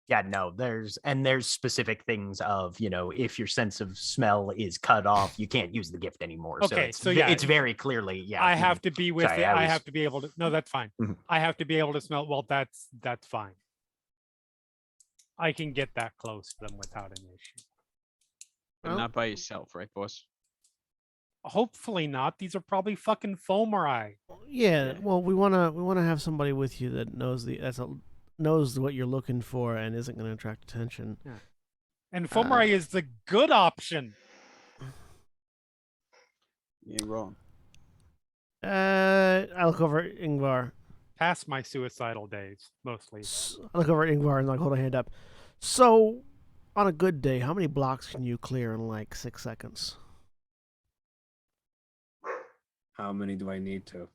Yeah, no, there's specific things of, if your sense of smell is cut off, you can't use the gift anymore. Okay, So it's very clearly, yeah. I have to be with Sorry, it. I have to be able to. No, that's fine. Mhm. I have to be able to smell. Well, that's fine. I can get that close to them without an issue. But not by yourself, right, boss? Hopefully not. These are probably fucking Fomori. Yeah, well, we wanna have somebody with you that knows what you're looking for and isn't going to attract attention. Yeah. And Fomori is the good option. You ain't wrong. I look over at Ingvar. Past my suicidal days, mostly. I look over at Ingvar and hold a hand up. So, on a good day, how many blocks can you clear in like 6 seconds? How many do I need to?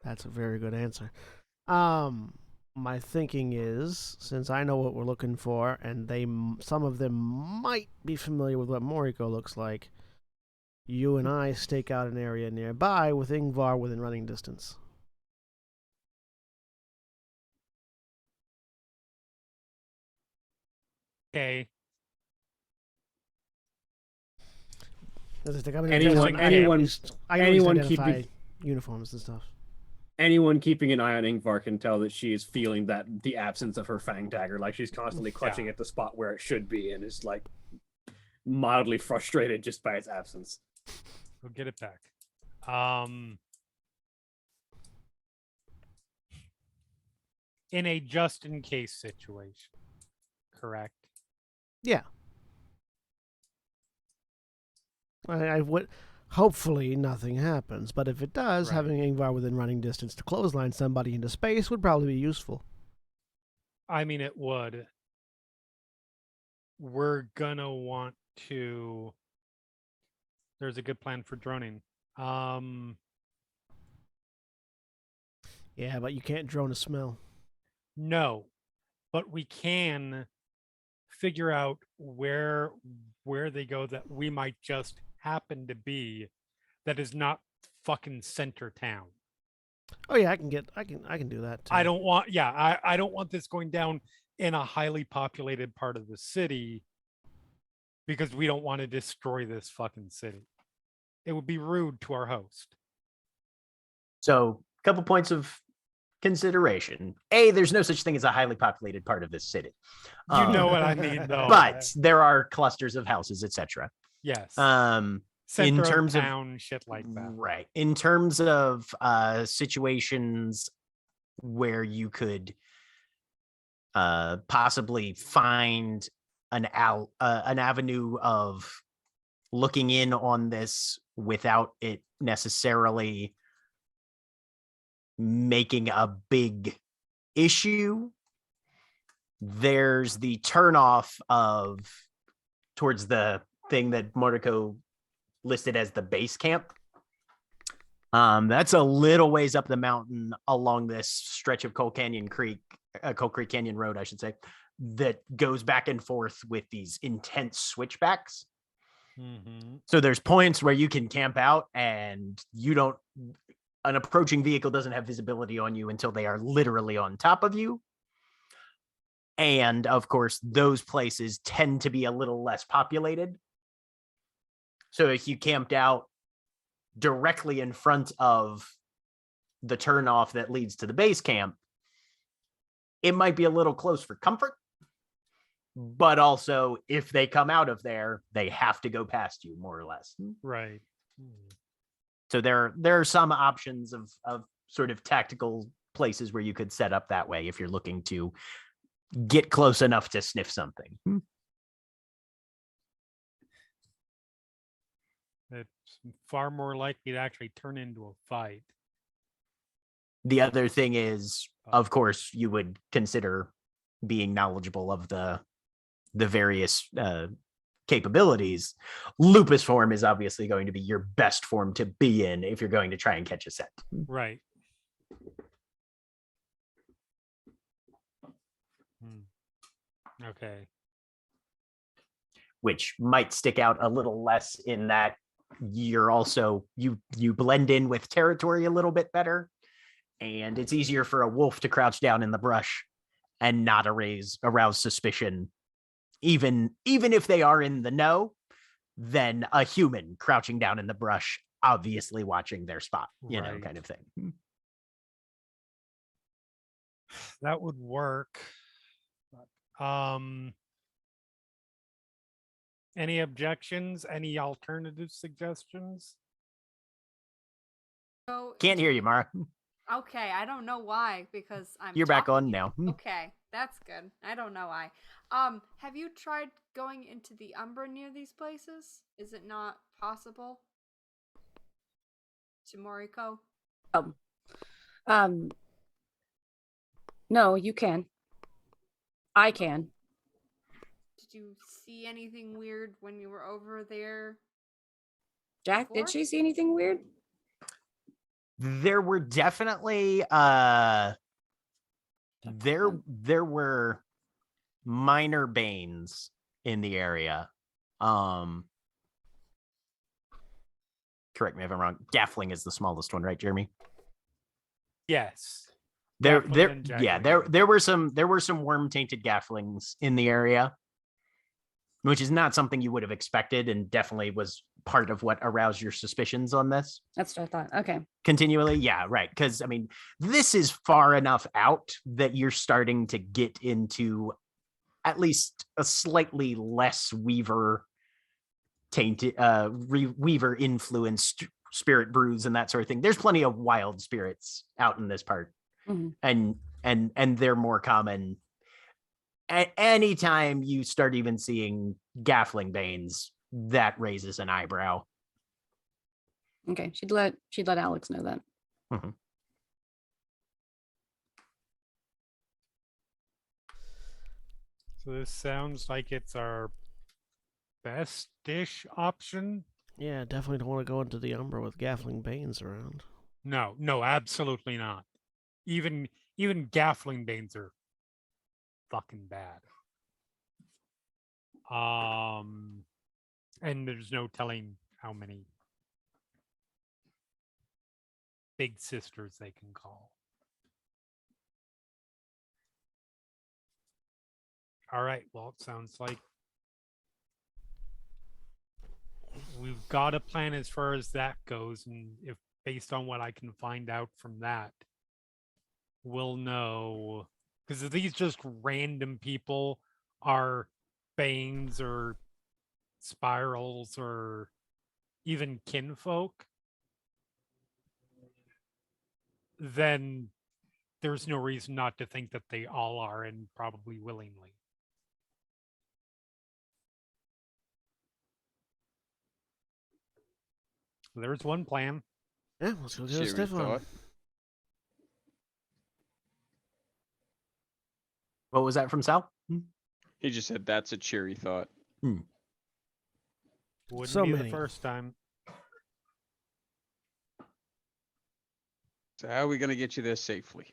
That's a very good answer. My thinking is, since I know what we're looking for, and some of them might be familiar with what Moriko looks like, you and I stake out an area nearby with Ingvar within running distance. Okay. Anyone keeping uniforms and stuff. Anyone keeping an eye on Ingvar can tell that she is feeling the absence of her fang dagger, like she's constantly clutching at the spot where it should be, and is like mildly frustrated just by its absence. We'll get it back. In a just in case situation, correct? Yeah. I would. Hopefully nothing happens, but if it does, having Ingvar within running distance to clothesline somebody into space would probably be useful. I mean, it would. We're gonna want to. There's a good plan for droning. Yeah, but you can't drone a smell. No, but we can figure out where they go that we might just happen to be, that is not fucking center town. Oh yeah, I can do that too. I don't want this going down in a highly populated part of the city, because we don't want to destroy this fucking city. It would be rude to our host. So, a couple points of consideration. A, there's no such thing as a highly populated part of this city. You know what I mean, though. But there are clusters of houses, etc. Yes. Center in terms of town, shit like that. Right. In terms of situations where you could possibly find an avenue of looking in on this without it necessarily making a big issue, there's the turnoff of towards the thing that Moriko listed as the base camp. That's a little ways up the mountain along this stretch of Coal Creek Canyon Road, I should say, that goes back and forth with these intense switchbacks. Mm-hmm. So there's points where you can camp out and an approaching vehicle doesn't have visibility on you until they are literally on top of you. And of course, those places tend to be a little less populated. So if you camped out directly in front of the turnoff that leads to the base camp, it might be a little close for comfort. But also, if they come out of there, they have to go past you, more or less. Right. So there are some options of sort of tactical places where you could set up that way if you're looking to get close enough to sniff something. It's far more likely to actually turn into a fight. The other thing is, of course, you would consider being knowledgeable of the various capabilities, lupus form is obviously going to be your best form to be in if you're going to try and catch a scent. Right. Okay. Which might stick out a little less in that you're also you blend in with territory a little bit better, and it's easier for a wolf to crouch down in the brush and not arouse suspicion, even if they are in the know, than a human crouching down in the brush, obviously watching their spot, Right. kind of thing. That would work. Any objections? Any alternative suggestions? So Can't hear you, Mara. okay, I don't know why because I'm. You're back talking. on now. Okay, that's good. I don't know why. Have you tried going into the Umbra near these places? Is it not possible? To Moriko? No, you can. I can. Did you see anything weird when you were over there? Jack, Before? did she see anything weird? There were definitely there were minor banes in the area. Correct me if I'm wrong. Gaffling is the smallest one, right, Jeremy? Yes. There Gaffling and Jackling. there were some worm tainted gafflings in the area, which is not something you would have expected, and definitely was part of what aroused your suspicions on this. That's what I thought. Okay. Continually, yeah, right. Because I mean, this is far enough out that you're starting to get into at least a slightly less Weaver tainted, Weaver influenced spirit brews and that sort of thing. There's plenty of wild spirits out in this part, and they're more common. Anytime you start even seeing gaffling banes, that raises an eyebrow. Okay. She'd let Alex know that. Mm-hmm. So this sounds like it's our best-ish option. Yeah, definitely don't want to go into the Umbra with gaffling banes around. No, absolutely not. Even gaffling banes are fucking bad. And there's no telling how many big sisters they can call. All right, well, it sounds like we've got a plan as far as that goes, and if based on what I can find out from that, we'll know. Because if these just random people are Banes or Spirals or even kinfolk, then there's no reason not to think that they all are, and probably willingly. There's one plan. Yeah, let's go get a Cheery stiff on. thought. What was that from Sal? He just said that's a cheery thought. Wouldn't So be many. the first time. So how are we gonna get you there safely?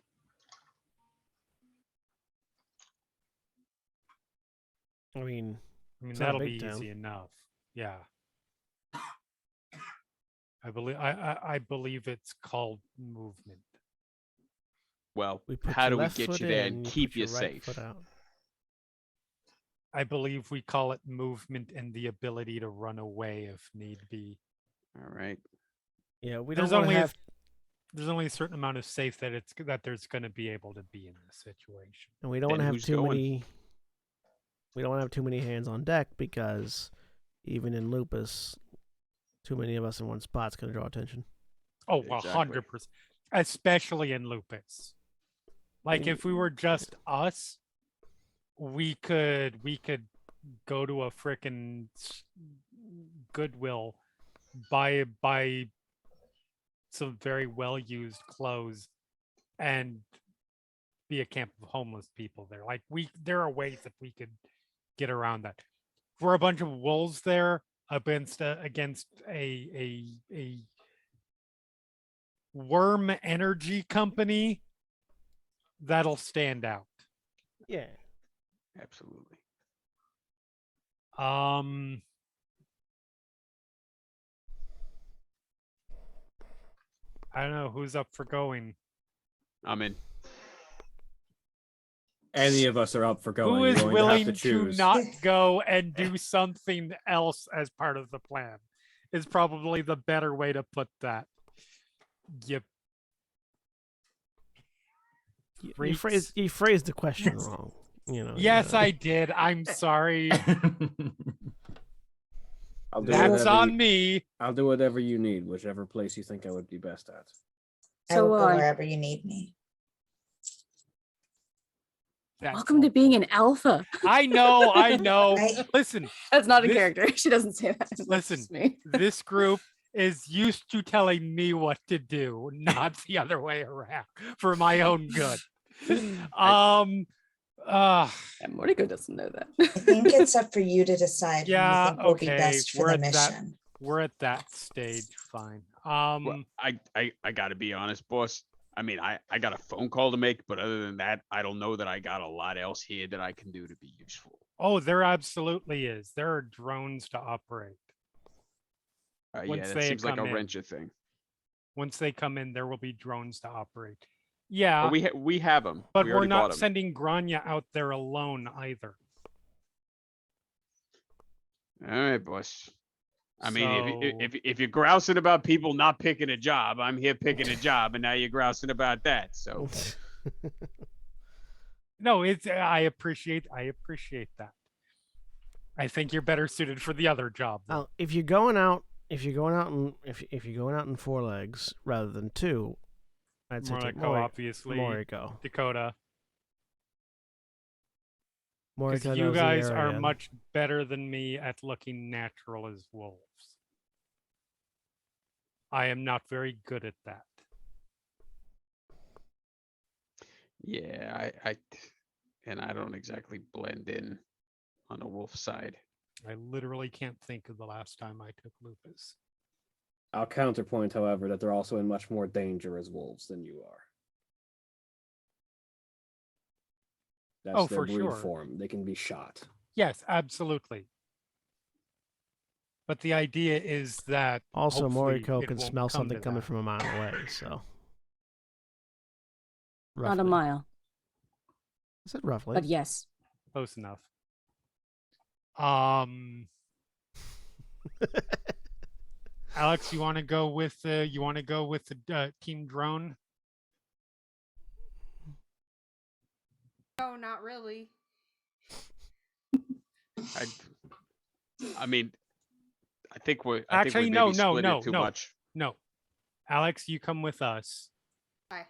I mean, it's not a That'll big be town. easy enough. Yeah. I believe it's called movement. Well, we put how your do we left get foot you there in, and put keep your you right safe? foot out. I believe we call it movement and the ability to run away if need be. All right. Yeah, we There's don't want only to have. there's only a certain amount of safe that there's going to be able to be in this situation. And we don't want to Then have who's too going? many. We don't want to have too many hands on deck because even in lupus, too many of us in one spot's going to draw attention. Oh, Exactly. 100%. Especially in lupus. Like if we were just us, we could go to a frickin' Goodwill, buy some very well used clothes, and be a camp of homeless people there. Like there are ways that we could get around that. for a bunch of wolves there against a worm energy company, that'll stand out. Yeah. Absolutely. I don't know who's up for going. I'm in. Any of us are up for going. Who is You're going to have willing to to choose. not go and do something else as part of the plan? Is probably the better way to put that. Yep. You phrased the question wrong. Yes, I did. I'm sorry. I'll do That's whatever on you- me. I'll do whatever you need, whichever place you think I would be best at. I will So, go wherever you need me. That's welcome to all. being an alpha. I know. I- Listen, That's not in This- character. She doesn't say that. That's Listen. just me. this group is used to telling me what to do, not the other way around, for my own good. And Moriko doesn't know that. I think it's up for you to decide Yeah, who you think will okay, be best for we're the at that- mission. we're at that stage. Fine. Well, I gotta be honest, boss. I mean, I got a phone call to make, but other than that, I don't know that I got a lot else here that I can do to be useful. Oh, there absolutely is. There are drones to operate. Yeah, Once that they seems like a come in. wrencher thing. Once they come in, there will be drones to operate. Yeah, But we have them. but we we're already bought not 'em. sending Grania out there alone either. All right, boss. I mean, So- if you're grousing about people not picking a job, I'm here picking a job, and now you're grousing about that. So No, it's I appreciate that. I think you're better suited for the other job. though. Now, if you're going out in 4 legs rather than 2, I'd say take Moriko, obviously. Moriko. Dakota. Moriko Because you knows the guys are area. much better than me at looking natural as wolves. I am not very good at that. yeah, I don't exactly blend in on the wolf side. I literally can't think of the last time I took lupus. I'll counterpoint, however, that they're also in much more danger as wolves than you are. That's Oh, their for breed sure. form. They can be shot. Yes, absolutely. But the idea is that Also, hopefully Moriko it can won't smell come something to coming that. from a mile away. So, Not a roughly. mile, I said roughly. but yes. Close enough. Alex, you want to go with the team drone? No, not really. I mean, I think we're Actually, maybe no, split it too no. much. No. Alex, you come with us. Bye.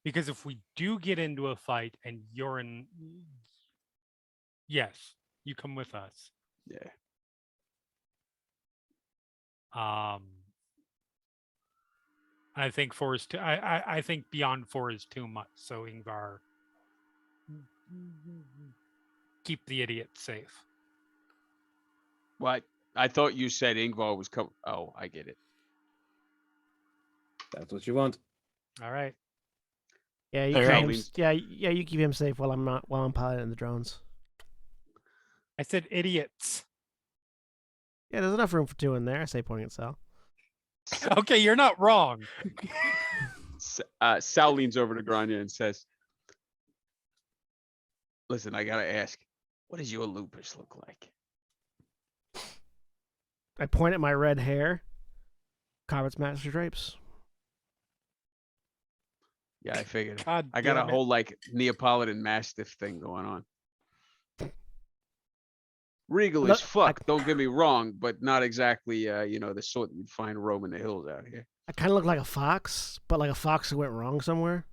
Because if we do get into a fight and you're in, yes, you come with us. Yeah. I think 4 is too. I think beyond 4 is too much. So Ingvar, keep the idiot safe. What? I thought you said Ingvar was coming. Oh, I get it. That's what you want. All right. Yeah, you All keep right. him, you keep him safe while I'm piloting the drones. I said idiots. Yeah, there's enough room for 2 in there. I say, pointing at Sal. Okay, you're not wrong. Sal leans over to Grania and says, "Listen, I gotta ask, what does your lupus look like?" I point at my red hair. Carvet's master drapes. Yeah, I figured. God I got a damn it. whole like Neapolitan Mastiff thing going on. Regal Look, as fuck, don't get me wrong, but not exactly the sort you'd find roaming the hills out here. I kind of look like a fox, but like a fox who went wrong somewhere.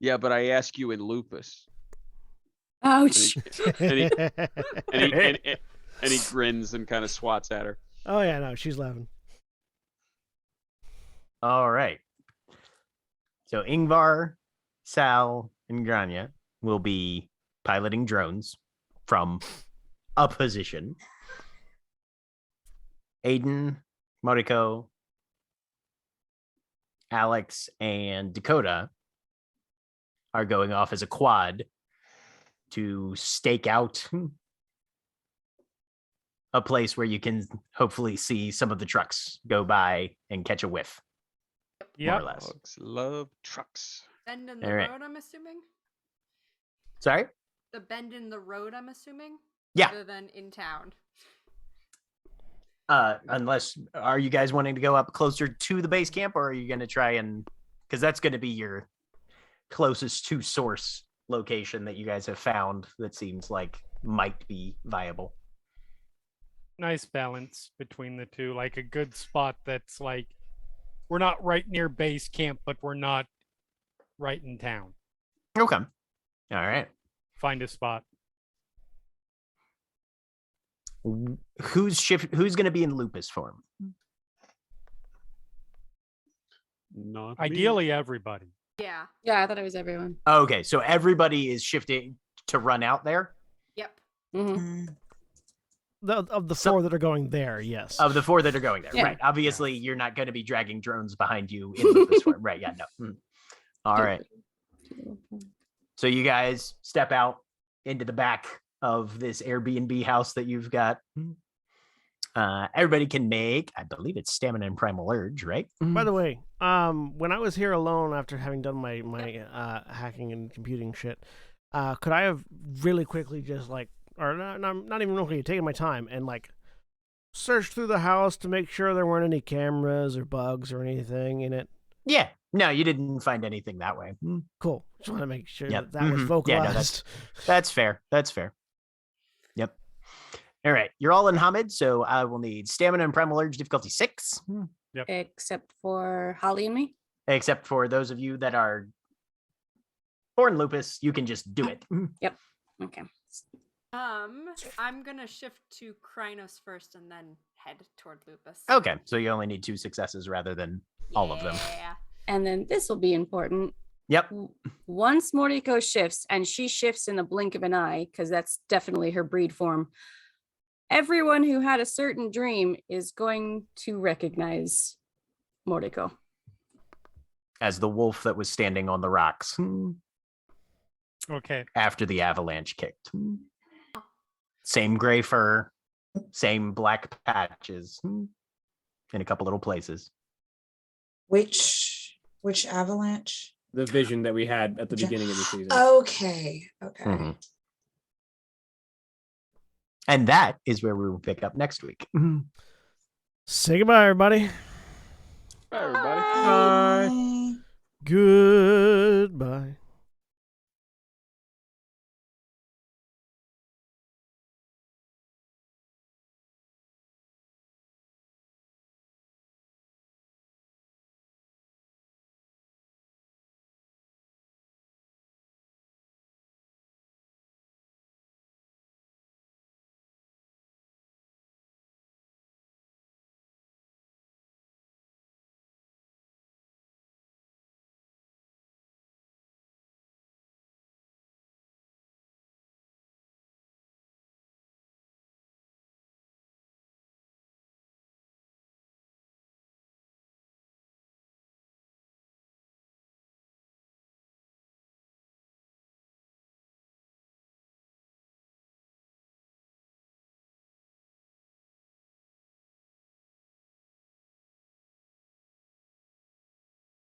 Yeah, but I ask you in lupus. Ouch. And he grins and kind of swats at her. Oh yeah, no, she's laughing. All right. So Ingvar, Sal, and Grania will be piloting drones from a position. Aiden, Moriko, Alex, and Dakota are going off as a quad to stake out a place where you can hopefully see some of the trucks go by and catch a whiff, more or Yep. less. Dogs love trucks. Bend in the All right. road, I'm assuming. Sorry? The bend in the road, I'm assuming. Yeah. Rather than in town. Unless, are you guys wanting to go up closer to the base camp, or are you going to try and, because that's going to be your closest to source location that you guys have found that seems like might be viable. Nice balance between the two, like a good spot that's like we're not right near base camp, but we're not right in town. Okay. All right. Find a spot. Who's going to be in Lupus form? Not me. Ideally, everybody. Yeah. Yeah, I thought it was everyone. Okay, so everybody is shifting to run out there. Yep. Mhm. Of the So- four that are going there, yes. Of the four that are going there, Yeah. right? Obviously, you're not going to be dragging drones behind you in Lupus form, right? Yeah, no. All right. So you guys step out into the back of this Airbnb house that you've got. Everybody can make, I believe it's Stamina and Primal Urge, right? By the way, when I was here alone after having done my hacking and computing shit, could I have really quickly just like, or not even really taking my time and like searched through the house to make sure there weren't any cameras or bugs or anything in it? Yeah. No, you didn't find anything that way. Cool. Just want to make sure Yep. that was Mhm. vocalized. Yeah, no, That's fair. That's fair. Yep. All right. You're all in Hamid, so I will need Stamina and Primal Urge difficulty 6. Except for Holly and me. Except for those of you that are born Lupus, you can just do it. Okay. I'm gonna shift to Krynos first and then head toward Lupus. Okay, so you only need 2 successes rather than all of them. Yeah. And then this will be important. Yep. Once Moriko shifts, and she shifts in the blink of an eye, because that's definitely her breed form, everyone who had a certain dream is going to recognize Moriko. As the wolf that was standing on the rocks Okay. after the avalanche kicked. Same gray fur, same black patches in a couple little places. Which avalanche? The vision that we had at the Ja- beginning of the season. Okay. Okay. Mhm. And that is where we will pick up next week. Say goodbye, everybody. Bye, everybody. Bye. Goodbye.